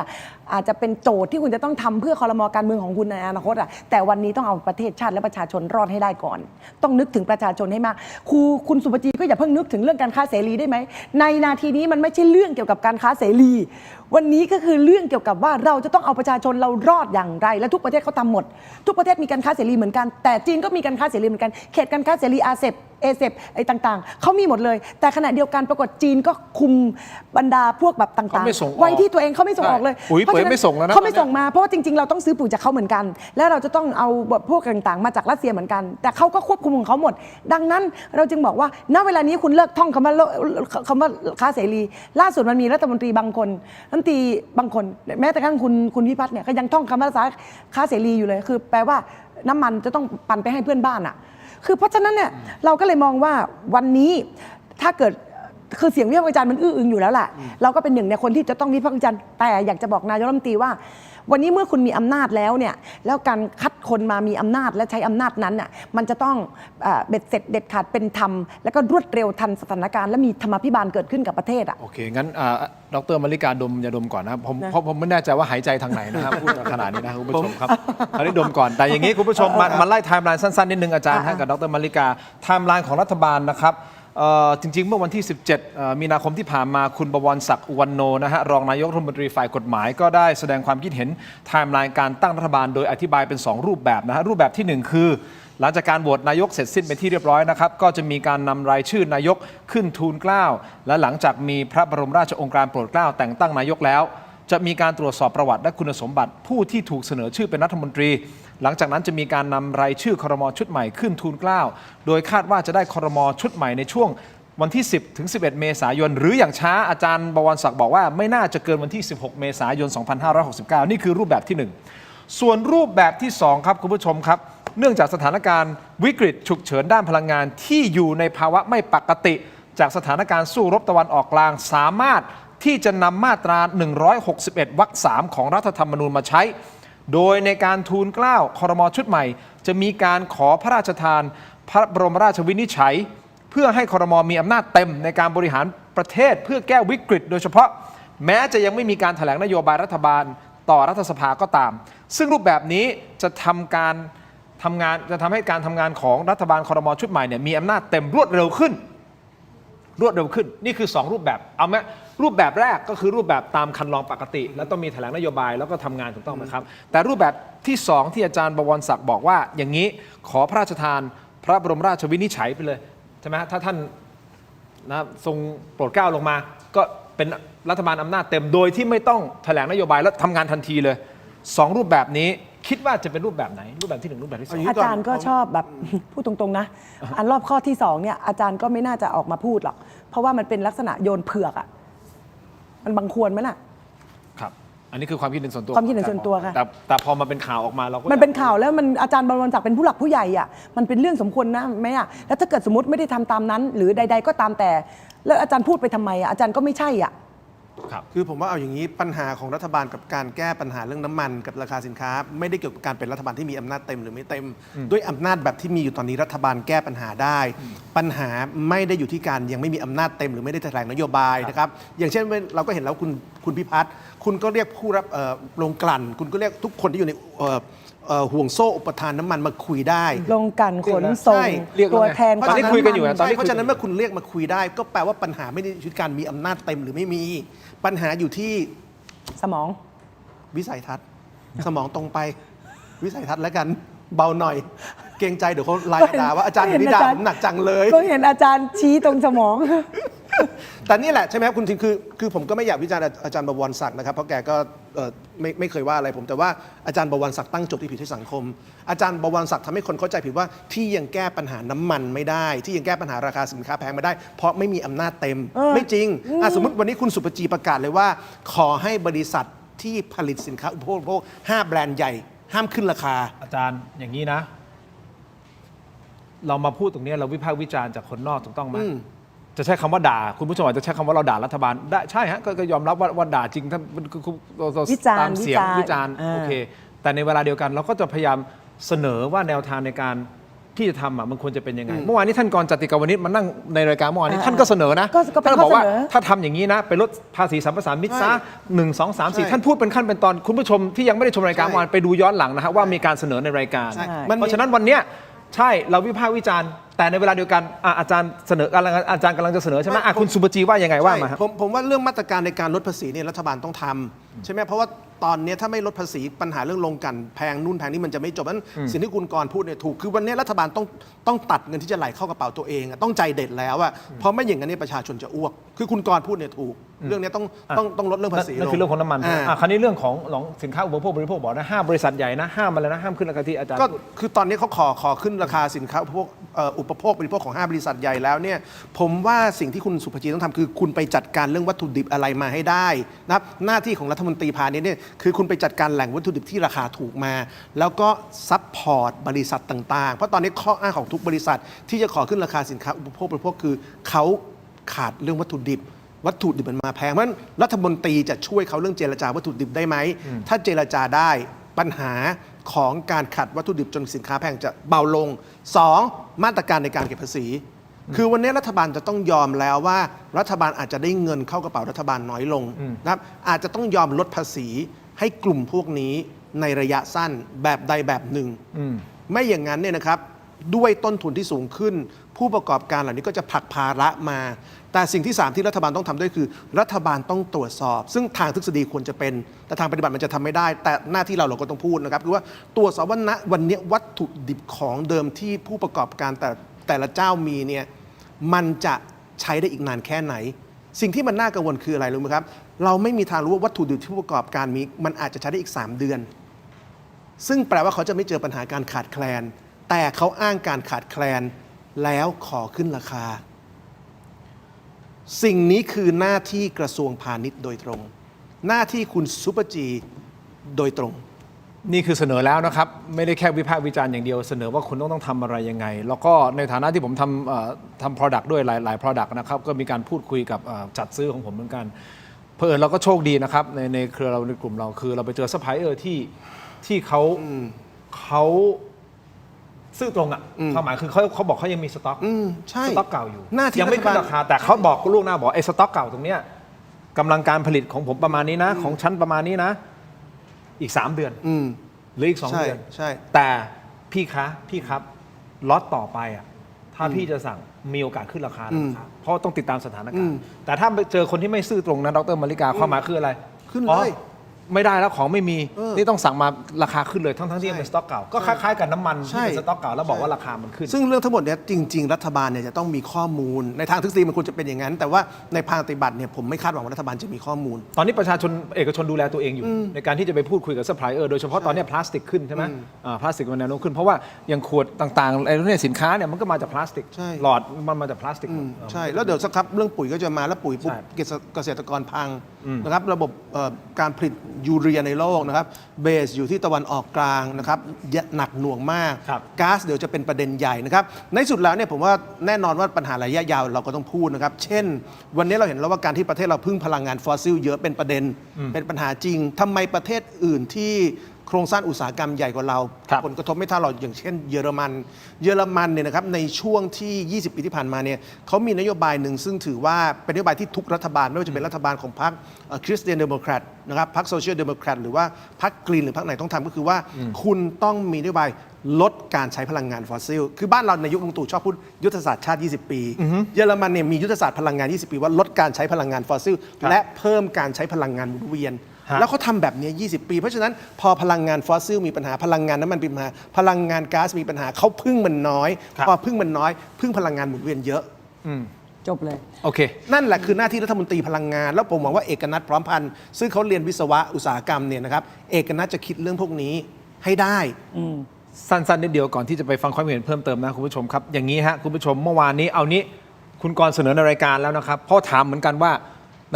อาจจะเป็นโจทย์ที่คุณจะต้องทำเพื่อครม.การเมืองของคุณในอนาคตอ่ะแต่วันนี้ต้องเอาประเทศชาติและประชาชนรอดให้ได้ก่อนต้องนึกถึงประชาชนให้มากคุณสุปจีก็อย่าเพิ่งนึกถึงเรื่องการค้าเสรีได้ไหมในนาทีนี้มันไม่ใช่เรื่องเกี่ยวกับการค้าเสรีวันนี้ก็คือเรื่องเกี่ยวกับว่าเราจะต้องเอาประชาชนเรารอดอย่างไรและทุกประเทศเขาทำหมดทุกประเทศมีการค้าเสรีเหมือนกันแต่จีนก็มีการค้าเสรีเหมือนกันเขตการค้าเสรีเอเซปไอ้ต่างๆเขามีหมดเลยแต่ขณะเดียวกันปรากฏจีนก็คุมบรรดาพวกแบบต่างๆไว้ที่ตัวเองเขาไม่ส่งออกเลย ปุ๋ยไม่ส่งแล้วนะ เขาไม่ส่งมาเพราะว่าจริงๆเราต้องซื้อปุ๋ยจากเขาเหมือนกันแล้วเราจะต้องเอาพวกต่างๆมาจากรัสเซียเหมือนกันแต่เขาก็ควบคุมของเขาหมดดังนั้นเราจึงบอกว่าณเวลานี้คุณเลิกท่องคำว่าค้าเสรีล่าสุดมันมีรัฐมนตรีบางคนรัฐมนตรีบางคนแม้แต่กระทั่งคุณวิพัฒน์เนี่ยก็ยังท่องคำว่าค้าเสรีอยู่เลยคือแปลว่าน้ำมันจะต้องปั่นไปให้เพื่อนบ้านอ่ะคือเพราะฉะนั้นเนี่ยเราก็เลยมองว่าวันนี้ถ้าเกิดคือเสียงวิพากษ์วิจารณ์มันอื้ออึงอยู่แล้วแหละเราก็เป็นหนึ่งในคนที่จะต้องวิพากษ์วิจารณ์แต่อยากจะบอกนายกรัฐมนตรีว่าวันนี้เมื่อคุณมีอำนาจแล้วเนี่ยแล้วการคัดคนมามีอำนาจและใช้อำนาจนั้นน่ะมันจะต้องเบ็ดเสร็จเด็ดขาดเป็นธรรมแล้วก็รวดเร็วทันสถานการณ์และมีธรรมาภิบาลเกิดขึ้นกับประเทศอ่ะโอเคงั้นดร.มริกาดมอย่าดมก่อนนะเพราะผมไม่แน่ใจว่าหายใจทางไหนนะครับพูดขนาดนี้นะคุณผู้ชมครับอันนี้ดมก่อนแต่อย่างนี้คุณผู้ชมมาไล่ไทม์ไลน์สั้นๆนิดนึงอาจารย์ให้กับดร.มริกาไทม์ไลน์ของรัฐบาลนะครับจริงๆเมื่อวันที่ 17 มีนาคมที่ผ่านมาคุณบวรศักดิ์อุวันโนนะฮะรองนายกรัฐมนตรีฝ่ายกฎหมายก็ได้แสดงความคิดเห็นไทม์ไลน์การตั้งรัฐบาลโดยอธิบายเป็น2รูปแบบนะฮะรูปแบบที่1คือหลังจากการโหวตนายกเสร็จสิ้นเป็นที่เรียบร้อยนะครับก็จะมีการนำรายชื่อนายกขึ้นทูลเกล้าและหลังจากมีพระบรมราชโองการโปรดเกล้าแต่งตั้งนายกแล้วจะมีการตรวจสอบประวัติและคุณสมบัติผู้ที่ถูกเสนอชื่อเป็นรัฐมนตรีหลังจากนั้นจะมีการนำรายชื่อครม.ชุดใหม่ขึ้นทูลเกล้าโดยคาดว่าจะได้ครม.ชุดใหม่ในช่วงวันที่ 10 ถึง 11 เมษายนหรืออย่างช้าอาจารย์บวรศักดิ์บอกว่าไม่น่าจะเกินวันที่ 16 เมษายน 2569 นี่คือรูปแบบที่ 1ส่วนรูปแบบที่ 2 ครับคุณผู้ชมครับเนื่องจากสถานการณ์วิกฤตฉุกเฉินด้านพลังงานที่อยู่ในภาวะไม่ปกติจากสถานการณ์สู้รบตะวันออกกลางสามารถที่จะนำมาตรา 161 วรรค 3 ของรัฐธรรมนูญมาใช้โดยในการทูลเกล้าครม.ชุดใหม่จะมีการขอพระราชทานพระบรมราชวินิจฉัยเพื่อให้ครม.มีอำนาจเต็มในการบริหารประเทศเพื่อแก้วิกฤตโดยเฉพาะแม้จะยังไม่มีการแถลงนโยบายรัฐบาลต่อรัฐสภาก็ตามซึ่งรูปแบบนี้จะทำให้การทำงานของรัฐบาลครม.ชุดใหม่เนี่ยมีอำนาจเต็มรวดเร็วขึ้นนี่คือ2รูปแบบเอาไหมรูปแบบแรกก็คือรูปแบบตามคันลองปกติแล้วต้องมีแถลงนโยบายแล้วก็ทำงานถูกต้องไหมครับแต่รูปแบบที่2ที่อาจารย์บวรศักดิ์บอกว่าอย่างนี้ขอพระราชทานพระบรมราชวินิจฉัยไปเลยใช่ไหมถ้าท่านนะทรงโปรดเกล้าลงมาก็เป็นรัฐบาลอำนาจเต็มโดยที่ไม่ต้องแถลงนโยบายแล้วทำงานทันทีเลย2รูปแบบนี้คิดว่าจะเป็นรูปแบบไหนรูปแบบที่1รูปแบบที่2อาจารย์ก็ชอบแบบ พูดตรงๆนะอันรอบข้อที่2เนี่ยอาจารย์ก็ไม่น่าจะออกมาพูดหรอกเพราะว่ามันเป็นลักษณะโยนเผือกอ่ะมันบังควรไหมล่ะครับ อันนี้คือความคิดเห็นส่วนตัว ความคิดเห็นส่วนตัวค่ะ แต่พอมาเป็นข่าวออกมาเราก็ มันเป็นข่าวแล้วมันอาจารย์บวรศักดิ์เป็นผู้หลักผู้ใหญ่อ่ะมันเป็นเรื่องสมควรนะไหมอ่ะแล้วถ้าเกิดสมมติไม่ได้ทำตามนั้น หรือใด ๆ ก็ตามแต่ แล้วอาจารย์พูดไปทำไมอ่ะอาจารย์ก็ไม่ใช่อ่ะ คือผมว่าเอาอย่างนี้ปัญหาของรัฐบาลกับการแก้ปัญหาเรื่องน้ำมันกับราคาสินค้า ไม่ได้เกี่ยวกับการเป็นรัฐบาลที่มีอำนาจเต็มหรือไม่เต็ม ด้วยอำนาจแบบที่มีอยู่ตอนนี้รัฐบาลแก้ปัญหาได้ ปัญหาไม่ได้อยู่ที่การยังไม่มีอำนาจเต็มหรือไม่ได้แถลงนโยบายนะครับอย่างเช่นเราก็เห็นแล้วคุณพิพัฒน์คุณก็เรียกผู้รับโรงกลั่น คุณก็เรียกทุกคนที่อยู่ในห่วงโซ่อุปทานน้ำมันมาคุยได้ ลงกันขนส่ง ใช่ ตัวแทน ตอนนี้คุยกันอยู่นะตอนนี้ เพราะฉะนั้นเมื่อคุณเรียกมาคุยได้ ก็แปลว่าปัญหาไม่ได้อยู่ที่การมีอำนาจเต็มหรือไม่มีปัญหาอยู่ที่ สมอง วิสัยทัศน์สมองตรงไปวิสัยทัศน์แล้วกันเบาหน่อย เกรงใจเดี๋ยวเขาไลน์มาด่าว่าอาจารย์อยู่นี่ด่าผมหนักจังเลย ก็เห็นอาจารย์ชี้ตรงสมอง แต่นี่แหละใช่ไหมครับคุณทิงคือผมก็ไม่อยากวิจารณ์อาจารย์บวรศักดิ์นะครับเพราะแกก็ไม่เคยว่าอะไรผมแต่ว่าอาจารย์บวรศักดิ์ตั้งโจทย์ที่ผิดให้สังคม อาจารย์บวรศักดิ์ทำให้คนเข้าใจผิดว่าที่ยังแก้ปัญหาน้ำมันไม่ได้ ที่ยังแก้ปัญหาราคาสินค้าแพงไม่ได้ เพราะไม่มีอำนาจเต็ม ไม่จริงสมมติวันนี้คุณสุปจีประกาศเลยว่า ขอให้บริษัทที่ผลิตสินค้าอุปโภค5 แบรนด์ใหญ่ห้ามขึ้นราคา อาจารย์อย่างนี้นะ เรามาพูดตรงนี้เราวิพากษ์วิจารณ์จากคนนอกถูกต้องไหมจะใช้คำว่าด่าคุณผู้ชมอาจจะใช้คำว่าเราด่ารัฐบาลได้ใช่ฮะก็ยอมรับว่าด่าจริงถ้าวิจารณ์ ตามเสียง วิ วิ จา จาร ร ณ์ ณ์โอเค แต่ในเวลาเดียวกันเราก็จะพยายามเสนอว่าแนวทางในการที่จะทำมันควรจะเป็นยังไง เมื่อวานนี้ท่านกรณ์จติกาวนิชมานั่งในรายการเมื่อวานนี้ท่านก็เสนอนะ ก็เป็น ท่านบอกว่า ข้อเสนอ ถ้าทำอย่างนี้นะไปลดภาษีสัมปทานมิตรซะ1 2 3 4ท่านพูดเป็นขั้นเป็นตอนคุณผู้ชมที่ยังไม่ได้ชมรายการเมื่อวานไปดูย้อนหลังนะฮะว่ามีการเสนอในรายการ ใช่ เพราะฉะนั้นวันเนี้ยใช่เราวิพากษ์วิจารณ์แต่ในเวลาเดียวกันอาจารย์เสนออาจารย์กำลังจะเสนอใช่ไหมคุณสุปจีว่ายังไงว่ามาครับ ผมว่าเรื่องมาตรการในการลดภาษีเนี่ยรัฐบาลต้องทำใช่ไหมเพราะว่าตอนนี้ถ้าไม่ลดภาษีปัญหาเรื่องลงกลั่นแพงนู่นแพงนี่มันจะไม่จบนั้นสิ่งที่คุณกรณ์พูดเนี่ยถูกคือวันนี้รัฐบาลต้องตัดเงินที่จะไหลเข้ากระเป๋าตัวเองต้องใจเด็ดแล้วอะเพราะไม่อย่างนั้นเนี่ยประชาชนจะอ้วกคือคุณกรณ์พูดเนี่ยถูกเรื่องนี้ต้องลดเรื่องภาษี นั่นคือเรื่องของน้ำมันคราวนี้เรื่องของสินค้าอุปโภคบริโภคบอกนะ5 บริษัทใหญ่นะห้ามอะไรนะห้ามขึ้นราคาที่อาจารย์ ก็คือตอนนี้เขาขอขึ้นราคาสินค้าอุปโภคบริโภคของ5 บริษัทใหญ่แล้วเนี่ยผมว่าสิ่งที่คุณสุภจีต้องทำคือคุณไปจัดการเรื่องวัตถุดิบอะไรมาให้ได้นะครับหน้าที่ของรัฐมนตรีพาณิชย์เนี่ยคือคุณไปจัดการแหล่งวัตถุดิบที่ราคาถูกมา แล้วก็ซัพพอร์ตบริษัทต่างๆเพราะตอนนี้ข้ออ้างของทุกบริษัทที่จะขอขึ้นราคาสินค้าอุปโภคบริโภคคือเขาขาดเรื่องวัตถุดิบมันมาแพงเพราะฉะนั้นรัฐมนตรีจะช่วยเขาเรื่องเจรจาวัตถุดิบได้ไหมถ้าเจรจาได้ปัญหาของการขัดวัตถุดิบจนสินค้าแพงจะเบาลง 2. มาตรการในการเก็บภาษีคือวันนี้รัฐบาลจะต้องยอมแล้วว่ารัฐบาลอาจจะได้เงินเข้ากระเป๋ารัฐบาลน้อยลงนะครับอาจจะต้องยอมลดภาษีให้กลุ่มพวกนี้ในระยะสั้นแบบใดแบบหนึ่งไม่อย่างนั้นเนี่ยนะครับด้วยต้นทุนที่สูงขึ้นผู้ประกอบการเหล่านี้ก็จะผลักภาระมาแต่สิ่งที่ 3 ที่รัฐบาลต้องทำด้วยคือรัฐบาลต้องตรวจสอบซึ่งทางทฤษฎีควรจะเป็นแต่ทางปฏิบัติมันจะทำไม่ได้แต่หน้าที่เราก็ต้องพูดนะครับคือว่าตรวจสอบว่าณวันนี้วัตถุดิบของเดิมที่ผู้ประกอบการแต่ละเจ้ามีเนี่ยมันจะใช้ได้อีกนานแค่ไหนสิ่งที่มันน่ากังวลคืออะไรรู้ไหมครับเราไม่มีทางรู้ว่าวัตถุดิบที่ผู้ประกอบการมีมันอาจจะใช้ได้อีก3 เดือนซึ่งแปลว่าเขาจะไม่เจอปัญหาการขาดแคลนแต่เขาอ้างการขาดแคลนแล้วขอขึ้นราคาสิ่งนี้คือหน้าที่กระทรวงพาณิชย์โดยตรงหน้าที่คุณซุปเปอร์จีโดยตรงนี่คือเสนอแล้วนะครับไม่ได้แค่วิพากษ์วิจารณ์อย่างเดียวเสนอว่าคุณต้องทำอะไรยังไงแล้วก็ในฐานะที่ผมทำ product ด้วยหลาย product นะครับก็มีการพูดคุยกับจัดซื้อของผมเหมือนกันเพื่อนเราก็โชคดีนะครับในเครือเราในกลุ่มเราคือเราไปเจอซัพพลายเออร์ที่เขาซื้อตรงอ่ะความหมายคือเขาบอกเขายังมีสต็อกสต็อกเก่าอยู่ยังไม่ขึ้นราคาแต่เขาบอกล่วงหน้าบอกไอ้สต็อกเก่าตรงเนี้ยกำลังการผลิตของผมประมาณนี้นะของฉันประมาณนี้นะอีก3 เดือนหรืออีก2 เดือนแต่พี่ครับล็อตต่อไปอ่ะถ้าพี่จะสั่งมีโอกาสขึ้นราคานะครับเพราะต้องติดตามสถานการณ์แต่ถ้าไปเจอคนที่ไม่ซื่อตรงนะดร.มาริกาความหมายคืออะไร ขึ้นเลยไม่ได้แล้วของไม่มีนี่ต้องสั่งมาราคาขึ้นเลยทั้งที่ยังเป็นสต็อกเก่าก็คล้ายๆกับน้ำมันที่เป็นสต็อกเก่าแล้วบอกว่าราคามันขึ้นซึ่งเรื่องทั้งหมดเนี้ยจริงๆรัฐบาลเนี่ยจะต้องมีข้อมูลในทางทฤษฎีมันควรจะเป็นอย่างนั้นแต่ว่าในทางปฏิบัติเนี่ยผมไม่คาดหวังว่ารัฐบาลจะมีข้อมูลตอนนี้ประชาชนเอกชนดูแลตัวเองอยู่ในการที่จะไปพูดคุยกับซัพพลายเออร์โดยเฉพาะตอนนี้พลาสติกขึ้นใช่ไหมพลาสติกมันแนวโน้มขึ้นเพราะว่าอย่างขวดต่างๆไอ้เนี่ยสินค้าเนี่ยมันก็มาจากพลาสติกหลอดมันมาจากพลาสติกใช่แล้วเดี๋ยวสักพักเรื่องปุ๋ยก็จะมาแล้วปุ๋ยปุ๊บเกษตรกรพังนะครับระบบการผลิต ยูเรียในโลกนะครับเบสอยู่ที่ตะวันออกกลางนะครับหนักหน่วงมาก ครับ ก๊าซเดี๋ยวจะเป็นประเด็นใหญ่นะครับในสุดแล้วเนี่ยผมว่าแน่นอนว่าปัญหาระยะยาวเราก็ต้องพูดนะครับเช่น วันนี้เราเห็นแล้วว่าการที่ประเทศเราพึ่งพลังงานฟอสซิลเยอะเป็นประเด็นเป็นปัญหาจริงทำไมประเทศอื่นที่โครงสร้างอุตสาหกรรมใหญ่กว่าเรา ครับ ผลกระทบไม่เท่าเราอย่างเช่นเยอรมันเนี่ยนะครับในช่วงที่ 20 ปีที่ผ่านมาเนี่ยเขามีนโยบายหนึ่งซึ่งถือว่าเป็นนโยบายที่ทุกรัฐบาลไม่ว่าจะเป็นรัฐบาลของพรรคคริสเตียนเดโมแครตนะครับพรรคโซเชียลเดโมแครตหรือว่าพรรคกรีนหรือพรรคไหนต้องทำก็คือว่าคุณต้องมีนโยบายลดการใช้พลังงานฟอสซิลคือบ้านเราในยุคลุงตู่ชอบพูดยุทธศาสตร์ชาติ 20 ปีเยอรมันเนี่ยมียุทธศาสตร์พลังงาน 20 ปีว่าลดการใช้พลังงานฟอสซิลและเพิ่มการใช้พลังงานหมุนเวียน แล้วเขาทำแบบนี้ 20 ปี เพราะฉะนั้นพอพลังงานฟอสซิลมีปัญหาพลังงานน้ำมันมีปัญหาพลังงานก๊าซมีปัญหาเขาพึ่งมันน้อยพอพึ่งมันน้อยพึ่งพลังงานหมุนเวียนเยอะ จบเลย โอเค นั่นแหละคือหน้าที่รัฐมนตรีพลังงาน แล้วผมหวังว่าเอกนัทพร้อมพันธ์ซึ่งเขาเรียนวิศวะอุตสาหกรรมเนี่ยนะครับเอกนัทจะคิดเรื่องพวกนี้ให้ได้ สั้นๆนิดเดียวก่อนที่จะไปฟังความเห็นเพิ่มเติมนะคุณผู้ชมครับอย่างนี้ฮะคุณผู้ชมเมื่อวานนี้เอานี้คุณกรณ์เสนอในรายการแล้วนะครับเพราะถามเหมือนกันว่า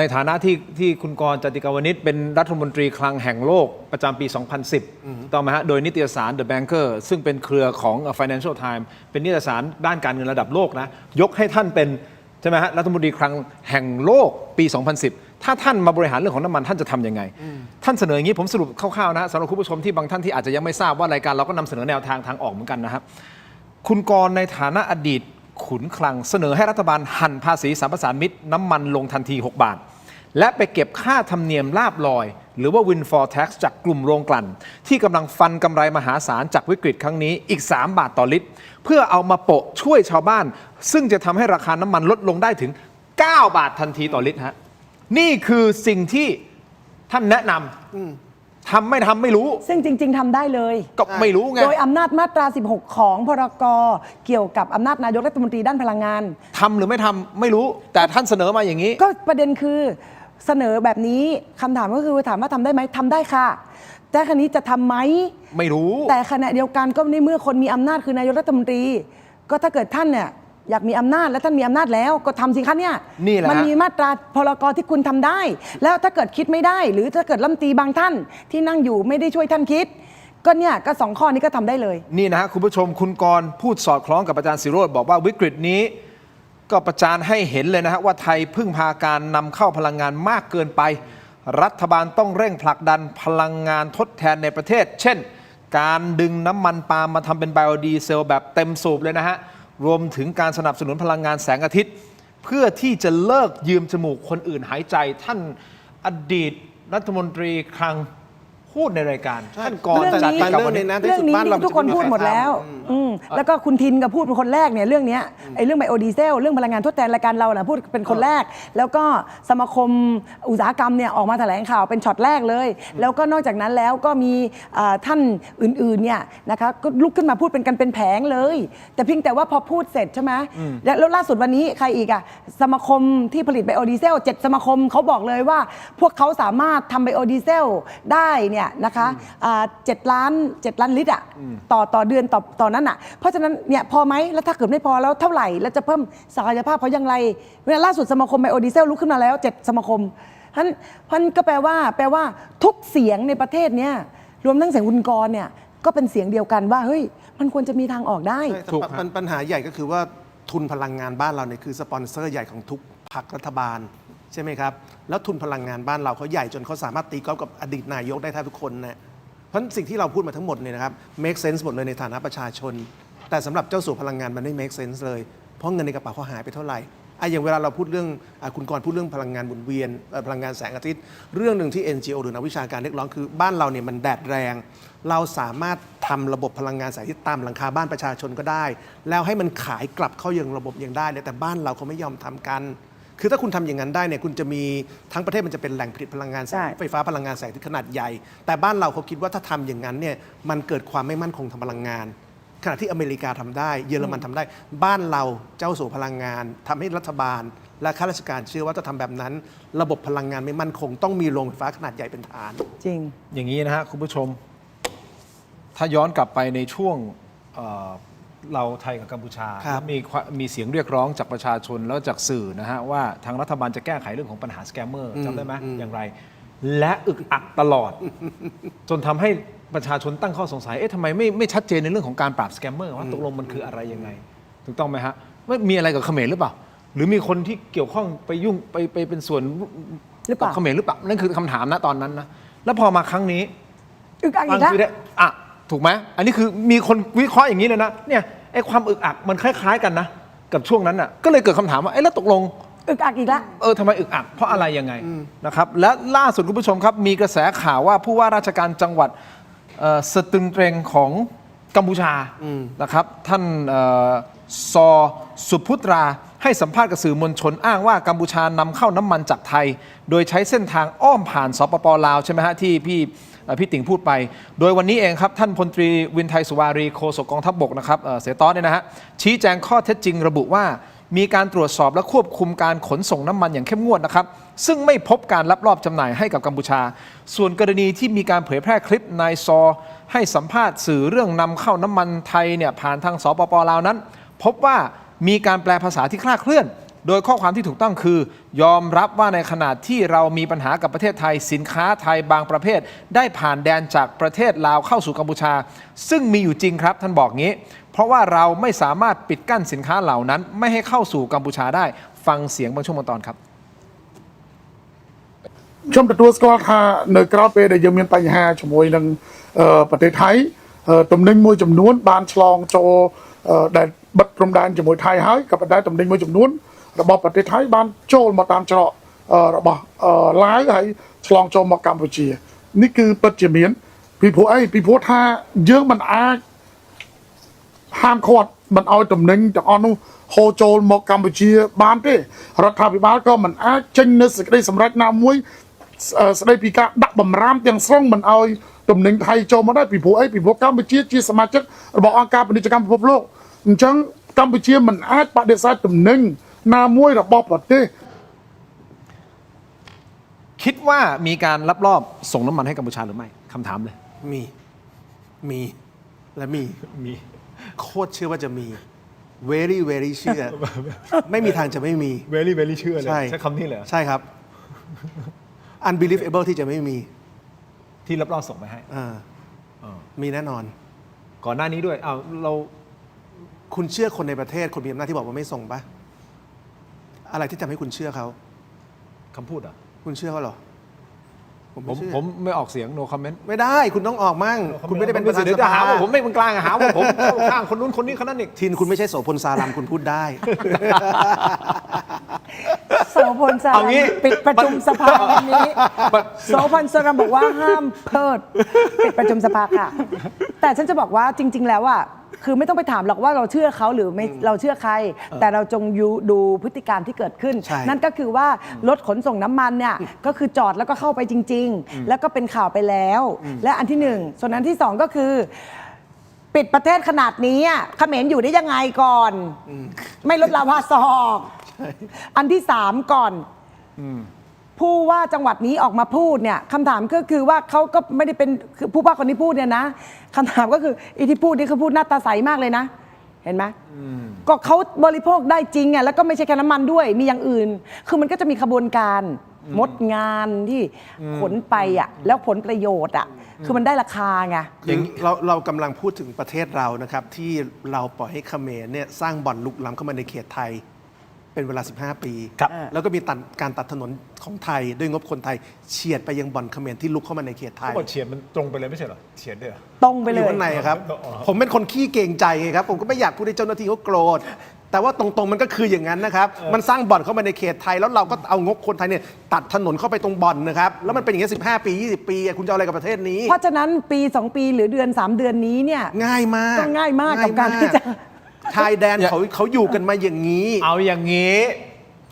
ในฐานะที่คุณกรณ์จติกาวนิชเป็นรัฐมนตรีคลังแห่งโลกประจำปี 2010 ต่อมาฮะโดยนิตยสาร The Banker ซึ่งเป็นเครือของ Financial Times เป็นนิตยสารด้านการเงินระดับโลกนะยกให้ท่านเป็นใช่ไหมฮะรัฐมนตรีคลังแห่งโลกปี 2010 ถ้าท่านมาบริหารเรื่องของน้ำมันท่านจะทำยังไงท่านเสนออย่างนี้ผมสรุปคร่าวๆนะสำหรับคุณผู้ชมที่บางท่านที่อาจจะยังไม่ทราบว่ารายการเราก็นำเสนอแนวทางออกเหมือนกันนะครับคุณกรณ์ในฐานะอดีตขุนคลังเสนอให้รัฐบาลหั่นภาษีสรรพสานมิตน้ำมันลงทันที6 บาทและไปเก็บค่าธรรมเนียมลาบลอยหรือว่า windfall tax จากกลุ่มโรงกลั่นที่กำลังฟันกำไรมหาศาลจากวิกฤตครั้งนี้อีก3 บาทต่อลิตรเพื่อเอามาโปะช่วยชาวบ้านซึ่งจะทำให้ราคาน้ำมันลดลงได้ถึง9 บาททันทีต่อลิตรฮะนี่คือสิ่งที่ท่านแนะนำทำไม่รู้ ซึ่งจริง ๆทำได้เลย ก็ไม่รู้ไง โดยอำนาจมาตรา 16 ของพรกเกี่ยวกับอำนาจนายกรัฐมนตรีด้านพลังงาน ทำหรือไม่ทำไม่รู้แต่ท่านเสนอมาอย่างนี้ ก็ประเด็นคือเสนอแบบนี้คำถามก็คือถามว่าทำได้ไหมทำได้ค่ะแต่คราวนี้จะทำไหม ไม่รู้ แต่ขณะเดียวกันก็ในเมื่อคนมีอำนาจคือนายกรัฐมนตรี ก็ถ้าเกิดท่านเนี่ยอยากมีอำนาจและท่านมีอำนาจแล้วก็ทำสิคะเนี่ย นี่แหละ มันมีมาตราพรกที่คุณทำได้ แล้วถ้าเกิดคิดไม่ได้ หรือถ้าเกิดรัฐมนตรีบางท่านที่นั่งอยู่ไม่ได้ช่วยท่านคิด ก็เนี่ยก็2 ข้อนี้ก็ทำได้เลย นี่นะฮะคุณผู้ชมคุณกรณ์พูดสอดคล้องกับอาจารย์ศิโรจน์บอกว่าวิกฤตนี้ก็ประจานให้เห็นเลยนะฮะว่าไทยพึ่งพาการนำเข้าพลังงานมากเกินไป รัฐบาลต้องเร่งผลักดันพลังงานทดแทนในประเทศ เช่น การดึงน้ำมันปาล์มมาทำเป็นไบโอดีเซลแบบเต็มสูบเลยนะฮะรวมถึงการสนับสนุนพลังงานแสงอาทิตย์ เพื่อที่จะเลิกยืมจมูกคนอื่นหายใจท่านอดีตรัฐมนตรีคลังพูดในรายการท่านกรณ์ เรื่อง จัด นี้ ไปกับ เรื่ วั อน ง นี้ นี้นะ เรื่องนี้ บ้านเรา นี่ทุกคนพูดหมดแล้วแล้วก็คุณทินก็พูดเป็นคนแรกเนี่ยเรื่องเนี้ยไอ้เรื่องไบโอดีเซลเรื่องพลังงานทดแทนรายการเราน่ะพูดเป็นคนแรก แล้วก็สมาคมอุตสาหกรรมเนี่ยออกมาแถลงข่าวเป็นช็อตแรกเลย แล้วก็นอกจากนั้นแล้วก็มีท่านอื่นๆเนี่ยนะคะก็ลุกขึ้นมาพูดเป็นกันเป็นแผงเลย แต่เพียงแต่ว่าพอพูดเสร็จใช่ไหมแล้วล่าสุดวันนี้ใครอีกอะสมาคมที่ผลิตไบโอดีเซล7 สมาคมเขาบอกเลยว่าพวกเขาสามารถทำไบโอดีเซลได้เนี่ยนะคะ7 ล้านลิตรอ่ะต่อเดือนต่อนั้นอ่ะเพราะฉะนั้นเนี่ยพอไหมแล้วถ้าเกิดไม่พอแล้วเท่าไหร่แล้วจะเพิ่มศักยภาพเพราะอย่างไรเวลาล่าสุดสมาคมไบโอดีเซลลุกขึ้นมาแล้ว7 สมาคมท่านก็แปลว่าทุกเสียงในประเทศเนี้ยรวมทั้งเสียงคุณกรณ์เนี่ยก็เป็นเสียงเดียวกันว่าเฮ้ยมันควรจะมีทางออกได้ ใช่แต่ปัญหาใหญ่ก็คือว่าทุนพลังงานบ้านเราเนี่ยคือสปอนเซอร์ใหญ่ของทุกพรรครัฐบาลใช่ไหมครับแล้วทุนพลังงานบ้านเราเขาใหญ่จนเขาสามารถตีกอล์ฟกับอดีตนายกได้แทบทุกคนนะเพราะสิ่งที่เราพูดมาทั้งหมดเนี่ยนะครับ make sense หมดเลยในฐานะประชาชน แต่สำหรับเจ้าสัวพลังงานมันไม่ make sense เลยเพราะเงินในกระเป๋าเขาหายไปเท่าไหร่อย่างเวลาเราพูดเรื่องคุณกรณ์พูดเรื่องพลังงานหมุนเวียนพลังงานแสงอาทิตย์เรื่องหนึ่งที่ NGO หรือนักวิชาการเรียกร้องคือบ้านเราเนี่ยมันแดดแรงเราสามารถทำระบบพลังงานแสงอาทิตย์ตามหลังคาบ้านประชาชนก็ได้ แล้วให้มันขายกลับเข้ายังระบบยังได้เลยแต่บ้านเราเขาไม่ยอมทำกันคือถ้าคุณทำอย่างนั้นได้เนี่ยคุณจะมีทั้งประเทศมันจะเป็นแหล่งผลิตพลังงานไฟฟ้าพลังงานแสงอาทิตย์ขนาดใหญ่แต่บ้านเราเขาคิดว่าถ้าทำอย่างนั้นเนี่ยมันเกิดความไม่มั่นคงทางพลังงานขณะที่อเมริกาทำได้เยอรมันทำได้บ้านเราเจ้าสัวพลังงานทำให้รัฐบาลและข้าราชการเชื่อว่าถ้าทำแบบนั้นระบบพลังงานไม่มั่นคงต้องมีโรงไฟฟ้าขนาดใหญ่เป็นฐาน จริงอย่างนี้นะฮะคุณผู้ชมถ้าย้อนกลับไปในช่วงเราไทยกับกัมพูชามีเสียงเรียกร้องจากประชาชนแล้วจากสื่อนะฮะว่าทางรัฐบาลจะแก้ไขเรื่องของปัญหาสแกมเมอร์จำได้ไหมอย่างไร และอึกอักตลอด จนทำให้ประชาชนตั้งข้อสงสัยทำไมไม่ชัดเจนในเรื่องของการปราบสแกมเมอร์ว่าตกลงมันคืออะไรยังไงถูกต้องไหมฮะไม่มีอะไรกับเขมรหรือเปล่าหรือมีคนที่เกี่ยวข้องไปยุ่งไปเป็นส่วน หรือเปล่า กับเขมรหรือเปล่านั่นคือคำถามนะตอนนั้นนะแล้วพอมาครั้งนี้ อึกอักอีกแล้ว ถูกไหมอันนี้คือมีคนวิเคราะห์อย่างนี้เลยนะเนี่ยไอ้ความอึกอักมันคล้ายๆกันนะกับช่วงนั้นน่ะก็เลยเกิดคำถามว่าแล้วตกลง อึกอักอีกแล้ว ทำไมอึกอักเพราะอะไรยังไงนะครับและล่าสุดคุณผู้ชมครับมีกระแสข่าวว่าผู้ว่าราชการจังหวัดสตึงเตรงของกัมพูชานะครับท่านซอสุพุตราให้สัมภาษณ์กับสื่อมวลชนอ้างว่ากัมพูชานำเข้าน้ำมันจากไทย โดยใช้เส้นทางอ้อมผ่านสปป.ลาวใช่ไหมฮะที่พี่ติ๋งพูดไป โดยวันนี้เองครับท่านพลตรีวินไทยสุวารีโฆษกกองทัพบกนะครับเสต้อเนี่ยนะฮะชี้แจงข้อเท็จจริงระบุว่ามีการตรวจสอบและควบคุมการขนส่งน้ำมันอย่างเข้มงวดนะครับซึ่งไม่พบการลักลอบจำหน่ายให้กับกัมพูชาส่วนกรณีที่มีการเผยแพร่คลิปนายซอให้สัมภาษณ์สื่อเรื่องนำเข้าน้ำมันไทยเนี่ยผ่านทางสปป.ลาวนั้นพบว่ามีการแปลภาษาที่คลาดเคลื่อนโดยข้อความที่ถูกต้องคือยอมรับว่าในขณะที่เรามีปัญหากับประเทศไทยสินค้าไทยบางประเภทได้ผ่านแดนจากประเทศลาวเข้าสู่กัมพูชาซึ่งมีอยู่จริงครับท่านบอกงี้เพราะว่าเราไม่สามารถปิดกั้นสินค้าเหล่านั้นไม่ให้เข้าสู่กัมพูชาได้ฟังเสียงบางช่วงบางตอนครับ ខ្ញុំទទួលស្គាល់ថានៅក្រៅពេលដែលយើងមានបញ្ហាជាមួយនឹងប្រទេសថៃទំនិញមួយចំនួនបានឆ្លងចូលដែលបិទព្រំដែនជាមួយថៃហើយក៏ប៉ុន្តែទំនិញមួយចំនួនរបស់ប្រទេសថៃបានចូលមកតាមច្រករបស់ឡាវហើយឆ្លងចូលមកកម្ពុជានេះគឺពិតជាមានពីព្រោះអីពីព្រោះថាយើងមិនអាចហាមឃាត់មិនឲ្យទំនិញទាំងអស់នោះហូរចូលមកកម្ពុជាបានទេរដ្ឋាភិបាលក៏មិនអាចចេញនូវសេចក្តីសម្រេចណាមួយស្ដីពីការដាក់បំរាមទាំងស្រុងមិនឲ្យទំនិញថៃចូលមកដែរពីព្រោះអីពីព្រោះកម្ពុជាជាសមាជិករបស់អង្គការពាណិជ្ជកម្មពិភពលោកអញ្ចឹងកម្ពុជាមិនអាចបដិសេធទំនិញណាមួយរបស់ប្រទេស คิดว่ามีการลักลอบส่งน้ำมันให้กัมพูชาหรือไม่คำถามเลย มีและมีโคตรเชื่อว่าจะมี very very เชื่อ ไม่มีทางจะไม่มี very very เชื่อเลย ใช่ ใช้คำนี้เลย ใช่ครับ unbelievable ที่จะไม่มี ที่ลักลอบส่งไปให้ มีแน่นอน ก่อนหน้านี้ด้วยเรา คุณเชื่อคนในประเทศคนมีอำนาจที่บอกว่าไม่ส่งปะอะไรที่ทำให้คุณเชื่อเขา คำพูดอ่ะ คุณเชื่อเขาเหรอผมไม่เชื่อ ผมไม่ออกเสียง no comment ไม่ได้คุณต้องออกมั่งคุณไม่ได้เป็นประธาน เดี๋ยว ส จะ ภา หาว่าผมไม่เป็นกลางหาว่าผมเข้าข้างคนนู้นคนนี้คนนั้นอีก ทินคุณไม่ใช่โสพลสารัมคุณพูดได้ โสพลสารัมปิดประชุมสภาวันนี้โสพลสารัมบอกว่าห้ามเพิดปิดประชุมสภาค่ะ แต่ฉันจะบอกว่าจริง ๆ แล้วอ่ะคือไม่ต้องไปถามหรอกว่าเราเชื่อเขาหรือไม่เราเชื่อใคร แต่เราจงดูพฤติการที่เกิดขึ้น นั่นก็คือว่ารถขนส่งน้ำมันเนี่ยก็คือจอดแล้วก็เข้าไปจริง ๆ แล้วก็เป็นข่าวไปแล้ว และอันที่หนึ่งส่วนอันที่สองก็คือ ปิดประเทศขนาดนี้เขมรอยู่ได้ยังไงก่อน ไม่ลดลาวาศอกอันที่สามก่อนผู้ว่าจังหวัดนี้ออกมาพูดเนี่ยคำถามก็คือว่าเขาก็ไม่ได้เป็นคือผู้ว่าคนที่พูดเนี่ยนะคำถามก็คืออีที่พูดนี่คือพูดหน้าตาใสมากเลยนะ เห็นไหมก็เขาบริโภคได้จริงแล้วก็ไม่ใช่แค่น้ำมันด้วยมีอย่างอื่น คือมันก็จะมีขบวนการมดงานที่ขนไปแล้วผลประโยชน์คือมันได้ราคาไง อย่างเรากำลังพูดถึงประเทศเรานะครับที่เราปล่อยให้เขมรเนี่ยสร้างบ่อนลุกล้ำเข้ามาในเขตไทยเป็นเวลา15 ปีแล้วก็มีการตัดถนนของไทยด้วยงบคนไทยเฉียดไปยังบ่อนเขมรที่ลุกเข้ามาในเขตไทย บอกเฉียดมันตรงไปเลยไม่ใช่เหรอเฉียดด้วย ตรงไปเลย อยู่ข้างในครับผมเป็นคนขี้เกรงใจไงครับผมก็ไม่อยากพูดให้เจ้าหน้าที่เขาโกรธแต่ว่าตรงๆมันก็คืออย่างนั้นนะครับมันสร้างบ่อนเข้ามาในเขตไทยแล้วเราก็เอางบคนไทยเนี่ยตัดถนนเข้าไปตรงบ่อนนะครับแล้วมันเป็นอย่างนี้15 ปี20 ปีคุณจะเอาอะไรกับประเทศนี้เพราะฉะนั้นปี2 ปีหรือเดือน3 เดือนนี้เนี่ยง่ายมาก ก็ง่ายมากกับการที่จะชายแดนเขาอยู่กันมาอย่างนี้ เอาอย่างนี้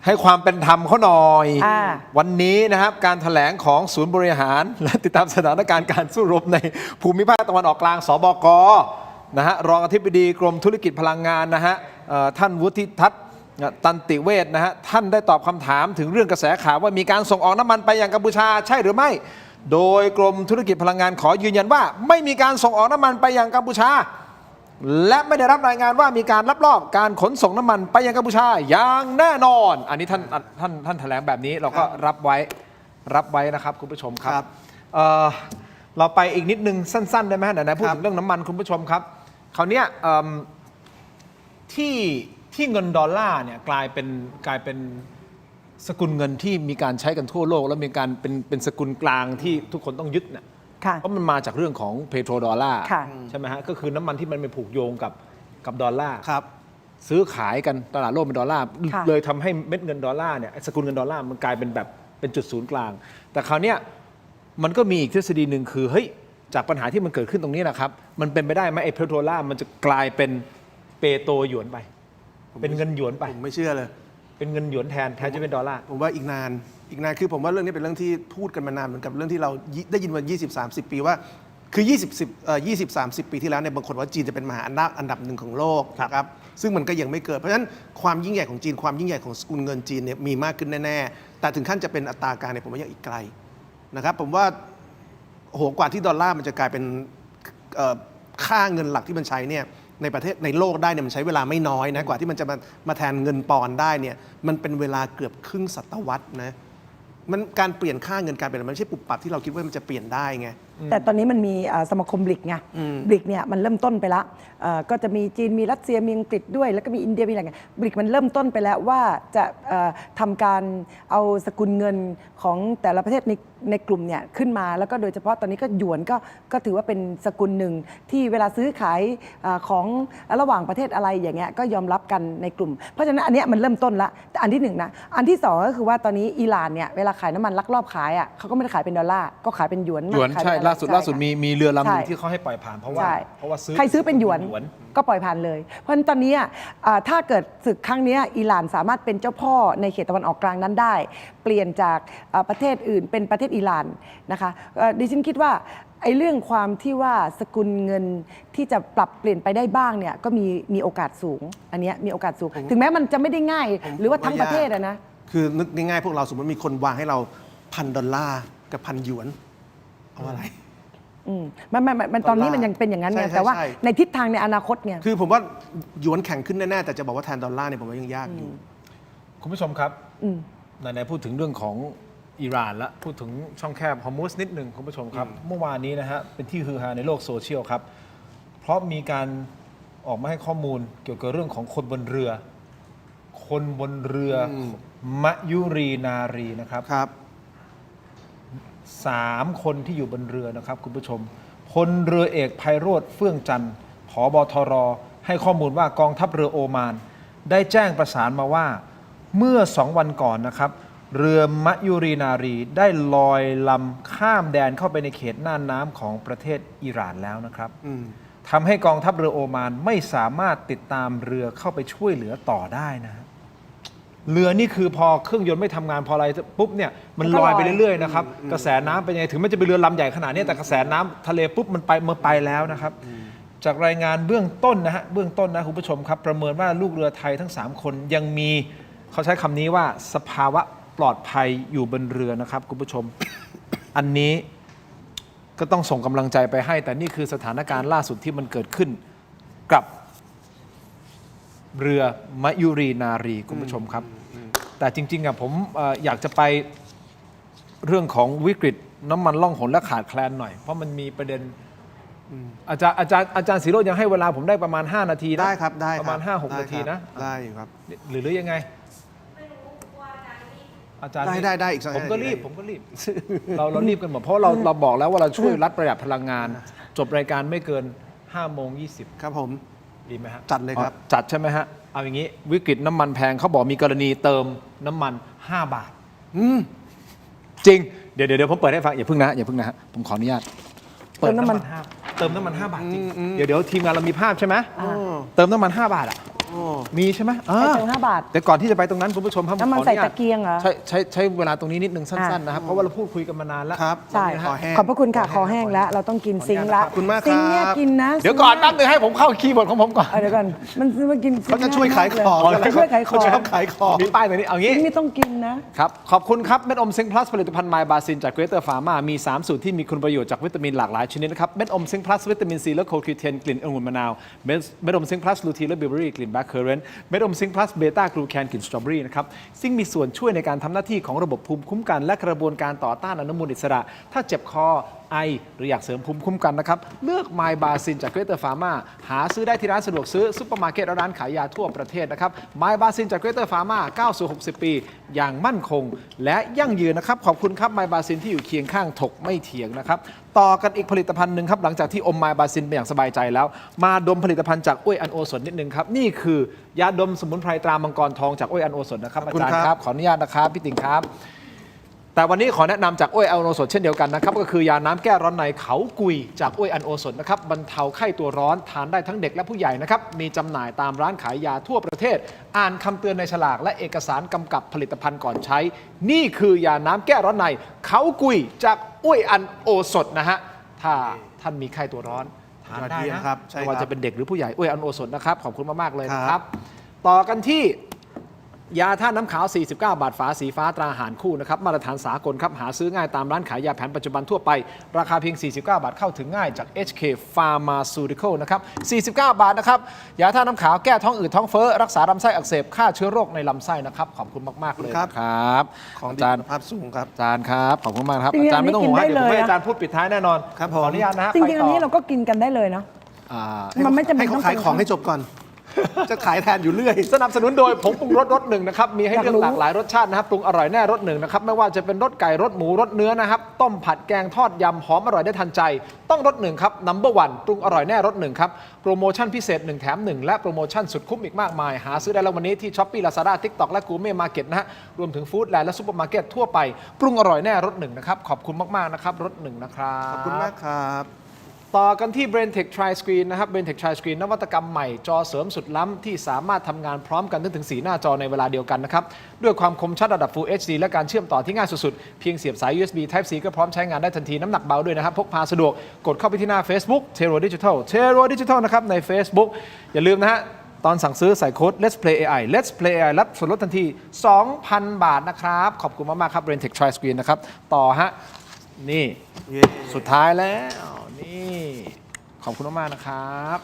ให้ความเป็นธรรมเขาหน่อยวันนี้นะครับการแถลงของศูนย์บริหารและติดตามสถานการณ์การสู้รบในภูมิภาคตะวันออกกลางสบกนะฮะรองอธิบดีกรมธุรกิจพลังงานนะฮะท่านวุฒิทัศน์ตันติเวชนะฮะท่านได้ตอบคำถามถึงเรื่องกระแสข่าวว่ามีการส่งออกน้ำมันไปยังกัมพูชาใช่หรือไม่โดยกรมธุรกิจพลังงานขอยืนยันว่าไม่มีการส่งออกน้ำมันไปยังกัมพูชาและไม่ได้รับรายงานว่ามีการลักลอบการขนส่งน้ำมันไปยังกัมพูชาอย่างแน่นอนอันนี้ท่านแถลงแบบนี้เราก็รับไว้ รับไว้นะครับคุณผู้ชมค ครั รับบ เราไปอีกนิดนึงสั้นๆได้ไหมฮะไหนๆพูดถึงเรื่องน้ำมันคุณผู้ชมครับคราวเนี้ยที่เงินดอลลาร์เนี่ยกลายเป็นสกุลเงินที่มีการใช้กันทั่วโลกแล้วมีการเป็นสกุลกลางที่ทุกคนต้องยึดเนี่ย ค่ะ เพราะมันมาจากเรื่องของเพโตรดอลลาร์ ค่ะ ใช่ไหมฮะก็คือน้ำมันที่มันไปผูกโยงกับดอลลาร์ ครับ ซื้อขายกันตลาดโลกเป็นดอลลาร์ ค่ะ เลยทำให้เม็ดเงินดอลลาร์เนี่ยสกุลเงินดอลลาร์มันกลายเป็นแบบเป็นจุดศูนย์กลาง แต่คราวเนี้ยมันก็มีอีกทฤษฎีหนึ่งคือเฮ้ยจากปัญหาที่มันเกิดขึ้นตรงนี้นะครับมันเป็นไปได้ไหมไอ้เพโตรดอลลาร์มันจะกลายเป็นเปโตรหยวนไปเป็นเงินหยวนไป ผมไม่เชื่อเลย เป็นเงินหยวนแทนจะเป็นดอลลาร์ ผมว่าอีกนานคือผมว่าเรื่องนี้เป็นเรื่องที่พูดกันมานานเหมือนกับเรื่องที่เราได้ยินมา 20-30 ปีว่าคือ 20-30 ปีที่แล้วเนี่ยบางคนว่าจีนจะเป็นมหาอำนาจอันดับหนึ่งของโลกนะครับซึ่งมันก็ยังไม่เกิดเพราะฉะนั้นความยิ่งใหญ่ของจีนความยิ่งใหญ่ของสกุลเงินจีนเนี่ยมีมากขึ้นแน่ๆแต่ถึงขั้นจะเป็นอัตรากลางเนี่ยผมว่ายังอีกไกลนะครับผมว่าโหกว่าที่ดอลลาร์มันจะกลายเป็นค่าเงินหลักที่มันใช้เนี่ยในประเทศในโลกได้เนี่ยมันใช้เวลาไม่น้อยนะกว่าที่มันจะมาแทนเงินปอนด์ได้เนี่ยมันเป็นเวลาเกือบครึ่งศตวรรษนะมันการเปลี่ยนค่าเงินการเปลี่ยนมันไม่ใช่ปุบปับที่เราคิดว่ามันจะเปลี่ยนได้ไง แต่ตอนนี้มันมีสมาคมบริกไงบริกเนี่ยมันเริ่มต้นไปแล้วก็จะมีจีนมีรัสเซียมีอังกฤษด้วยแล้วก็มีอินเดียมีอะไรเงี้ยบริกมันเริ่มต้นไปแล้วว่าจะทำการเอาสกุลเงินของแต่ละประเทศในกลุ่มเนี่ยขึ้นมาแล้วก็โดยเฉพาะตอนนี้ก็หยวนก็ถือว่าเป็นสกุลหนึ่งที่เวลาซื้อขายของระหว่างประเทศอะไรอย่างเงี้ยก็ยอมรับกันในกลุ่มเพราะฉะนั้นอันเนี้ยมันเริ่มต้นละแต่อันที่หนึ่งนะอันที่สองก็คือว่าตอนนี้อิหร่านเนี่ยเวลาขายน้ำมันลักลอบขายอ่ะเขาก็ไม่ได้ขายเป็นดอลลาร์ก็ขายเป็นหยวน หยวน ขาย ใช่ เป็นอะไร ล่าสุด ใช่ค่ะ มีเรือลำหนึ่ง ใช่ ที่เขาให้ปล่อยผ่านเพราะว่า ใช่ ซื้อ ใครซื้อเป็นหยวนก็ปล่อยผ่านเลย เพราะฉะนั้นตอนนี้ถ้าเกิดศึกครั้งนี้อิหร่านสามารถเป็นเจ้าพ่อในเขตตะวันออกกลางนั้นได้ เปลี่ยนจากประเทศอื่นเป็นประเทศอิหร่านนะคะดิฉันคิดว่าไอ้เรื่องความที่ว่าสกุลเงินที่จะปรับเปลี่ยนไปได้บ้างเนี่ยก็มีโอกาสสูงอันเนี้ยมีโอกาสสูง ถึงแม้มันจะไม่ได้ง่ายหรือว่าทั้งประเทศนะ คือนึกง่ายๆพวกเราสมมติมีคนวางให้เรา$1,000กับ1,000หยวนเอาอะไร มันตอนนี้มันยังเป็นอย่างนั้นไง ใช่ แต่ว่า ใช่ ในทิศทางในอนาคตเนี่ย คือผมว่าหยวนแข็งขึ้นแน่ๆแต่จะบอกว่าแทนดอลลาร์เนี่ยผมว่ายังยากอยู่ คุณผู้ชมครับไหนๆพูดถึงเรื่องของอิหร่านและพูดถึงช่องแคบฮอร์มุสนิดหนึ่งคุณผู้ชมครับ เมื่อวานนี้นะฮะเป็นที่ฮือฮาในโลกโซเชียลครับ เพราะมีการออกมาให้ข้อมูลเกี่ยวกับเรื่องของคนบนเรือ คนบนเรือมะยุรีนารีนะครับ 3 คนที่อยู่บนเรือนะครับคุณผู้ชมพลเรือเอกไพโรจน์เฟื่องจันทร์ผบทรให้ข้อมูลว่ากองทัพเรือโอมานได้แจ้งประสานมาว่าเมื่อ2 วันก่อนนะครับเรือมะยุรีนารีได้ลอยลำข้ามแดนเข้าไปในเขตน่านน้ำของประเทศอิหร่านแล้วนะครับทำให้กองทัพเรือโอมานไม่สามารถติดตามเรือเข้าไปช่วยเหลือต่อได้นะ เรือนี่คือพอเครื่องยนต์ไม่ทำงานพออะไรปุ๊บเนี่ยมันลอยไปเรื่อยๆนะครับกระแสน้ำเป็นยังไงถึงมันจะเป็นเรือลำใหญ่ขนาดนี้แต่กระแสน้ำทะเลปุ๊บมันไปแล้วนะครับจากรายงานเบื้องต้นนะคุณผู้ชมครับประเมินว่าลูกเรือไทยทั้ง3 คนยังมีเขาใช้คำนี้ว่าสภาวะปลอดภัยอยู่บนเรือนะครับคุณผู้ชม อันนี้ก็ต้องส่งกำลังใจไปให้แต่นี่คือสถานการณ์ล่าสุดที่มันเกิดขึ้นกับเรือมะยุรีนารีคุณผู้ชมครับแต่จริงๆผมอยากจะไปเรื่องของวิกฤตน้ำมันล่องหนและขาดแคลนหน่อยเพราะมันมีประเด็นอาจารย์ศิโรจน์ยังให้เวลาผมได้ประมาณ5 นาทีนะ ได้ครับได้ครับ ประมาณ 5-6 นาทีนะ ได้ครับ หรือยังไงอาจารย์ ได้อีกสัก ผมก็รีบเรารีบกันหมดเพราะเราบอกแล้วว่าเราช่วยรัฐประหยัดพลังงาน จบรายการไม่เกิน5:20ครับผมดีไหมฮะ จัดเลยครับ จัดใช่ไหมฮะเอาอย่างนี้วิกฤตน้ำมันแพงเขาบอกมีกรณีเติมน้ำมัน5 บาทจริงเดี๋ยวผมเปิดให้ฟังอย่าพึ่งนะฮะผมขออนุญาตเติมน้ำมัน5 บาทจริงเดี๋ยวทีมงานเรามีภาพใช่ไหมเติมน้ำมัน5 บาทอ่ะมีใช่ไหม ไปเติม5 บาทแต่ก่อนที่จะไปตรงนั้นคุณผู้ชมครับ น้ำมันใส่ตะเกียงเหรอใช้เวลาตรงนี้นิดนึงสั้นๆนะครับเพราะว่าเราพูดคุยกันมานานแล้ว ใช่ขอบพระคุณค่ะคอแห้งแล้วเราต้องกินซิงค์ละ ขอบคุณมากครับ ซิงค์เนี่ยกินนะ เดี๋ยวก่อนแป๊บนึงให้ผมเข้าคีย์บอร์ดของผมก่อน เดี๋ยวก่อนมันกิน เขาจะช่วยขายของ ช่วยขายของ เขาชอบขายของ มีป้ายตรงนี้เอางี้ ซิงค์นี่ต้องกินนะครับ ขอบคุณครับเม็ดอมซิงค์พลัสผลิตภัณฑ์ไมบาซินจากเกรเตอร์ฟาร์มามี3 สูตรที่มีคุณประโยชน์จากวิตามินหลากหลายชนิดนะครับเม็ดอมซิงค์พลัสวิตามินซีและโคคิวเทนกลิ่นองุ่นมะนาวเม็ดอมซิงค์พลัสลูทีนและบิวเบอรี่กลิ่น Blackcurrant เม็ดอมซิงค์ plus เบต้ากลูแคนกลิ่นสตรอเบอรี่นะครับซึ่งมีส่วนช่วยในการทำหน้าที่ของระบบภูมิคุ้มกันและกระบวนการต่อต้านอนุมูลอิสระ ถ้าเจ็บคอไอหรืออยากเสริมภูมิคุ้มกันนะครับเลือก My Basin จาก Greater Pharma หาซื้อได้ที่ร้านสะดวกซื้อซุปเปอร์มาร์เก็ตและร้านขายยาทั่วประเทศนะครับ My Basin จาก Greater Pharma ก้าวสู่ 60 ปีอย่างมั่นคงและยั่งยืนนะครับขอบคุณครับ My Basin ที่อยู่เคียงข้างถกไม่เถียงนะครับต่อกันอีกผลิตภัณฑ์หนึ่งครับหลังจากที่อม My Basin ไปอย่างสบายใจแล้วมาดมผลิตภัณฑ์จากอ้วยอันโอสถนิดนึงครับนี่คือยาดมสมุนไพรตรามังกรทองจากอ้วยอันโอสถนะครับอาจารย์ครับขออนุญาตนะครับพี่ติ๋งครับแต่วันนี้ขอแนะนำจากอ้วยอันโอสถเช่นเดียวกันนะครับก็คือยาน้ำแก้ร้อนในเขากุยจากอ้วยอันโอสถนะครับบรรเทาไข้ตัวร้อนทานได้ทั้งเด็กและผู้ใหญ่นะครับมีจำหน่ายตามร้านขายยาทั่วประเทศอ่านคำเตือนในฉลากและเอกสารกำกับผลิตภัณฑ์ก่อนใช้นี่คือยาน้ำแก้ร้อนในเขากุยจากอ้วยอันโอสถนะฮะถ้าท่านมีไข้ตัวร้อนทานได้นะครับไม่ว่าจะเป็นเด็กหรือผู้ใหญ่อ้วยอันโอสถนะครับขอบคุณมากๆเลยนะครับต่อกันที่ยาท่าตุน้ำขาว 49 บาทฝาสีฟ้าตราหารคู่นะครับมาตรฐานสากลครับหาซื้อง่ายตามร้านขายยาแผนปัจจุบันทั่วไปราคาเพียง 49 บาทเข้าถึงง่ายจาก HK Pharmaceutical นะครับ 49 บาทนะครับยาท่าตุน้ำขาวแก้ท้องอืดท้องเฟ้อรักษาลำไส้อักเสบฆ่าเชื้อโรคในลำไส้นะครับขอบคุณมากๆเลยครับของ อาจารย์ ภาพสูงครับอาจารย์ครับขอบคุณมากครับอาจารย์ไม่ต้องห่วงให้เดี๋ยวผมให้อาจารย์พูดปิดท้ายแน่นอนครับขออนุญาตนะฮะจริงๆอันนี้เราก็กินกันได้เลยเนาะมันไม่จำเป็น ให้เขาขายของให้จบก่อน จะขายแทนอยู่เรื่อยสนับสนุนโดยผงปรุงรสรสหนึ่งนะครับมีให้เลือกหลากหลายรสชาตินะครับปรุงอร่อยแน่รสหนึ่งนะครับไม่ว่าจะเป็นรสไก่รสหมูรสเนื้อนะครับต้มผัดแกงทอดยำหอมอร่อยได้ทันใจต้องรสหนึ่งครับ No. 1ปรุงอร่อยแน่รสหนึ่งครับโปรโมชั่นพิเศษ1แถม1และโปรโมชั่นสุดคุ้มอีกมากมายหาซื้อได้แล้ววันนี้ที่ Shopee Lazada TikTok และ Gourmet Market นะฮะรวมถึงฟู้ดแลนด์และซุปเปอร์มาร์เก็ตทั่วไปปรุงอร่อยแน่รสหนึ่งนะครับขอบคุณมากๆนะครับรสหนึ่งนะครับขอบคุณมากครับต่อกันที่ BrainTech Tri Screen นะครับ BrainTech Tri Screen นวัตกรรมใหม่จอเสริมสุดล้ำที่สามารถทำงานพร้อมกันถึง4หน้าจอในเวลาเดียวกันนะครับด้วยความคมชัดระดับ Full HD และการเชื่อมต่อที่ง่ายสุดๆเพียงเสียบสาย USB Type C ก็พร้อมใช้งานได้ทันทีน้ำหนักเบาด้วยนะครับพกพาสะดวกกดเข้าไปที่หน้า Facebook Tero Digital นะครับใน Facebook อย่าลืมนะฮะตอนสั่งซื้อใส่โค้ด Let's Play AI Let's Play AI รับส่วนลดทันที 2,000 บาทนะครับขอบคุณมากๆครับ BrainTech Tri Screen นะครับต่อฮะนี่สุดท้ายแล้วนี่ขอบคุณมากๆนะครับ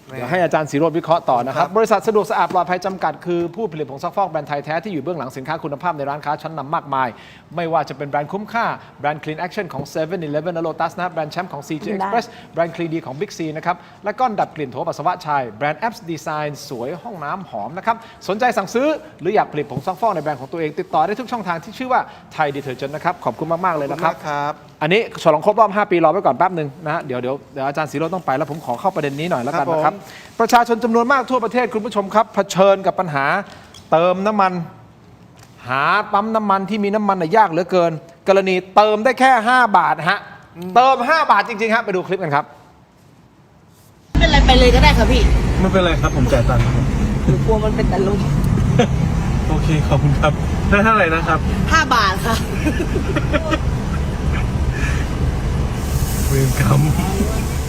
เดี๋ยวให้อาจารย์ศิโรจน์วิเคราะห์ต่อนะครับบริษัทสะดวกสะอาดปลอดภัยจำกัดคือผู้ผลิตผงซักฟอกแบรนด์ไทยแท้ที่อยู่เบื้องหลังสินค้าคุณภาพในร้านค้าชั้นนำมากมายไม่ว่าจะเป็นแบรนด์คุ้มค่าแบรนด์ Clean Action ของ 7-Eleven และ Lotus นะแบรนด์แชมป์ของ CJ Express แบรนด์ Clean D ของ Big C นะครับและก้อนดับกลิ่นโถปัสสาวะชายแบรนด์ Apps Design สวยห้องน้ำหอมนะครับสนใจสั่งซื้อหรืออยากผลิตผงซักฟอกในแบรนด์ของตัวเองติดต่อได้ทุกช่องทางที่ชื่อว่า Thai Detergent นะครับขอบคุณมากๆเลยนะครับอันนี้ฉลองครบรอบ5 ปีรอไว้ก่อนแป๊บนึงนะเดี๋ยวอาจารย์ศิโรจน์ต้องไปแล้วผมขอเข้าประเด็นนี้หน่อยแล้วกันนะครับประชาชนจำนวนมากทั่วประเทศคุณผู้ชมครับเผชิญกับปัญหาเติมน้ำมันหาปั๊มน้ำมันที่มีน้ำมันยากเหลือเกินกรณีเติมได้แค่5 บาทฮะเติม5 บาทจริงๆฮะไปดูคลิปกันครับไม่เป็นไรไปเลยก็ได้ค่ะพี่ไม่เป็นไรครับผมจ่ายตังค์ครับหนูกลัวมันเป็นตะลุม โอเคขอบคุณครับได้เท่าไหร่นะครับ5 บาทค่ะเวรกรรม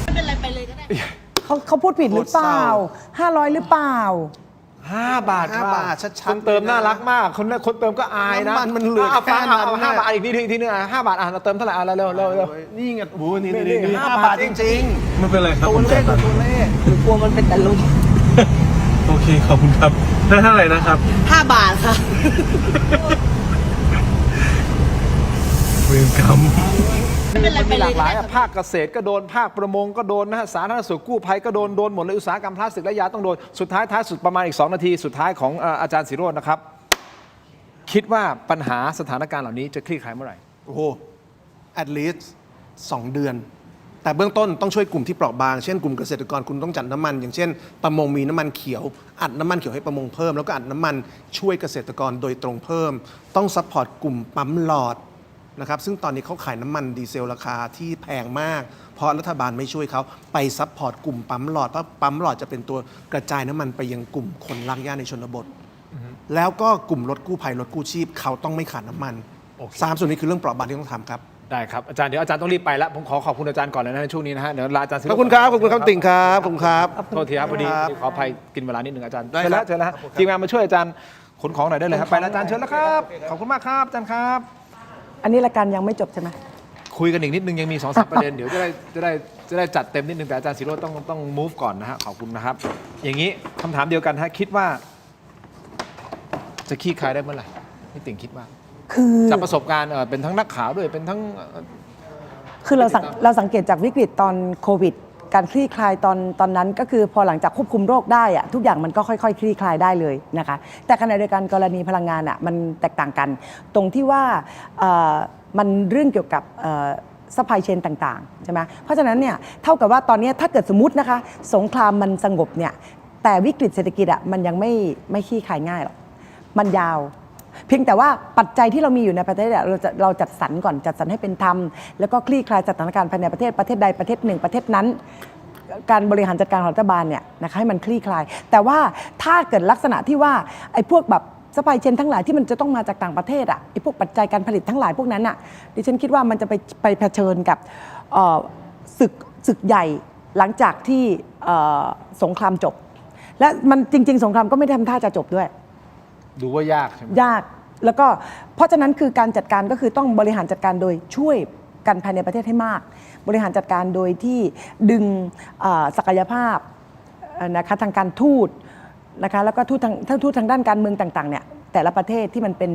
ไม่เป็นไรไปเลยก็ได้เขาพูดผิดหรือเปล่า500หรือเปล่า5 บาทชัดๆคนเติมน่ารักมากคนเติมก็อายนะน้ำมันเหลือแค่นั้นเอา5 บาทอีกทีนึง5 บาทเราเติมเท่าไหร่เร็วนี่ไงโอ้โหนี่5 บาทจริงๆไม่เป็นไรครับตัวเลขหนูกลัวมันเป็นตะลุมโอเคขอบคุณครับได้เท่าไหร่นะครับ5 บาทค่ะเวรกรรมมันมีหลากหลายภาคเกษตรก็โดนภาคประมงก็โดนนะฮะสาธารณสุขกู้ภัยก็โดนหมดเลยอุตสาหกรรมพลาสติกและยาต้องโดนสุดท้ายสุดประมาณอีก2 นาทีสุดท้ายของอาจารย์ศิโรจน์นะครับคิดว่าปัญหาสถานการณ์เหล่านี้จะคลี่คลายเมื่อไหร่โอ้โห at least 2 เดือนแต่เบื้องต้นต้องช่วยกลุ่มที่เปราะบางเช่นกลุ่มเกษตรกรคุณต้องจัดน้ำมันอย่างเช่นประมงมีน้ำมันเขียวอัดน้ำมันเขียวให้ประมงเพิ่มแล้วก็อัดน้ำมันช่วยเกษตรกรโดยตรงเพิ่มต้องซัพพอร์ตกลุ่มปั๊มหลอดนะครับซึ่งตอนนี้เขาขายน้ำมันดีเซลราคาที่แพงมากเพราะรัฐบาลไม่ช่วยเขาไปซัพพอร์ตกลุ่มปั๊มหลอดเพราะปั๊มหลอดจะเป็นตัวกระจายน้ำมันไปยังกลุ่มคนลากย่าในชนบทแล้วก็กลุ่มรถกู้ภัยรถกู้ชีพเขาต้องไม่ขาดน้ำมัน3 ส่วนนี้คือเรื่องเปราะบางที่ต้องทำครับได้ครับอาจารย์เดี๋ยวอาจารย์ต้องรีบไปแล้วผมขอบคุณอาจารย์ก่อนเลยนะในช่วงนี้นะฮะเดี๋ยวลาอาจารย์ขอบคุณครับติ่งครับขอบคุณครับโทษทีครับพอดีขออภัยกินเวลานิดนึงอาจารย์เชิญแล้วทีมงานมาช่วยอาจารย์ขนของหน่อยได้เลยครับไปแล้วอาจารย์เชิญแล้วครับขอบคุณมากครับอาจารย์ครับอันนี้รายการยังไม่จบใช่ไหมคุยกันอีกนิดนึงยังมี2-3 ประเด็นเดี๋ยวจะได้ จะได้จัดเต็มนิดนึงแต่อาจารย์ศิโรจน์ต้อง move ก่อนนะฮะขอบคุณนะครับ อย่างนี้คำถามเดียวกันฮะคิดว่า จะขี้คายได้เมื่อไหร่พี่ติ่งคิดว่า คือ จากประสบการณ์เป็นทั้งนักข่าวด้วยเป็นทั้ง คือเราสังเกตจากวิกฤตตอนโควิด การคลี่คลายตอนนั้นก็คือพอหลังจากควบคุมโรคได้อะทุกอย่างมันก็ค่อยๆ คลี่คลายได้เลยนะคะแต่ขณะเดียวกันกรณีพลังงานอะมันแตกต่างกัน ตรงที่ว่ามันเรื่องเกี่ยวกับซัพพลายเชนต่างๆใช่ไหมเพราะฉะนั้นเนี่ยเท่ากับว่าตอนนี้ถ้าเกิดสมมตินะคะสงครามมันสงบเนี่ยแต่วิกฤตเศรษฐกิจอะมันยังไม่คลี่คลายง่ายหรอกมันยาวเพียงแต่ว่าปัจจัยที่เรามีอยู่ในประเทศเราจัดสรรก่อนจัดสรรให้เป็นธรรมแล้วก็คลี่คลายสถานการณ์ภายในประเทศใดประเทศหนึ่งประเทศนั้นการบริหารจัดการของรัฐบาลเนี่ยนะคะให้มันคลี่คลายแต่ว่าถ้าเกิดลักษณะที่ว่าไอ้พวกแบบซัพพลายเชนทั้งหลายที่มันจะต้องมาจากต่างประเทศอ่ะไอ้พวกปัจจัยการผลิตทั้งหลายพวกนั้นอ่ะดิฉันคิดว่ามันจะไปเผชิญกับศึกใหญ่หลังจากที่สงครามจบและมันจริงๆสงครามก็ไม่ได้ทำท่าจะจบด้วยดูว่ายากใช่ไหมยากแล้วก็เพราะฉะนั้นคือการจัดการก็คือต้องบริหารจัดการโดยช่วยกันภายในประเทศให้มากบริหารจัดการโดยที่ดึงศักยภาพนะคะทางการทูตนะคะแล้วก็ทูตทางด้านการเมืองต่างๆเนี่ยแต่ละประเทศที่มันเป็น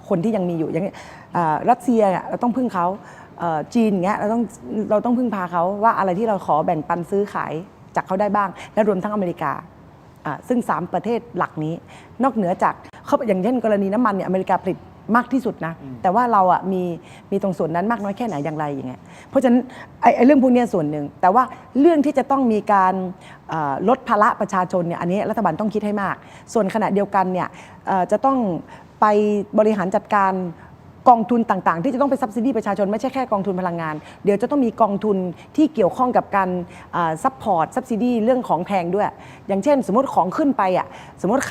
คนที่ยังมีอยู่อย่างรัสเซียเราต้องพึ่งเขาจีนเงี้ยเราต้องพึ่งพาเขาว่าอะไรที่เราขอแบ่งปันซื้อขายจากเขาได้บ้างและรวมทั้งอเมริกาซึ่ง3ประเทศหลักนี้นอกเหนือจากเขาอย่างเช่นกรณีน้ำมันเนี่ยอเมริกาผลิตมากที่สุดนะแต่ว่าเรามีตรงส่วนนั้นมากน้อยแค่ไหนอย่างไรอย่างเงี้ยเพราะฉะนั้นไอ้เรื่องพวกนี้ส่วนหนึ่งแต่ว่าเรื่องที่จะต้องมีการลดภาระประชาชนเนี่ยอันนี้รัฐบาลต้องคิดให้มากส่วนขณะเดียวกันเนี่ยจะต้องไปบริหารจัดการกองทุนต่างๆที่จะต้องไปซับซิดีประชาชนไม่ใช่แค่กองทุนพลังงานเดี๋ยวจะต้องมีกองทุนที่เกี่ยวข้องกับการซัพพอร์ตซับซิดีเรื่องของแพงด้วยอย่างเช่นสมมติของขึ้นไปสมมติไ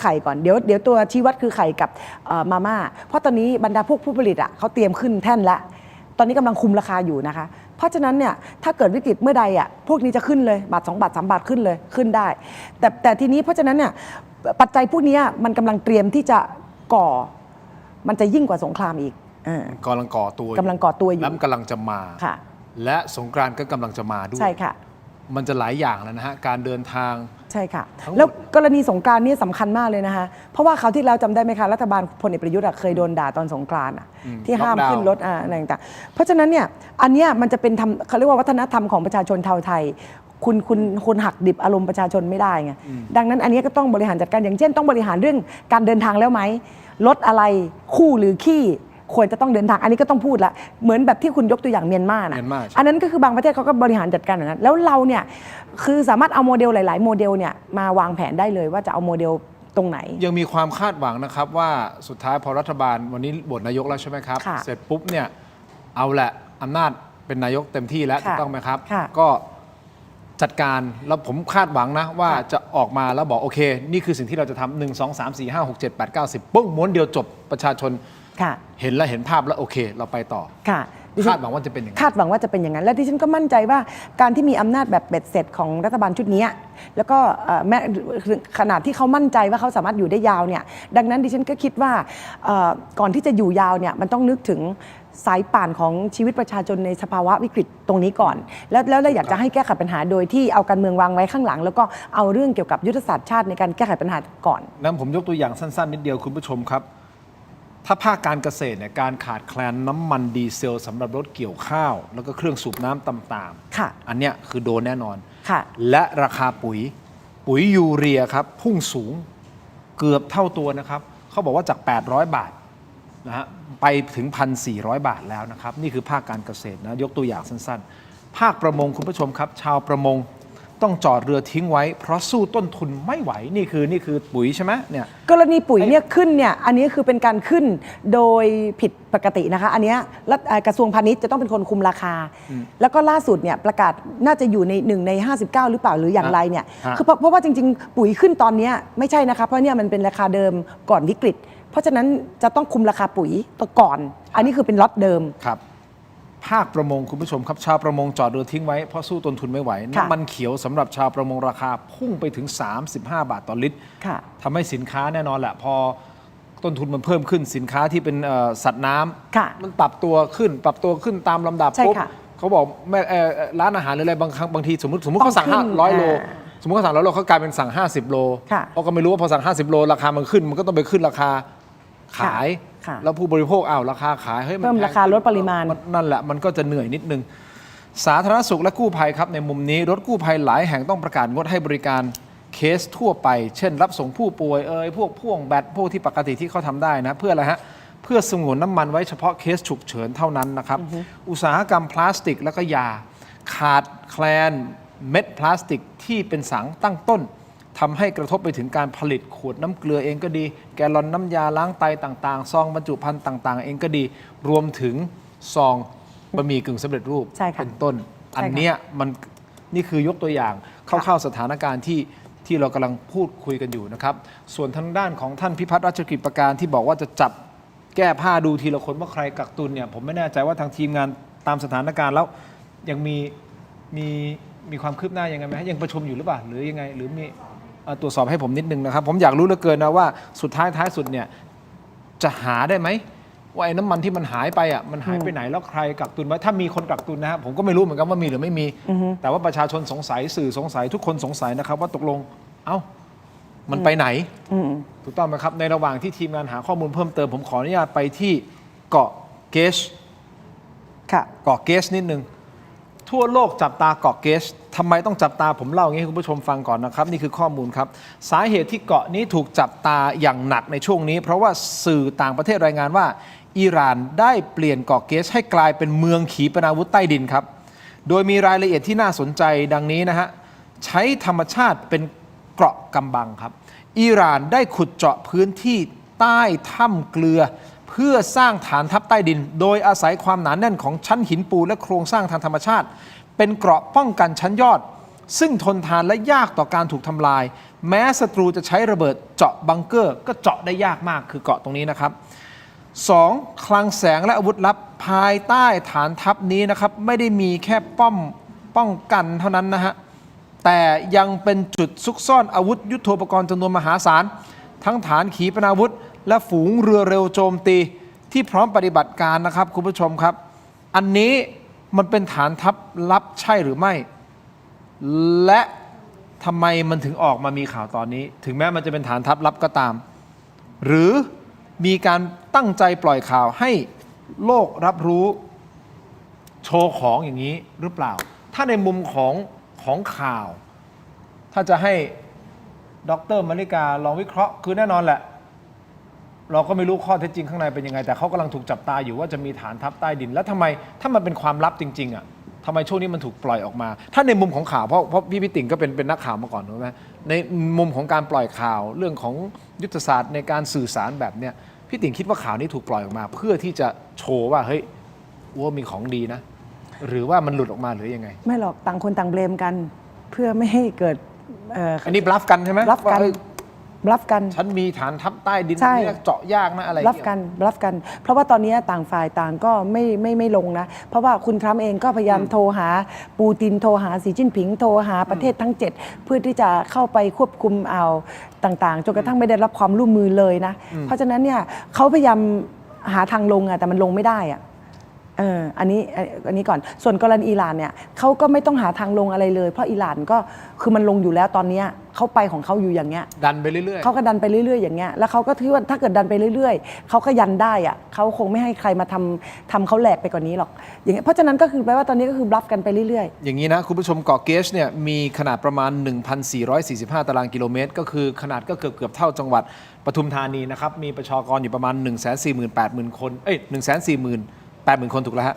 ข่ก่อนเดี๋ยวตัวชี้วัดคือไข่กับมาม่าเพราะตอนนี้บรรดาพวกผู้ผลิตเขาเตรียมขึ้นแท่นแล้วตอนนี้กำลังคุมราคาอยู่นะคะเพราะฉะนั้นเนี่ยถ้าเกิดวิกฤตเมื่อใดพวกนี้จะขึ้นเลยบาท2 บาท 3 บาทขึ้นเลยขึ้นได้แต่ทีนี้เพราะฉะนั้นเนี่ยปัจจัยพวกนี้มันกำลังเตรียมที่จะก่อมันจะยิ่งกว่าสงครามอีกกำลังก่อตัวอยู่แล้วกำลังจะมาและสงกรานต์ก็กำลังจะมาด้วยใช่ค่ะมันจะหลายอย่างแล้วนะฮะการเดินทางใช่ค่ะแล้วกรณีสงกรานต์นี่สำคัญมากเลยนะคะเพราะว่าคราวที่แล้วจำได้ไหมคะรัฐบาลพลเอกประยุทธ์เคยโดนด่าตอนสงกรานต์ที่ห้ามขึ้นรถอะไรต่างๆเพราะฉะนั้นเนี่ยอันนี้มันจะเป็นเขาเรียกว่าวัฒนธรรมของประชาชนชาวไทยคุณหักดิบอารมณ์ประชาชนไม่ได้ไงดังนั้นอันนี้ก็ต้องบริหารจัดการอย่างเช่นต้องบริหารเรื่องการเดินทางแล้วไหมรถอะไรคู่หรือขี้ควรจะต้องเดินทางอันนี้ก็ต้องพูดละเหมือนแบบที่คุณยกตัวอย่างเมียนมานะอันนั้นก็คือบางประเทศเขาก็บริหารจัดการอย่างนั้นแล้วเราเนี่ยคือสามารถเอาโมเดลหลายๆโมเดลเนี่ยมาวางแผนได้เลยว่าจะเอาโมเดลตรงไหนยังมีความคาดหวังนะครับว่าสุดท้ายพอรัฐบาลวันนี้บทนายกแล้วใช่ไหมครับเสร็จปุ๊บเนี่ยเอาแหละอำนาจเป็นนายกเต็มที่แล้วถูกต้องไหมครับก็จัดการแล้วผมคาดหวังนะว่าจะออกมาแล้วบอกโอเคนี่คือสิ่งที่เราจะทำ1 2 3 4 5 6 7 8 9 10ปุ้งม้วนเดียวจบประชาชนเห็นแล้วเห็นภาพแล้วโอเคเราไปต่อคาดหวังว่าจะเป็นอย่างนั้นคาดหวังว่าจะเป็นอย่างนั้นและดิฉันก็มั่นใจว่าการที่มีอำนาจแบบเบ็ดเสร็จของรัฐบาลชุดนี้แล้วก็แม้ขนาดที่เขามั่นใจว่าเขาสามารถอยู่ได้ยาวเนี่ยดังนั้นดิฉันก็คิดว่าก่อนที่จะอยู่ยาวเนี่ยมันต้องนึกถึงสายป่านของชีวิตประชาชนในสภาวะวิกฤตตรงนี้ก่อนแล้วเราอยากจะให้แก้ไขปัญหาโดยที่เอาการเมืองวางไว้ข้างหลังแล้วก็เอาเรื่องเกี่ยวกับยุทธศาสตร์ชาติในการแก้ไขปัญหาก่อนนั้นผมยกตัวอย่างสั้นๆนิดเดียวคุณผู้ชมครับถ้าภาคการเกษตรเนี่ยการขาดแคลนน้ำมันดีเซลสำหรับรถเกี่ยวข้าวแล้วก็เครื่องสูบน้ำต่างๆอันเนี้ยคือโดนแน่นอนและราคาปุ๋ยยูเรียครับพุ่งสูงเกือบเท่าตัวนะครับเขาบอกว่าจาก800 บาทนะฮะไปถึง 1,400 บาทแล้วนะครับนี่คือภาคการเกษตรนะยกตัวอย่างสั้นๆภาคประมงคุณผู้ชมครับชาวประมงต้องจอดเรือทิ้งไว้เพราะสู้ต้นทุนไม่ไหวนี่คือปุ๋ยใช่ไหมเนี่ยกรณีปุ๋ยเนี่ยขึ้นเนี่ยอันนี้คือเป็นการขึ้นโดยผิดปกตินะคะอันนี้กระทรวงพาณิชย์จะต้องเป็นคนคุมราคาแล้วก็ล่าสุดเนี่ยประกาศน่าจะอยู่ใน1 ใน 59หรือเปล่าหรืออย่างไรเนี่ยคือเพราะว่าจริงๆปุ๋ยขึ้นตอนนี้ไม่ใช่นะคะเพราะเนี่ยมันเป็นราคาเดิมก่อนวิกฤตเพราะฉะนั้นจะต้องคุมราคาปุ๋ยก่อนอันนี้คือเป็นล็อตเดิมครับภาคประมงคุณผู้ชมครับชาวประมงจอดเรือทิ้งไว้เพราะสู้ต้นทุนไม่ไหวน้ำมันเขียวสำหรับชาวประมงราคาพุ่งไปถึง35 บาทต่อลิตรทำให้สินค้าแน่นอนแหละพอต้นทุนมันเพิ่มขึ้นสินค้าที่เป็นสัตว์น้ำมันปรับตัวขึ้นตามลำดับปุ๊บ เขาบอกแม่ร้านอาหารหรืออะไรบางทีสมมติเขาสั่ง500 โลสมมติเขาสั่ง100 โลเขากลายเป็นสั่ง50 โลเพราะก็ไม่รู้ว่าพอสั่ง50 โลราคามันขึ้นมันก็ต้องไปขึ้นราคาขายแล้วผู้บริโภคราคาขายเฮ้ยมัน เพิ่มราคาลดปริมาณ นั่นแหละมันก็จะเหนื่อยนิดนึงสาธารณสุขและกู้ภัยครับในมุมนี้รถกู้ภัยหลายแห่งต้องประกาศงดให้บริการเคสทั่วไปเช่นรับส่งผู้ป่วยพวกพ่วงแบตพวกที่ปกติที่เขาทำได้นะเพื่ออะไรฮะเพื่อสงวนน้ำมันไว้เฉพาะเคสฉุกเฉินเท่านั้นนะครับอุตสาหกรรมพลาสติกและก็ยาขาดแคลนเม็ดพลาสติกที่เป็นสารตั้งต้นทำให้กระทบไปถึงการผลิตขวดน้ำเกลือเองก็ดีแกลลอนน้ำยาล้างไตต่างๆซองบรรจุภัณฑ์ต่างๆเองก็ดีรวมถึงซองบะหมี่กึ่งสำเร็จรูปเป็นต้นอันเนี้ยมันนี่คือยกตัวอย่างเข้าสถานการณ์ที่เรากำลังพูดคุยกันอยู่นะครับส่วนทางด้านของท่านพิพัฒน์ราชกิจประการที่บอกว่าจะจับแก้ผ้าดูทีละคนว่าใครกักตุนเนี่ยผมไม่แน่ใจว่าทางทีมงานตามสถานการณ์แล้วยังมีความคืบหน้ายังไงไหมยังประชุมอยู่หรือเปล่าหรือยังไงหรือมีตรวจสอบให้ผมนิดนึงนะครับผมอยากรู้เหลือเกินนะว่าสุดท้ายสุดเนี่ยจะหาได้ไหมว่าไอ้น้ำมันที่มันหายไปมันหายไปไหนแล้วใครกักตุนไว้ถ้ามีคนกักตุนนะครับผมก็ไม่รู้เหมือนกันว่ามีหรือไม่มีแต่ว่าประชาชนสงสัยสื่อสงสัยทุกคนสงสัยนะครับว่าตกลงมันไปไหนถูกต้องไหมครับในระหว่างที่ทีมงานหาข้อมูลเพิ่มเติมผมขออนุญาตไปที่เกาะเกชเกาะเกชนิดนึงทั่วโลกจับตาเกาะเกชทำไมต้องจับตาผมเล่าอย่างนี้ให้คุณผู้ชมฟังก่อนนะครับนี่คือข้อมูลครับสาเหตุที่เกาะนี้ถูกจับตาอย่างหนักในช่วงนี้เพราะว่าสื่อต่างประเทศรายงานว่าอิหร่านได้เปลี่ยนเกาะเกชให้กลายเป็นเมืองขีปนาวุธใต้ดินครับโดยมีรายละเอียดที่น่าสนใจดังนี้นะฮะใช้ธรรมชาติเป็นเกราะกำบังครับอิหร่านได้ขุดเจาะพื้นที่ใต้ถ้ำเกลือเพื่อสร้างฐานทัพใต้ดินโดยอาศัยความหนาแน่นของชั้นหินปูนและโครงสร้างทางธรรมชาติเป็นเกราะป้องกันชั้นยอดซึ่งทนทานและยากต่อการถูกทำลายแม้ศัตรูจะใช้ระเบิดเจาะบังเกอร์ก็เจาะได้ยากมากคือเกาะตรงนี้นะครับ 2. คลังแสงและอาวุธลับภายใต้ฐานทัพนี้นะครับไม่ได้มีแค่ป้องกันเท่านั้นนะฮะแต่ยังเป็นจุดซุกซ่อนอาวุธยุทโธปกรณ์จำนวนมหาศาลทั้งฐานขีปนาวุธและฝูงเรือเร็วโจมตีที่พร้อมปฏิบัติการนะครับคุณผู้ชมครับอันนี้มันเป็นฐานทัพลับใช่หรือไม่และทำไมมันถึงออกมามีข่าวตอนนี้ถึงแม้มันจะเป็นฐานทัพลับก็ตามหรือมีการตั้งใจปล่อยข่าวให้โลกรับรู้โชว์ของอย่างนี้หรือเปล่าถ้าในมุมของข่าวถ้าจะให้ดร.มาริกาลองวิเคราะห์คือแน่นอนแหละเราก็ไม่รู้ข้อเท็จจริงข้างในเป็นยังไงแต่เขากำลังถูกจับตาอยู่ว่าจะมีฐานทัพใต้ดินแล้วทำไมถ้ามันเป็นความลับจริงๆทำไมช่วงนี้มันถูกปล่อยออกมาถ้าในมุมของข่าวเพราะพี่ติ่งก็เป็นนักข่าวมาก่อนถูกไหมในมุมของการปล่อยข่าวเรื่องของยุทธศาสตร์ในการสื่อสารแบบเนี้ยพี่ติ่งคิดว่าข่าวนี้ถูกปล่อยออกมาเพื่อที่จะโชว์ว่าเฮ้ยว่ามีของดีนะหรือว่ามันหลุดออกมาหรือยังไงไม่หรอกต่างคนต่างเบลมกันเพื่อไม่ให้เกิดอันนี้บลัฟกันใช่ไหมบลัฟกันฉันมีฐานทัพใต้ดินนี่เจาะยากนะอะไรบลัฟกันเพราะว่าตอนนี้ต่างฝ่ายต่างก็ไม่ลงนะเพราะว่าคุณทรัมป์เองก็พยายามโทรหาปูตินโทรหาสีจิ้นผิงโทรหาประเทศทั้ง7เพื่อที่จะเข้าไปควบคุมเอาต่างๆจนกระทั่งไม่ได้รับความร่วมมือเลยนะเพราะฉะนั้นเนี่ยเขาพยายามหาทางลงแต่มันลงไม่ได้อันนี้ก่อนส่วนกรณีอิหร่านเนี่ยเขาก็ไม่ต้องหาทางลงอะไรเลยเพราะอิหร่านก็คือมันลงอยู่แล้วตอนนี้เขาไปของเขาอยู่อย่างเงี้ยดันไปเรื่อยๆเขาก็ดันไปเรื่อยๆอย่างเงี้ยแล้วเขาก็คิดว่าถ้าเกิดดันไปเรื่อยๆเขาก็ยันได้เขาคงไม่ให้ใครมาทำเขาแหลกไปกว่านี้หรอกอย่างเงี้ยเพราะฉะนั้นก็คือแปลว่าตอนนี้ก็คือบลัฟกันไปเรื่อยๆอย่างนี้นะคุณผู้ชมเกาะเกชเนี่ยมีขนาดประมาณ 1,445 ตารางกิโลเมตรก็คือขนาดก็เกือบเท่าจังหวัดปทุมธานีนะครับมีประชากรอยู่ประมาณ 148,000 คน140,000 คนถูกแล้วฮะ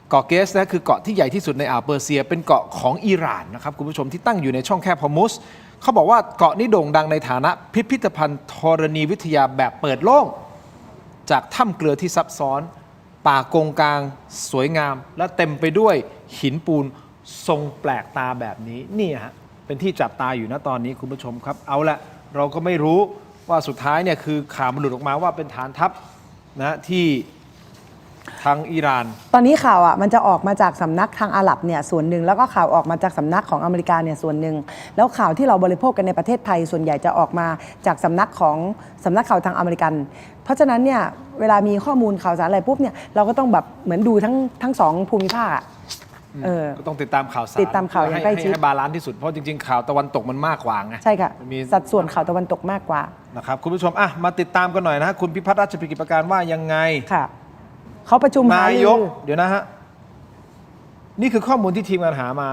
เกาะเกสนะคือเกาะที่ใหญ่ที่สุดในอ่าวเปอร์เซียเป็นเกาะของอิหร่านนะครับคุณผู้ชมที่ตั้งอยู่ในช่องแคบฮอร์มุสเขาบอกว่าเกาะนี้โด่งดังในฐานะพิพิธภัณฑ์ธรณีวิทยาแบบเปิดโล่งจากถ้ำเกลือที่ซับซ้อนป่าโกงกางสวยงามและเต็มไปด้วยหินปูนทรงแปลกตาแบบนี้นี่ฮะเป็นที่จับตาอยู่นะตอนนี้คุณผู้ชมครับเอาละเราก็ไม่รู้ว่าสุดท้ายเนี่ยคือข่าวมันหลุดออกมาว่าเป็นฐานทัพนะที่ทางอิหร่านตอนนี้ข่าวมันจะออกมาจากสำนักทางอาหรับเนี่ยส่วนหนึ่งแล้วก็ข่าวออกมาจากสำนักของอเมริกาเนี่ยส่วนหนึ่งแล้วข่าวที่เราบริโภคกันในประเทศไทยส่วนใหญ่จะออกมาจากสำนักข่าวทางอเมริกันเพราะฉะนั้นเนี่ยเวลามีข้อมูลข่าวสารอะไรปุ๊บเนี่ยเราก็ต้องแบบเหมือนดูทั้งสองภูมิภาค ก็ต้องติดตามข่าวสาร ติดตามข่าวอย่างใกล้ชิด ให้บาลานซ์ที่สุดเพราะจริงๆข่าวตะวันตกมันมากกว่าไง ใช่ค่ะ มันมี สัดส่วนข่าวตะวันตกมากกว่า นะครับคุณผู้ชมมาติดตามกันหน่อยนะฮะคุณพิพัฒน์ราชกิจประการว่ายังไง ค่ะเขาประชุมหาน ายก รือ เดี๋ยวนะฮะนี่คือข้อมูลที่ทีมงานหามา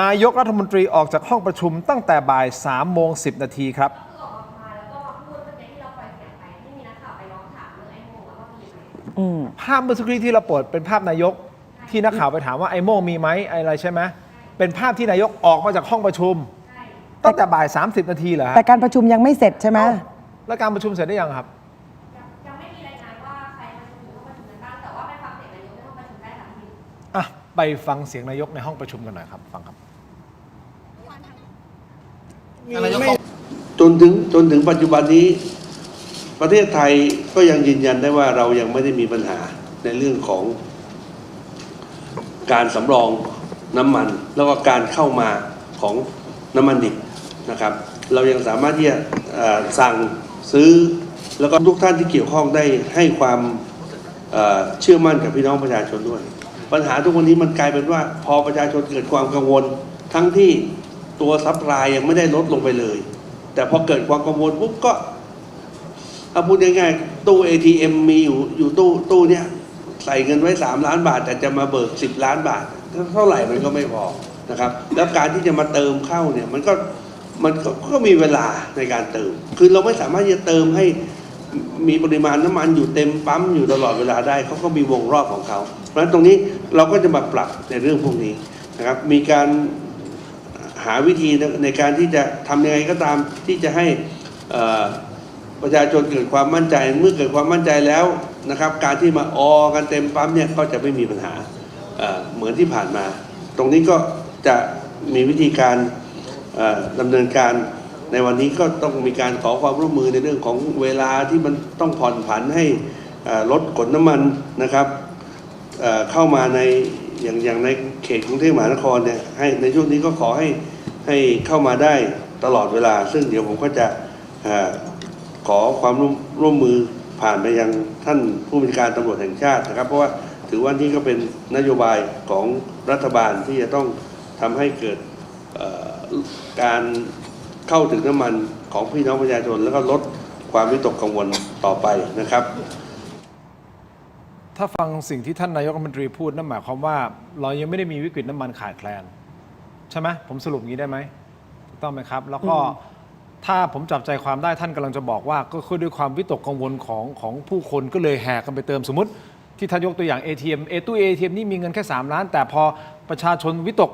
นายกรัฐมนตรีออกจากห้องประชุมตั้งแต่บ่าย3:10 นาทีครับภาพเมื่อสักครู่ที่เราเปิดเป็นภาพนายกที่นักข่าวไปถามว่าไอ้โม่งมีไหมอะไรใช่ไหมเป็นภาพที่นายกออกมาจากห้องประชุมตั้งแต่บ่าย30 นาทีเหรอฮะ แต่การประชุมยังไม่เสร็จใช่ไหม แล้วการประชุมเสร็จได้ยังครับไปฟังเสียงนายกในห้องประชุมกันหน่อยครับฟังครับ จนถึงปัจจุบันนี้ประเทศไทยก็ยังยืนยันได้ว่าเรายังไม่ได้มีปัญหาในเรื่องของการสำรองน้ำมันแล้วก็การเข้ามาของน้ำมันดิบนะครับเรายังสามารถที่จะสั่งซื้อแล้วก็ทุกท่านที่เกี่ยวข้องได้ให้ความเชื่อมั่นกับพี่น้องประชาชนด้วยปัญหาทุกวันนี้มันกลายเป็นว่าพอประชาชนเกิดความกังวลทั้งที่ตัวซัพพลายยังไม่ได้ลดลงไปเลยแต่พอเกิดความกังวลปุ๊บก็เอาพูดง่ายๆตู้ ATM มีอยู่ตู้เนี้ยใส่เงินไว้3 ล้านบาทแต่จะมาเบิก10 ล้านบาทเท่าไหร่มันก็ไม่พอนะครับแล้วการที่จะมาเติมเข้าเนี่ยมันก็มีเวลาในการเติมคือเราไม่สามารถจะเติมให้มีปริมาณน้ำมันอยู่เต็มปั๊มอยู่ตลอดเวลาได้เขาก็มีวงรอบของเขาเพราะฉะนั้นตรงนี้เราก็จะมาปรับในเรื่องพวกนี้นะครับมีการหาวิธีในการที่จะทำยังไงก็ตามที่จะให้ประชาชนเกิดความมั่นใจเมื่อเกิดความมั่นใจแล้วนะครับการที่มากันเต็มปั๊มเนี่ยก็จะไม่มีปัญหาเหมือนที่ผ่านมาตรงนี้ก็จะมีวิธีการดำเนินการในวันนี้ก็ต้องมีการขอความร่วมมือในเรื่องของเวลาที่มันต้องผ่อนผันให้รถขนน้ำมันนะครับเข้ามาในอย่างในเขตกรุงเทพมหานครเนี่ยให้ในช่วงนี้ก็ขอให้เข้ามาได้ตลอดเวลาซึ่งเดี๋ยวผมก็จะขอความร่วมมือผ่านไปยังท่านผู้บัญชาการตำรวจแห่งชาตินะครับเพราะว่าถือว่านี่ก็เป็นนโยบายของรัฐบาลที่จะต้องทำให้เกิดการเข้าถึงน้ำมันของพี่น้องประชาชนแล้วก็ลดความวิตกกังวลต่อไปนะครับถ้าฟังสิ่งที่ท่านนายกรัฐมนตรีพูดนั่นหมายความว่าเรายังไม่ได้มีวิกฤตน้ำมันขาดแคลนใช่ไหมผมสรุปงี้ได้ไหมถูกต้องไหมครับแล้วก็ถ้าผมจับใจความได้ท่านกำลังจะบอกว่าก็คือด้วยความวิตกกังวลของผู้คนก็เลยแห่กันไปเติมสมมติที่ท่านยกตัวอย่าง ATM ตู้ ATM นี่มีเงินแค่3 ล้านแต่พอประชาชนวิตก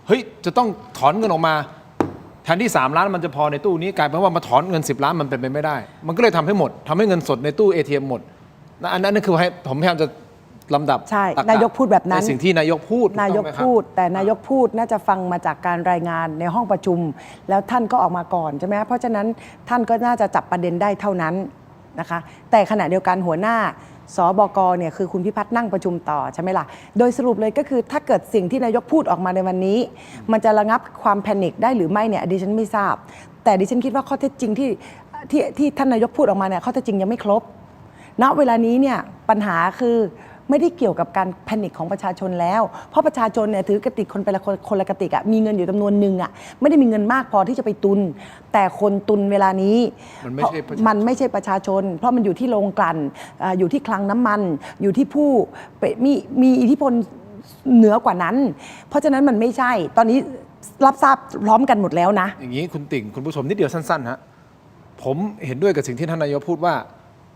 เฮ้ยจะต้องถอนเงินออกมาแทนที่3 ล้านมันจะพอในตู้นี้กลายเป็นว่ามาถอนเงิน10 ล้านมันเป็นไปไม่ได้มันก็เลยทำให้หมดทำให้เงินสดในตู้ ATM หมดอันนั้นคือให้ผมพยายามจะลำดับ ใช่นายกพูดแบบนั้น ในสิ่งที่นายกพูด นายกพูดแต่นายกพูดน่าจะฟังมาจากการรายงานในห้องประชุมแล้วท่านก็ออกมาก่อนใช่ไหมเพราะฉะนั้นท่านก็น่าจะจับประเด็นได้เท่านั้นนะคะแต่ขณะเดียวกันหัวหน้าสบกเนี่ยคือคุณพิพัฒน์นั่งประชุมต่อใช่ไหมล่ะโดยสรุปเลยก็คือถ้าเกิดสิ่งที่นายกพูดออกมาในวันนี้มันจะระงับความแพนิคได้หรือไม่เนี่ยดิฉันไม่ทราบแต่ดิฉันคิดว่าข้อเท็จจริงที่ท่านนายกพูดออกมาเนี่ยข้อเท็จจริงยังไม่ครบณเวลานี้เนี่ยปัญหาคือไม่ได้เกี่ยวกับการแพนิคของประชาชนแล้วเพราะประชาชนเนี่ยถือกระติกคนไปคนละกระติกมีเงินอยู่จำนวนหนึ่งไม่ได้มีเงินมากพอที่จะไปตุนแต่คนตุนเวลานี้มันไม่ใช่ประชาชนเพราะมันอยู่ที่โรงกลั่นอยู่ที่คลังน้ำมันอยู่ที่ผู้มีอิทธิพลเหนือกว่านั้นเพราะฉะนั้นมันไม่ใช่ตอนนี้รับทราบพร้อมกันหมดแล้วนะอย่างนี้คุณติ่งคุณผู้ชมนิดเดียวสั้นๆฮะผมเห็นด้วยกับสิ่งที่ท่านนายกพูดว่า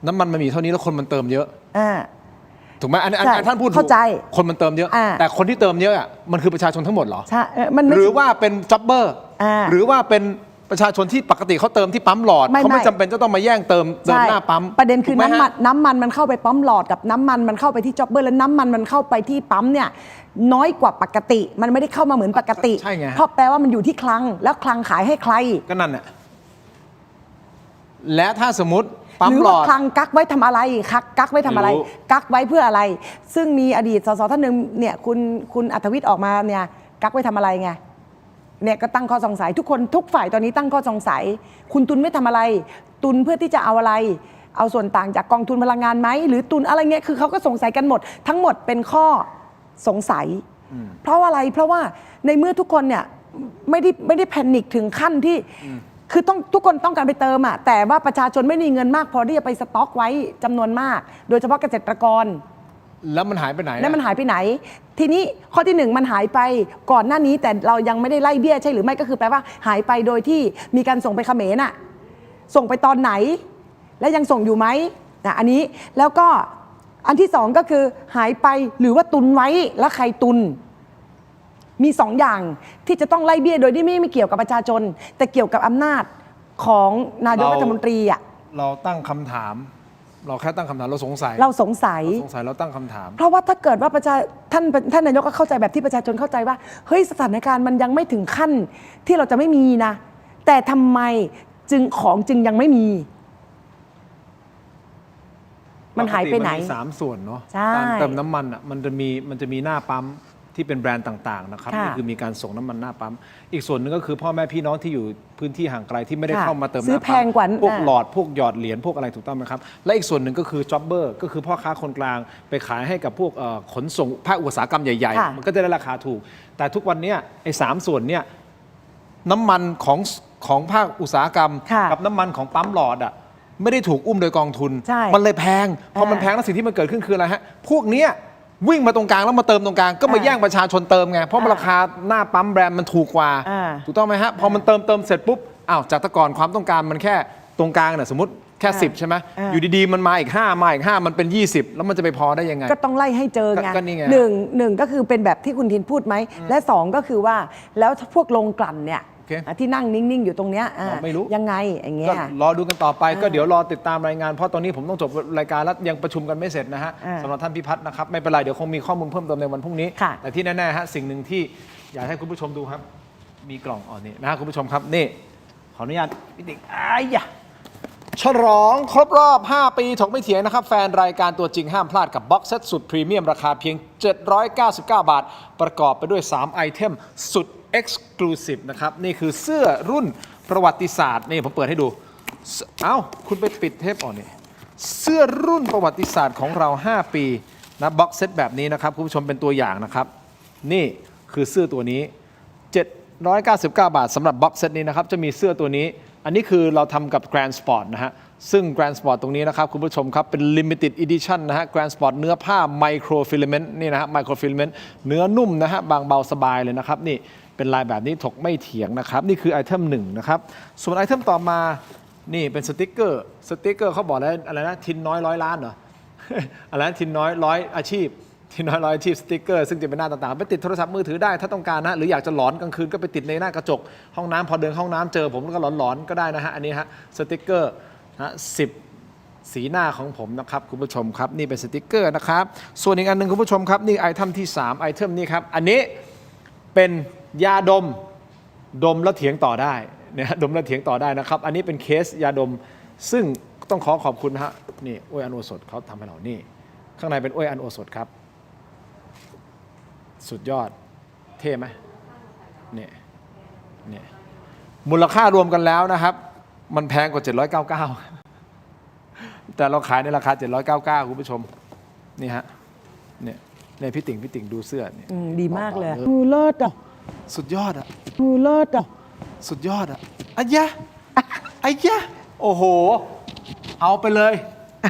น้ำมันมีเท่านี้แล้วคนมันเติมเยอะถูกไหมอันท่านพูดเข้าใจคนมันเติมเยอะแต่คนที่เติมเยอะมันคือประชาชนทั้งหมดเหรอใช่หรือว่าเป็นจ็อบเบอร์หรือว่าเป็นประชาชนที่ปกติเขาเติมที่ปั๊มหลอดเขาไม่จำเป็นจะต้องมาแย่งเติมหน้าปั๊มประเด็นคือน้ำมันมันเข้าไปปั๊มหลอดกับน้ำมันมันเข้าไปที่จ็อบเบอร์แล้วน้ำมันมันเข้าไปที่ปั๊มเนี่ยน้อยกว่าปกติมันไม่ได้เข้ามาเหมือนปกติเพราะแปลว่ามันอยู่ที่คลังแล้วคลังขายให้ใครก็นั่นแหละและถ้าสมมติหรือว่าคลังกักไว้ทำอะไรกักไว้ทำอะไรกักไว้เพื่ออะไรซึ่งมีอดีตสสท่านหนึ่งเนี่ยคุณอัธวิทย์ออกมาเนี่ยกักไว้ทำอะไรไงเนี่ยก็ตั้งข้อสงสัยทุกคนทุกฝ่ายตอนนี้ตั้งข้อสงสัยคุณตุนไม่ทำอะไรตุนเพื่อที่จะเอาอะไรเอาส่วนต่างจากกองทุนพลังงานไหมหรือตุนอะไรเงี้ยคือเขาก็สงสัยกันหมดทั้งหมดเป็นข้อสงสัย เพราะอะไรเพราะว่าในเมื่อทุกคนเนี่ยไม่ได้แพนิคถึงขั้นที่คือทุกคนต้องการไปเติมอะแต่ว่าประชาชนไม่มีเงินมากพอที่จะไปสต็อกไว้จำนวนมาก โดยเฉพาะเกษตรกร แล้วมันหายไปไหน แล้วมันหายไปไหน ทีนี้ข้อที่หนึ่งมันหายไปก่อนหน้านี้แต่เรายังไม่ได้ไล่เบี้ยใช่หรือไม่ก็คือแปลว่าหายไปโดยที่มีการส่งไปเขมรน่ะส่งไปตอนไหน และยังส่งอยู่ไหมอันนี้แล้วก็อันที่สองก็คือหายไปหรือว่าตุนไว้แล้วใครตุนมีสองอย่างที่จะต้องไล่เบี้ยโดยที่ไม่เกี่ยวกับประชาชนแต่เกี่ยวกับอำนาจของนายกรัฐมนตรีอ่ะ เราตั้งคำถาม เราแค่ตั้งคำถามเราสงสัย เราสงสัยเราตั้งคำถาม เพราะว่าถ้าเกิดว่าท่านนายกก็เข้าใจแบบที่ประชาชนเข้าใจว่าเฮ้ยสถานการณ์มันยังไม่ถึงขั้นที่เราจะไม่มีนะแต่ทำไมจึงยังไม่มี มันหายไปไหนมันมี3 ส่วนเนาะ ใช่ การเติมน้ำมันอ่ะมันจะมีหน้าปั๊มที่เป็นแบรนด์ต่างๆนะครับ ค่ะ นี่คือมีการส่งน้ำมันหน้าปั๊มอีกส่วนหนึงก็คือพ่อแม่พี่น้องที่อยู่พื้นที่ห่างไกลที่ไม่ได้ ค่ะ เข้ามาเติมห ซื้อ น้า แพ ปั๊ ง ม กว่า พวกหลอดพวกหยอดเหรียญพวกอะไรถูกต้องไหมครับและอีกส่วนหนึ่งก็คือจ็อบเบอร์ก็คือพ่อค้าคนกลางไปขายให้กับพวกขนส่งภาคอุตสาหกรรมใหญ่ ค่ะ ๆมันก็จะได้ราคาถูก แต่ทุกวันเนี้ยไอ้3 ส่วนเนี่ยน้ำมันของภาคอุตสาหกรรม ค่ะ กับน้ำมันของปั๊มหลอดอ่ะไม่ได้ถูกอุ้มโดยกองทุน ใช่ มันเลยแพงพอมันแพงแล้วสิ่งที่มันเกิดขึ้นคืออะไรฮะพวกเนี้ยวิ่งมาตรงกลางแล้วมาเติมตรงกลางก็มาแย่งประชาชนเติมไงเพราะราคาหน้าปั๊มแบรนด์มันถูกกว่า ถูกต้องไหมฮะพอมันเติมเสร็จปุ๊บอ้าวจากแต่ก่อนความต้องการมันแค่ตรงกลางเนี่ยสมมติแค่10ใช่ไหมอยู่ดีๆมันมาอีก5มันเป็น20แล้วมันจะไปพอได้ยังไง ก็ต้องไล่ให้เจอไง ก็นี่ไง หนึ่งก็คือเป็นแบบที่คุณทินพูดไหมและสองก็คือว่าแล้วพวกโรงกลั่นเนี่ย โอเค ที่นั่งนิ่งๆอยู่ตรงเนี้ย เราไม่รู้ ยังไงอย่างเงี้ ก็ ย รอดูกันต่อไปก็เดี๋ยวรอติดตามรายงานเพราะตอนนี้ผมต้องจบรายการแล้วยังประชุมกันไม่เสร็จนะฮะ สำหรับท่านพิพัฒน์นะครับไม่เป็นไรเดี๋ยวคงมีข้อมูลเพิ่มเติมในวันพรุ่งนี้ ค่ะ แต่ที่แน่ๆฮะสิ่งหนึ่งที่อยากให้คุณผู้ชมดูครับ มีกล่องนี่นะฮะคุณผู้ชมครับนี่ขออนุญาตพี่ติ๊กอ้ายะฉลองครบรอบ 5 ปีถกไม่เถียงนะครับแฟนรายการตัวจริงห้ามพลาดกับบ็อกเซตสุดพรีเมียมราคาเพียง 799 บาท ประกอบไปด้วย 3 ไอเทมสุด Exclusive นะครับนี่คือเสื้อรุ่นประวัติศาสตร์นี่ผมเปิดให้ดูเอ้าคุณไปปิดเทปนี่เสื้อรุ่นประวัติศาสตร์ของเรา 5 ปีนะบ็อกเซตแบบนี้นะครับคุณผู้ชมเป็นตัวอย่างนะครับนี่คือเสื้อตัวนี้ 799 บาทสำหรับบ็อกเซตนี้นะครับจะมีเสื้อตัวนี้อันนี้คือเราทำกับ Grand Sport นะฮะซึ่ง Grand Sport ตรงนี้นะครับคุณผู้ชมครับเป็น Limited Edition นะฮะ Grand Sport เนื้อผ้า Micro Filament นี่นะฮะ Micro Filament เนื้อนุ่มนะฮะบางเบาสบายเลยนะครับนี่เป็นลายแบบนี้ถกไม่เถียงนะครับนี่คือไอเทม1นะครับส่วนไอเทมต่อมานี่เป็นสติ๊กเกอร์เขาบอกแล้วอะไรนะทินน้อย100 ล้านเหรอ อะไรนะทินน้อย100 อาชีพทินน้อย100 อาชีพสติ๊กเกอร์ซึ่งจะเป็นหน้าต่างๆไปติดโทรศัพท์มือถือได้ถ้าต้องการนะหรืออยากจะหลอนกลางคืนก็ไปติดในหน้ากระจกห้องน้ำพอเดินห้องน้ำเจอผมก็หลอนๆก็ได้นะฮะอันนี้ฮะสติ๊กเกอร์นะ10 สีหน้าของผมนะครับคุณผู้ชมครับนี่เป็นสติ๊กเกอร์นะครับส่วนอีกอันหนึ่งคุณผู้ชมครับนี่ไอเทมที่3ไอเทมนี้ครับอันนี้เป็นยาดมแล้วเถียงต่อได้เนี่ยดมแล้วเถียงต่อได้นะครับอันนี้เป็นเคสยาดมซึ่งต้องขอบคุณนะฮะนี่อ้วยอันโอสถเขาทำให้เรานี่ข้างในเป็นอ้วยอันโอสถครับสุดยอดเท่ไหมเนี่ยมูลค่ารวมกันแล้วนะครับมันแพงกว่า799แต่เราขายในราคา799คุณผู้ชมนี่ฮะเนี่ยพี่ติ่งดูเสื้อเนี่ย ดีมากเลยมือเลิศอ่ะ สุดยอดอ่ะ มือเลิศอ่ะ สุดยอดอ่ะอ้ยะโอ้โหเอาไปเลย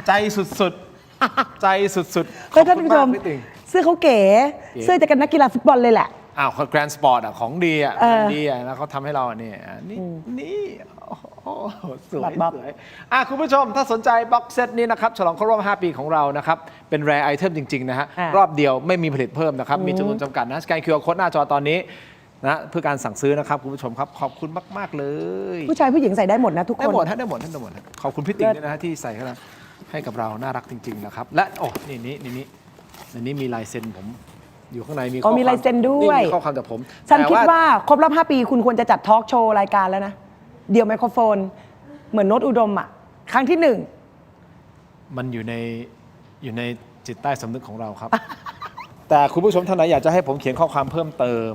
ใจสุดๆใจสุดๆข แล้ อ ว บ ท่าน คุณ ผู้ช มาก ม พี่ติ่ง เสื้อเขาเก๋เสื้อจะกันนักกีฬาฟุตบอลเลยแหละ อ้าวแกรนด์สปอร์ตอ่ะของดีอ่ะดีอ่ะแล้วเขาทำให้เรานี่โอ้โหสวยคุณผู้ชมถ้าสนใจบ็อกเซตนี้นะครับฉลองครบรอบ 5 ปีของเรานะครับเป็นแรร์ไอเทมจริงๆนะฮะรอบเดียวไม่มีผลิตเพิ่มนะครับมีจำนวนจำกัดนะสแกน QR Code หน้าจอตอนนี้นะเพื่อการสั่งซื้อนะครับคุณผู้ชมครับขอบคุณมากๆเลย ผู้ชายผู้หญิงใส่ได้หมดนะทุกคน ได้หมดขอบคุณพี่ติ๋งด้วยนะฮะที่ใส่ให้กับเราน่ารักจริงๆนะครับและโอ้นี่มีลายเซ็นผมอยู่ข้างในมีข้อความ มีลายเซ็นด้วย มีข้อความจากผม ฉันคิดว่าครบรอบ 5 ปีคุณควรจะจัดทอล์กโชว์รายการแล้วนะเดี่ยวไมโครโฟนเหมือนโน้ตอุดมอ่ะครั้งที่ 1มันอยู่ในจิตใต้สำนึกของเราครับ แต่คุณผู้ชมท่านไหนอยากจะให้ผมเขียนข้อความเพิ่มเติม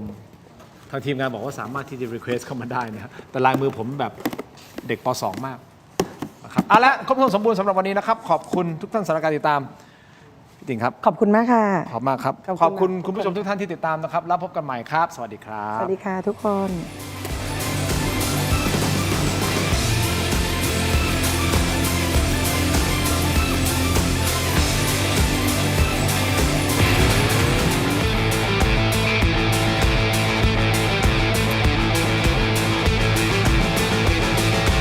ทางทีมงานบอกว่าสามารถที่จะ request เข้ามาได้นะฮะแต่ลายมือผมแบบเด็กป .2 มากนะครับเอาละครบถ้วนสมบูรณ์สำหรับวันนี้นะครับขอบคุณทุกท่านสำหรับการติดตามพี่ ริงๆครับ ขอบคุณมากค่ะ ขอบมากครับ ขอบคุณ ขอบคุณ มาก คุณผู้ชมทุกท่านที่ติดตามนะครับแล้วพบกันใหม่ครับ สวัสดีครับ สวัสดีค่ะทุกคน